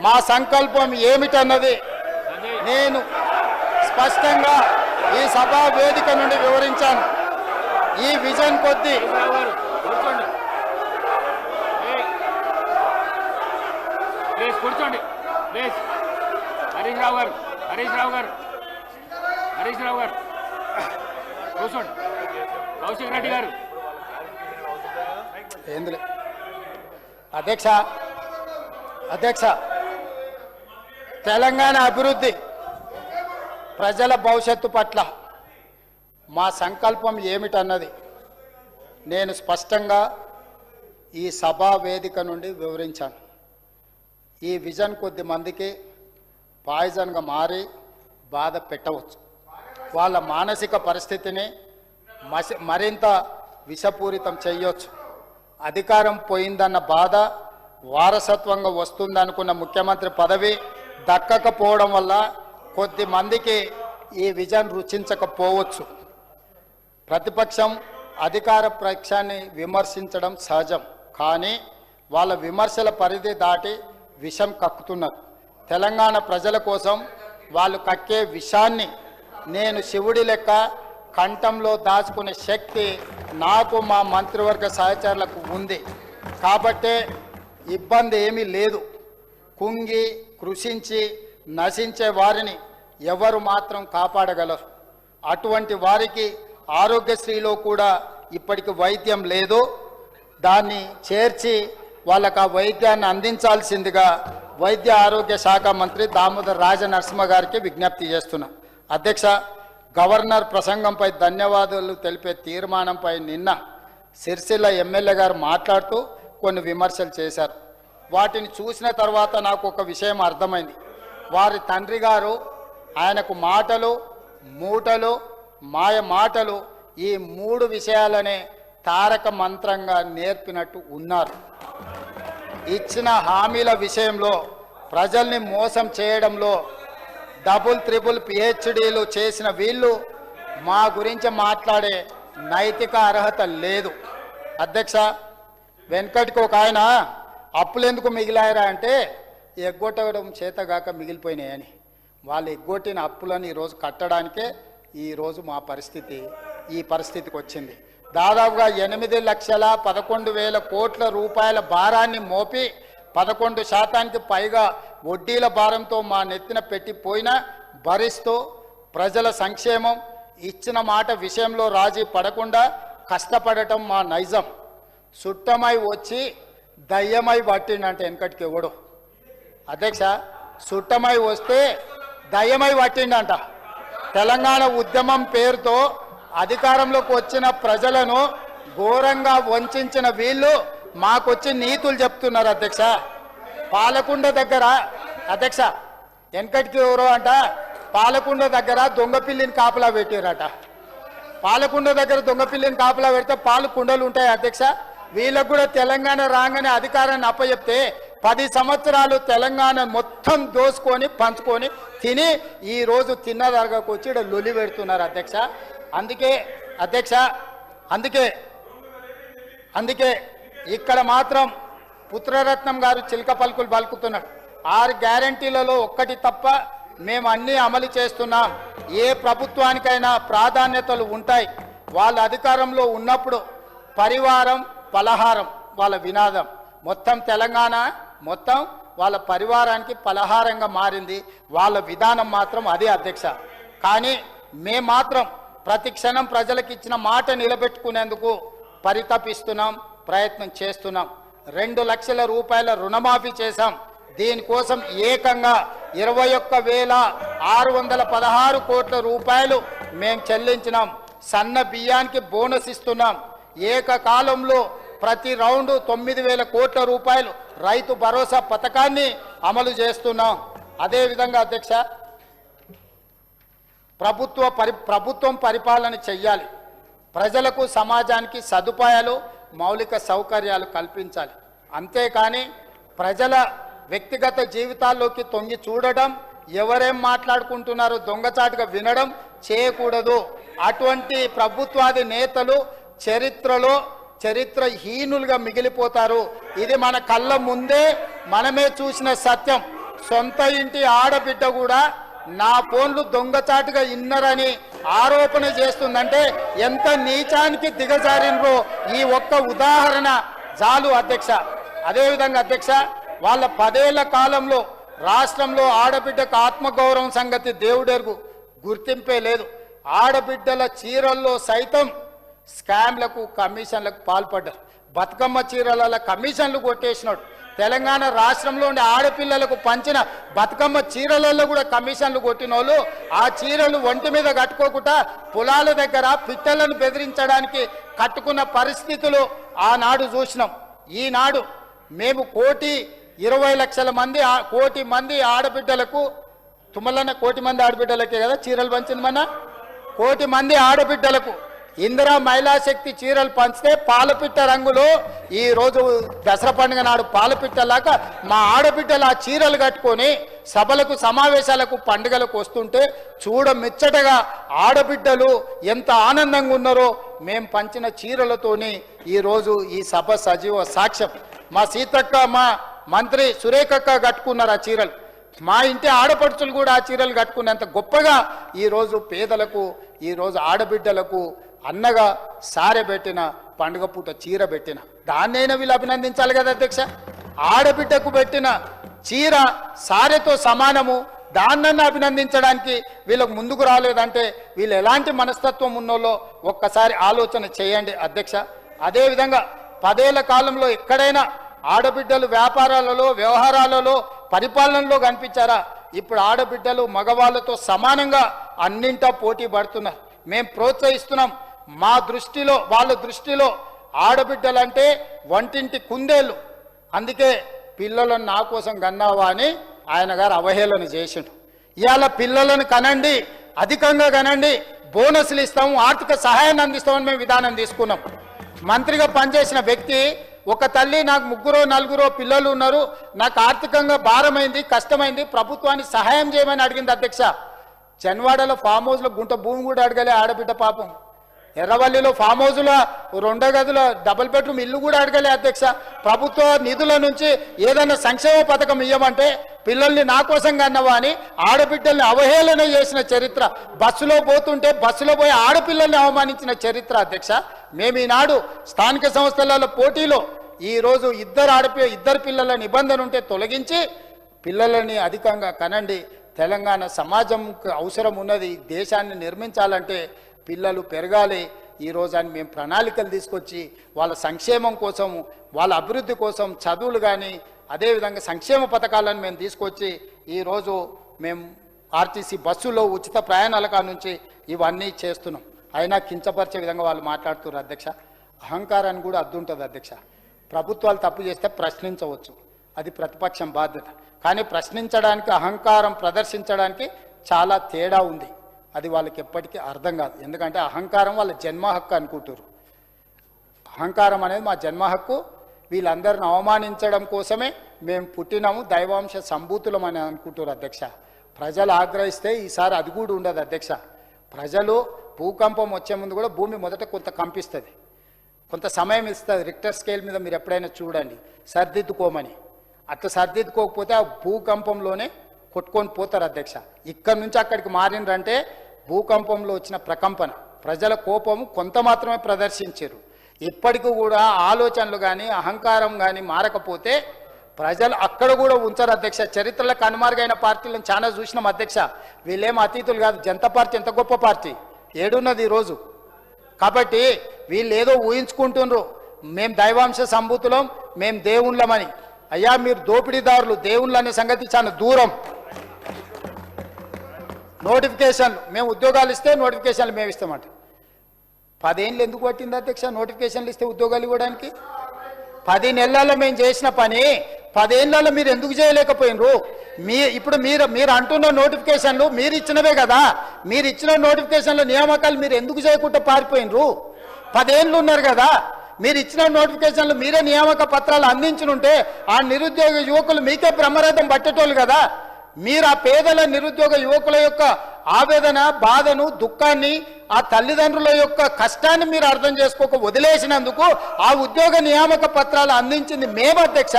మా సంకల్పం ఏమిటన్నది నేను స్పష్టంగా ఈ సభా వేదిక నుండి వివరించాను ఈ విజన్ కొద్దీ కూర్చోండి హరీష్ రావు గారు కూర్చోండి కౌశిక్ రెడ్డి గారు ఏంది అధ్యక్ష తెలంగాణ అభివృద్ధి ప్రజల భవిష్యత్తు పట్ల మా సంకల్పం ఏమిటన్నది నేను స్పష్టంగా ఈ సభా వేదిక నుండి వివరించాను ఈ విజన్ కొద్ది మందికి పాయిజన్గా మారి బాధ పెట్టవచ్చు వాళ్ళ మానసిక పరిస్థితిని మరింత విషపూరితం చేయొచ్చు అధికారం పోయిందన్న బాధ వారసత్వంగా వస్తుందనుకున్న ముఖ్యమంత్రి పదవి దక్కకపోవడం వల్ల కొద్ది మందికి ఈ విజన్ రుచించకపోవచ్చు ప్రతిపక్షం అధికార పక్షాన్ని విమర్శించడం సహజం కానీ వాళ్ళ విమర్శల పరిధి దాటి విషం కక్కుతున్నారు తెలంగాణ ప్రజల కోసం వాళ్ళు కక్కే విషాన్ని నేను శివుడి లెక్క కంఠంలో దాచుకునే శక్తి నాకు మా మంత్రివర్గ సహచరులకు ఉంది కాబట్టే ఇబ్బంది ఏమీ లేదు కుంగి కృషించి నశించే వారిని ఎవరు మాత్రం కాపాడగలరు అటువంటి వారికి ఆరోగ్యశ్రీలో కూడా ఇప్పటికి వైద్యం లేదు దాన్ని చేర్చి వాళ్ళకు ఆ వైద్యాన్ని అందించాల్సిందిగా వైద్య ఆరోగ్య శాఖ మంత్రి దామోదర్ రాజనరసింహ గారికి విజ్ఞప్తి చేస్తున్నా అధ్యక్ష గవర్నర్ ప్రసంగంపై ధన్యవాదాలు తెలిపే తీర్మానంపై నిన్న సిరిసిల్ల ఎమ్మెల్యే గారు మాట్లాడుతూ కొన్ని విమర్శలు చేశారు వాటిని చూసిన తర్వాత నాకు ఒక విషయం అర్థమైంది వారి తండ్రి గారు ఆయనకు మాటలు మూటలు మాయ మాటలు ఈ 3 విషయాలనే తారక మంత్రంగా నేర్పినట్టు ఉన్నారు. ఇచ్చిన హామీల విషయంలో ప్రజల్ని మోసం చేయడంలో డబుల్ త్రిబుల్ పిహెచ్డీలు చేసిన వీళ్ళు మా గురించి మాట్లాడే నైతిక అర్హత లేదు. అధ్యక్ష, వెనకటికి ఒక ఆయన అప్పులు ఎందుకు మిగిలాయరా అంటే ఎగ్గొట్టడం చేతగాక మిగిలిపోయినాయని. వాళ్ళు ఎగ్గొట్టిన అప్పులను ఈరోజు కట్టడానికే ఈరోజు మా పరిస్థితి ఈ పరిస్థితికి వచ్చింది. దాదాపుగా 8,11,000 కోట్ల రూపాయల భారాన్ని మోపి 11% పైగా వడ్డీల భారంతో మా నెత్తిన పెట్టిపోయినా భరిస్తూ ప్రజల సంక్షేమం, ఇచ్చిన మాట విషయంలో రాజీ పడకుండా కష్టపడటం మా నైజం. సుట్టమై వచ్చి దయ్యమై పట్టిండంటే వెనకటికి ఎవడు అధ్యక్ష, సుట్టమై వస్తే దయ్యమై పట్టిండంట. తెలంగాణ ఉద్యమం పేరుతో అధికారంలోకి వచ్చిన ప్రజలను ఘోరంగా వంచిన వీళ్ళు మాకొచ్చి నీతులు చెప్తున్నారు. అధ్యక్ష, పాలకుండ దగ్గర అధ్యక్ష వెనకటికి ఎవరో అంట పాలకుండ దగ్గర దొంగపిల్లిని కాపలా పెట్టారట. పాలకుండ దగ్గర దొంగపిల్లిని కాపలా పెడితే పాలు కుండలు ఉంటాయి. అధ్యక్ష, వీళ్ళకు కూడా తెలంగాణ రాగానే అధికారాన్ని అప్పచెప్తే 10 సంవత్సరాలు తెలంగాణ మొత్తం దోసుకొని పంచుకొని తిని ఈరోజు తిన్నదరగకు వచ్చి ఇక్కడ లొలి పెడుతున్నారు. అధ్యక్ష, అందుకే అధ్యక్ష అందుకే ఇక్కడ మాత్రం పుత్రరత్నం గారు చిలక పలుకులు పలుకుతున్నాడు. 6 గ్యారంటీలలో ఒక్కటి తప్ప మేము అన్నీ అమలు చేస్తున్నాం. ఏ ప్రభుత్వానికైనా ప్రాధాన్యతలు ఉంటాయి. వాళ్ళ అధికారంలో ఉన్నప్పుడు పరివారం పలహారం వాళ్ళ వినాదం. మొత్తం తెలంగాణ మొత్తం వాళ్ళ పరివారానికి పలహారంగా మారింది. వాళ్ళ విధానం మాత్రం అదే. అధ్యక్ష, కానీ మేము మాత్రం ప్రతి క్షణం ప్రజలకు ఇచ్చిన మాట నిలబెట్టుకునేందుకు పరితపిస్తున్నాం, ప్రయత్నం చేస్తున్నాం. 2 లక్షల రూపాయల రుణమాఫీ చేశాం. దీనికోసం ఏకంగా 21,616 కోట్ల రూపాయలు మేము చెల్లించినాం. సన్న బియ్యానికి బోనస్ ఇస్తున్నాం. ఏకకాలంలో ప్రతి రౌండు 9,000 కోట్ల రూపాయలు రైతు భరోసా పథకాన్ని అమలు చేస్తున్నాం. అదేవిధంగా అధ్యక్ష, ప్రభుత్వం పరిపాలన చెయ్యాలి. ప్రజలకు సమాజానికి సదుపాయాలు మౌలిక సౌకర్యాలు కల్పించాలి. అంతేకాని ప్రజల వ్యక్తిగత జీవితాల్లోకి తొంగి చూడడం, ఎవరేం మాట్లాడుకుంటున్నారో దొంగచాటుగా వినడం చేయకూడదు. అటువంటి ప్రభుత్వాది నేతలు చరిత్రహీనులుగా మిగిలిపోతారు. ఇది మన కళ్ళ ముందే మనమే చూసిన సత్యం. సొంత ఇంటి ఆడబిడ్డ కూడా నా ఫోన్లు దొంగచాటుగా ఇన్నరని ఆరోపణ చేస్తుందంటే ఎంత నీచానికి దిగజారినరో ఈ ఒక్క ఉదాహరణ చాలు. అధ్యక్ష, అదేవిధంగా అధ్యక్ష, వాళ్ళ 10 ఏళ్ల కాలంలో రాష్ట్రంలో ఆడబిడ్డకు ఆత్మగౌరవం సంగతి దేవుడెరుగు, గుర్తింపే లేదు. ఆడబిడ్డల చీరల్లో సైతం స్కామ్లకు కమిషన్లకు పాల్పడ్డారు. బతుకమ్మ చీరల కమిషన్లు కొట్టేసినాడు. తెలంగాణ రాష్ట్రంలో ఉండే ఆడపిల్లలకు పంచిన బతుకమ్మ చీరలలో కూడా కమిషన్లు కొట్టిన వాళ్ళు ఆ చీరలు ఒంటి మీద కట్టుకోకుండా పొలాల దగ్గర పిట్టలను బెదిరించడానికి కట్టుకున్న పరిస్థితులు ఆనాడు చూసినాం. ఈనాడు మేము 1,20,00,000 మంది ఆడబిడ్డలకు తుమ్మలన్న 1,00,000 మంది ఆడబిడ్డలకే కదా చీరలు పంచింది. మన 1,00,000 మంది ఆడబిడ్డలకు ఇందిరా మహిళా శక్తి చీరలు పంచితే పాలపిట్ట రంగులో ఈరోజు దసరా పండుగ నాడు పాలపిట్టలాగా మా ఆడబిడ్డలు ఆ చీరలు కట్టుకొని సభలకు సమావేశాలకు పండుగలకు వస్తుంటే చూడముచ్చటగా ఆడబిడ్డలు ఎంత ఆనందంగా ఉన్నారో మేము పంచిన చీరలతోని ఈరోజు ఈ సభ సజీవ సాక్ష్యం. మా సీతక్క, మా మంత్రి సురేఖక్క కట్టుకున్నారు ఆ చీరలు. మా ఇంటి ఆడపడుచులు కూడా ఆ చీరలు కట్టుకునేంత గొప్పగా ఈరోజు పేదలకు, ఈరోజు ఆడబిడ్డలకు అన్నగా సారె పెట్టిన, పండుగ పూట చీర పెట్టిన దాన్నైనా వీళ్ళు అభినందించాలి కదా అధ్యక్ష. ఆడబిడ్డకు పెట్టిన చీర సారెతో సమానము, దాన్నన్నా అభినందించడానికి వీళ్ళకు ముందుకు రాలేదంటే వీళ్ళు ఎలాంటి మనస్తత్వం ఉన్నోళ్ళో ఒక్కసారి ఆలోచన చేయండి అధ్యక్ష. అదేవిధంగా 10 ఏళ్ల కాలంలో ఎక్కడైనా ఆడబిడ్డలు వ్యాపారాలలో, వ్యవహారాలలో, పరిపాలనలో కనిపించారా? ఇప్పుడు ఆడబిడ్డలు మగవాళ్ళతో సమానంగా అన్నింటా పోటీ పడుతున్నారు. మేము ప్రోత్సహిస్తున్నాం. మా దృష్టిలో, వాళ్ళ దృష్టిలో ఆడబిడ్డలంటే వంటింటి కుందేళ్ళు. అందుకే పిల్లలను నా కోసం కన్నావా అని ఆయన గారు అవహేళన చేసిండు. ఇవాళ పిల్లలను కనండి, అధికంగా కనండి, బోనస్లు ఇస్తాము, ఆర్థిక సహాయాన్ని అందిస్తామని మేము విధానం తీసుకున్నాం. మంత్రిగా పనిచేసిన వ్యక్తి, ఒక తల్లి నాకు 3-4 పిల్లలు ఉన్నారు, నాకు ఆర్థికంగా భారమైంది, కష్టమైంది, ప్రభుత్వాన్ని సహాయం చేయమని అడిగింది అధ్యక్ష. చెన్వాడలో ఫామ్ హౌస్లో గుంట భూమి కూడా అడగలే ఆడబిడ్డ పాపం. ఎర్రవల్లిలో ఫామ్ హౌస్లో 2 గదుల డబుల్ బెడ్రూమ్ ఇల్లు కూడా అడగలే అధ్యక్ష. ప్రభుత్వ నిధుల నుంచి ఏదైనా సంక్షేమ పథకం ఇవ్వమంటే పిల్లల్ని నా కోసం కన్నవా అని ఆడబిడ్డల్ని అవహేళన చేసిన చరిత్ర, బస్సులో పోతుంటే బస్సులో పోయి ఆడపిల్లల్ని అవమానించిన చరిత్ర అధ్యక్ష. మేము ఈనాడు స్థానిక సంస్థల పోటీలో ఈరోజు ఇద్దరు పిల్లల నిబంధన ఉంటే తొలగించి పిల్లలని అధికంగా కనండి. తెలంగాణ సమాజంకు అవసరం ఉన్నది, దేశాన్ని నిర్మించాలంటే పిల్లలు పెరగాలి. ఈరోజు అని మేము ప్రణాళికలు తీసుకొచ్చి వాళ్ళ సంక్షేమం కోసం, వాళ్ళ అభివృద్ధి కోసం చదువులు కానీ అదేవిధంగా సంక్షేమ పథకాలను మేము తీసుకొచ్చి ఈరోజు మేము ఆర్టీసీ బస్సులో ఉచిత ప్రయాణాల నుంచి ఇవన్నీ చేస్తున్నాం. అయినా కించపరిచే విధంగా వాళ్ళు మాట్లాడుతున్నారు అధ్యక్ష. అహంకారాన్ని కూడా అద్దుంటుంది అధ్యక్ష. ప్రభుత్వాలు తప్పు చేస్తే ప్రశ్నించవచ్చు, అది ప్రతిపక్షం బాధ్యత. కానీ ప్రశ్నించడానికి, అహంకారం ప్రదర్శించడానికి చాలా తేడా ఉంది. అది వాళ్ళకి ఎప్పటికీ అర్థం కాదు. ఎందుకంటే అహంకారం వాళ్ళ జన్మ హక్కు అనుకుంటారు. అహంకారం అనేది మా జన్మ హక్కు. వీళ్ళందరిని అవమానించడం కోసమే మేము పుట్టినాము, దైవాంశ సంభూతులం అని అనుకుంటారు అధ్యక్ష. ప్రజలు ఆగ్రహిస్తే ఈసారి అది కూడా ఉండదు అధ్యక్ష. ప్రజలు భూకంపం వచ్చే ముందు కూడా భూమి మొదట కొంత కంపిస్తుంది, కొంత సమయం ఇస్తుంది. రిక్టర్ స్కేల్ మీద మీరు ఎప్పుడైనా చూడండి, సర్దిద్దుకోమని. అట్లా సర్దిద్దుకోకపోతే ఆ భూకంపంలోనే కొట్టుకొని పోతారు అధ్యక్ష. ఇక్కడి నుంచి అక్కడికి మారిండ్రంటే భూకంపంలో వచ్చిన ప్రకంపన, ప్రజల కోపము కొంత మాత్రమే ప్రదర్శించారు. ఇప్పటికీ కూడా ఆలోచనలు కానీ అహంకారం కానీ మారకపోతే ప్రజలు అక్కడ కూడా ఉంచారు అధ్యక్ష. చరిత్రలో కనుమరుగైన పార్టీలను చాలా చూసినాం అధ్యక్ష. వీళ్ళేం అతీతులు కాదు. జనతా పార్టీ ఎంత గొప్ప పార్టీ, ఏడున్నది ఈరోజు. కాబట్టి వీళ్ళు ఏదో ఊహించుకుంటున్నారు, మేము దైవాంశ సంభూతులం, మేము దేవుళ్ళమని. అయ్యా మీరు దోపిడీదారులు, దేవుళ్ళు అనే సంగతి చాలా దూరం. నోటిఫికేషన్లు మేము ఉద్యోగాలు ఇస్తే నోటిఫికేషన్లు మేము ఇస్తామంట. 10 ఏళ్ళు ఎందుకు పట్టింది అధ్యక్ష నోటిఫికేషన్లు ఇస్తే ఉద్యోగాలు ఇవ్వడానికి? 10 నెలల్లో మేము చేసిన పని 10 ఏళ్ళలో మీరు ఎందుకు చేయలేకపోయినరు? ఇప్పుడు మీరు అంటున్న నోటిఫికేషన్లు మీరు ఇచ్చినవే కదా. మీరు ఇచ్చిన నోటిఫికేషన్ల నియామకాలు మీరు ఎందుకు చేయకుండా పారిపోయినరు? 10 ఏళ్ళు ఉన్నారు కదా. మీరు ఇచ్చిన నోటిఫికేషన్లు మీరే నియామక పత్రాలు అందించనుంటే ఆ నిరుద్యోగ యువకులు మీకే బ్రహ్మరథం పట్టేటోళ్ళు కదా. మీరు ఆ పేదల నిరుద్యోగ యువకుల యొక్క ఆవేదన, బాధను, దుఃఖాన్ని, ఆ తల్లిదండ్రుల యొక్క కష్టాన్ని మీరు అర్థం చేసుకోక వదిలేసినందుకు ఆ ఉద్యోగ నియామక పత్రాలు అందించింది మేము అధ్యక్ష.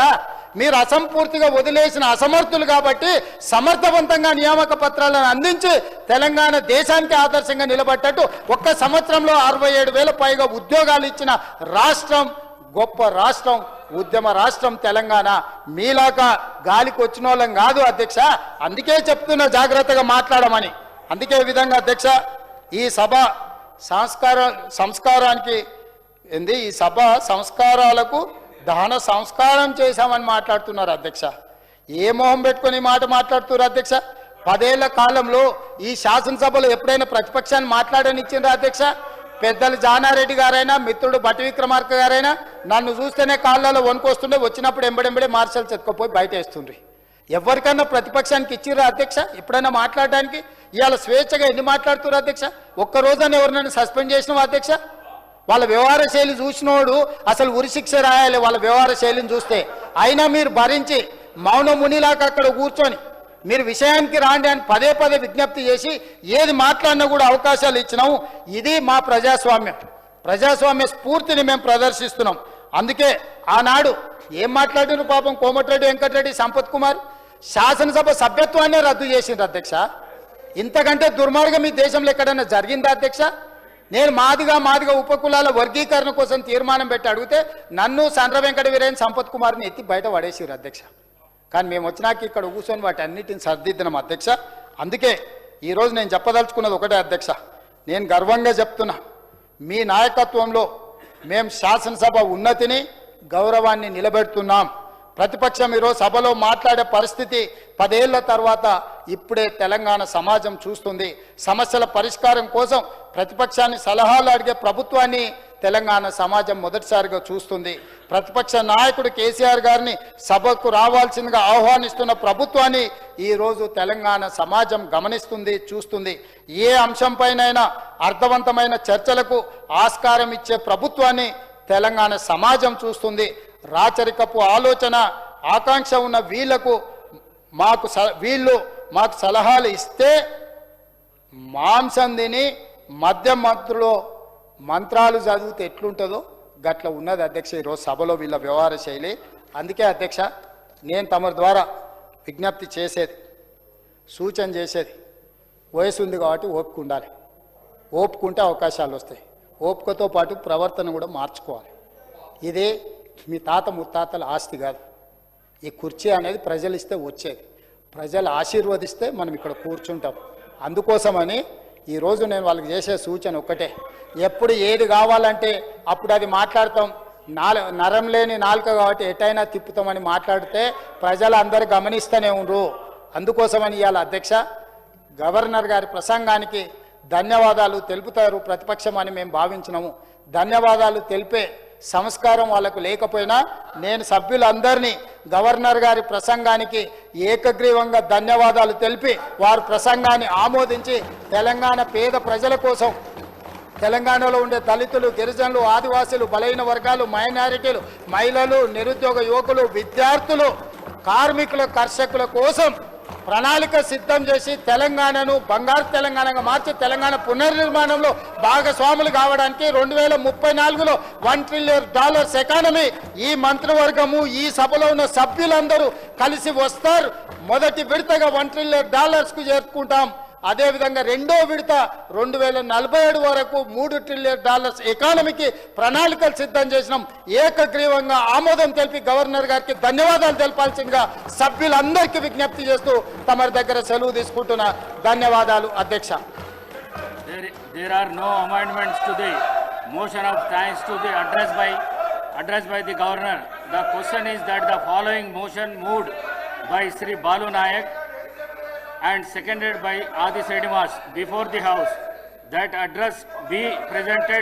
మీరు అసంపూర్తిగా వదిలేసిన అసమర్థులు కాబట్టి సమర్థవంతంగా నియామక పత్రాలను అందించి తెలంగాణ దేశానికి ఆదర్శంగా నిలబడ్డట్టు 1 సంవత్సరంలో 67,000 పైగా ఉద్యోగాలు ఇచ్చిన రాష్ట్రం, గొప్ప రాష్ట్రం, ఉద్యమ రాష్ట్రం తెలంగాణ. మీలాగా గాలికి వచ్చిన వాళ్ళం కాదు అధ్యక్ష. అందుకే చెప్తున్నా జాగ్రత్తగా మాట్లాడమని. అందుకే విధంగా అధ్యక్ష ఈ సభ సంస్కారానికి ఏంది, ఈ సభ సంస్కారాలకు దహన సంస్కారం చేశామని మాట్లాడుతున్నారు అధ్యక్ష. ఏ మొహం పెట్టుకొని మాట మాట్లాడుతున్నారు అధ్యక్ష? 10 ఏళ్ల కాలంలో ఈ శాసనసభలో ఎప్పుడైనా ప్రతిపక్షాన్ని మాట్లాడనిచ్చిండ్రా అధ్యక్ష? పెద్దలు జానారెడ్డి గారైనా, మిత్రుడు భట్టి విక్రమార్క గారైనా నన్ను చూస్తేనే కాళ్ళలో వణుకొస్తుండే, వచ్చినప్పుడు ఎంబడెంబడే మార్షల్స్ ఎత్తుకపోయి బయట వేస్తుండ్రి. ఎవరికైనా ప్రతిపక్షానికి ఇచ్చిర్రా అధ్యక్ష ఎప్పుడైనా మాట్లాడడానికి? ఇవాళ స్వేచ్ఛగా ఎన్ని మాట్లాడుతున్నారు అధ్యక్ష? ఒక్కరోజైనా ఎవరినైనా సస్పెండ్ చేసినావా అధ్యక్ష? వాళ్ళ వ్యవహార శైలి చూసినోడు అసలు ఉరిశిక్ష రాయాలి వాళ్ళ వ్యవహార శైలిని చూస్తే. అయినా మీరు భరించి మౌన మునిలాగా అక్కడ కూర్చొని మీరు విషయానికి రాండి అని పదే విజ్ఞప్తి చేసి ఏది మాట్లాడినా కూడా అవకాశాలు ఇచ్చినాము. ఇది మా ప్రజాస్వామ్యం. ప్రజాస్వామ్య స్ఫూర్తిని మేము ప్రదర్శిస్తున్నాం. అందుకే ఆనాడు ఏం మాట్లాడినారు పాపం కోమటిరెడ్డి వెంకటరెడ్డి, సంపత్ కుమార్ శాసనసభ సభ్యత్వాన్ని రద్దు చేసిండ్రు అధ్యక్ష. ఇంతకంటే దుర్మార్గం ఈ దేశంలో ఎక్కడైనా జరిగిందా అధ్యక్ష? నేను మాదిగా ఉపకులాల వర్గీకరణ కోసం తీర్మానం పెట్టి అడిగితే నన్ను సండ్ర వెంకట వీరయ్య, సంపత్ కుమార్ని ఎత్తి బయట పడేసిరు అధ్యక్ష. కానీ మేము వచ్చినాక ఇక్కడ కూర్చొని వాటి అన్నిటిని సర్దిద్దినాం అధ్యక్ష. అందుకే ఈరోజు నేను చెప్పదలుచుకున్నది ఒకటే అధ్యక్ష. నేను గర్వంగా చెప్తున్నా, మీ నాయకత్వంలో మేము శాసనసభ ఉన్నతిని, గౌరవాన్ని నిలబెడుతున్నాం. ప్రతిపక్షం ఈరోజు సభలో మాట్లాడే పరిస్థితి 10 ఏళ్ల తర్వాత ఇప్పుడే తెలంగాణ సమాజం చూస్తుంది. సమస్యల పరిష్కారం కోసం ప్రతిపక్షాన్ని సలహాలు అడిగే ప్రభుత్వాన్ని తెలంగాణ సమాజం మొదటిసారిగా చూస్తుంది. ప్రతిపక్ష నాయకుడు కేసీఆర్ గారిని సభకు రావాల్సిందిగా ఆహ్వానిస్తున్న ప్రభుత్వాన్ని ఈరోజు తెలంగాణ సమాజం గమనిస్తుంది, చూస్తుంది. ఏ అంశంపైనైనా అర్థవంతమైన చర్చలకు ఆస్కారం ఇచ్చే ప్రభుత్వాన్ని తెలంగాణ సమాజం చూస్తుంది. రాచరికపు ఆలోచన ఆకాంక్ష ఉన్న వీళ్ళు మాకు సలహాలు ఇస్తే మాంసం తిని మద్యం మంత్రాలు చదివితే ఎట్లుంటుందో గట్ల ఉన్నది అధ్యక్ష ఈరోజు సభలో వీళ్ళ వ్యవహార శైలి. అందుకే అధ్యక్ష నేను తమరి ద్వారా విజ్ఞప్తి చేసేది, సూచన చేసేది, వయసు ఉంది కాబట్టి ఓపిక ఉండాలి. ఓపుకుంటే అవకాశాలు వస్తాయి. ఓపికతో పాటు ప్రవర్తన కూడా మార్చుకోవాలి. ఇది మీ తాత ముత్తాతల ఆస్తి కాదు. ఈ కుర్చీ అనేది ప్రజలు ఇస్తే వచ్చేది. ప్రజలు ఆశీర్వదిస్తే మనం ఇక్కడ కూర్చుంటాం. అందుకోసమని ఈరోజు నేను వాళ్ళకి చేసే సూచన ఒక్కటే, ఎప్పుడు ఏది కావాలంటే అప్పుడు అది మాట్లాడతాం. నరం లేని నాలుక కాబట్టి ఎటైనా తిప్పుతామని మాట్లాడితే ప్రజలు అందరూ గమనిస్తూనే ఉండరు. అందుకోసమని ఇవాళ అధ్యక్ష గవర్నర్ గారి ప్రసంగానికి ధన్యవాదాలు తెలుపుతారు ప్రతిపక్షం అని మేము భావించినాము. ధన్యవాదాలు తెలిపే సంస్కారం వాళ్ళకు లేకపోయినా నేను సభ్యులందరినీ గవర్నర్ గారి ప్రసంగానికి ఏకగ్రీవంగా ధన్యవాదాలు తెలిపి వారి ప్రసంగాన్ని ఆమోదించి తెలంగాణ పేద ప్రజల కోసం, తెలంగాణలో ఉండే దళితులు, గిరిజనులు, ఆదివాసీలు, బలహీన వర్గాలు, మైనారిటీలు, మహిళలు, నిరుద్యోగ యువకులు, విద్యార్థులు, కార్మికుల, కర్షకుల కోసం ప్రణాళిక సిద్ధం చేసి తెలంగాణను బంగారు తెలంగాణగా మార్చి తెలంగాణ పునర్నిర్మాణంలో భాగస్వాములు కావడానికి 2034లో $1 ట్రిలియన్ ఎకానమీ ఈ మంత్రివర్గము ఈ సభలో ఉన్న సభ్యులందరూ కలిసి వస్తారు. మొదటి విడతగా $1 ట్రిలియన్ చేరుకుంటాం. అదేవిధంగా రెండో విడత 2047 వరకు $3 ట్రిలియన్ ఎకానమీకి ప్రణాళికలు సిద్ధం చేసినాం. ఏకగ్రీవంగా ఆమోదం తెలిపి గవర్నర్ గారికి ధన్యవాదాలు తెలపాల్సిందిగా సభ్యులందరికీ విజ్ఞప్తి చేస్తూ తమరి దగ్గర సెలవు తీసుకుంటున్నా. ధన్యవాదాలు అధ్యక్ష. There are no amendments to the motion of thanks to the address by the governor. The question is that the following motion moved by Sri Balu Nayak and seconded by Adi Sedimas before the House, that address be presented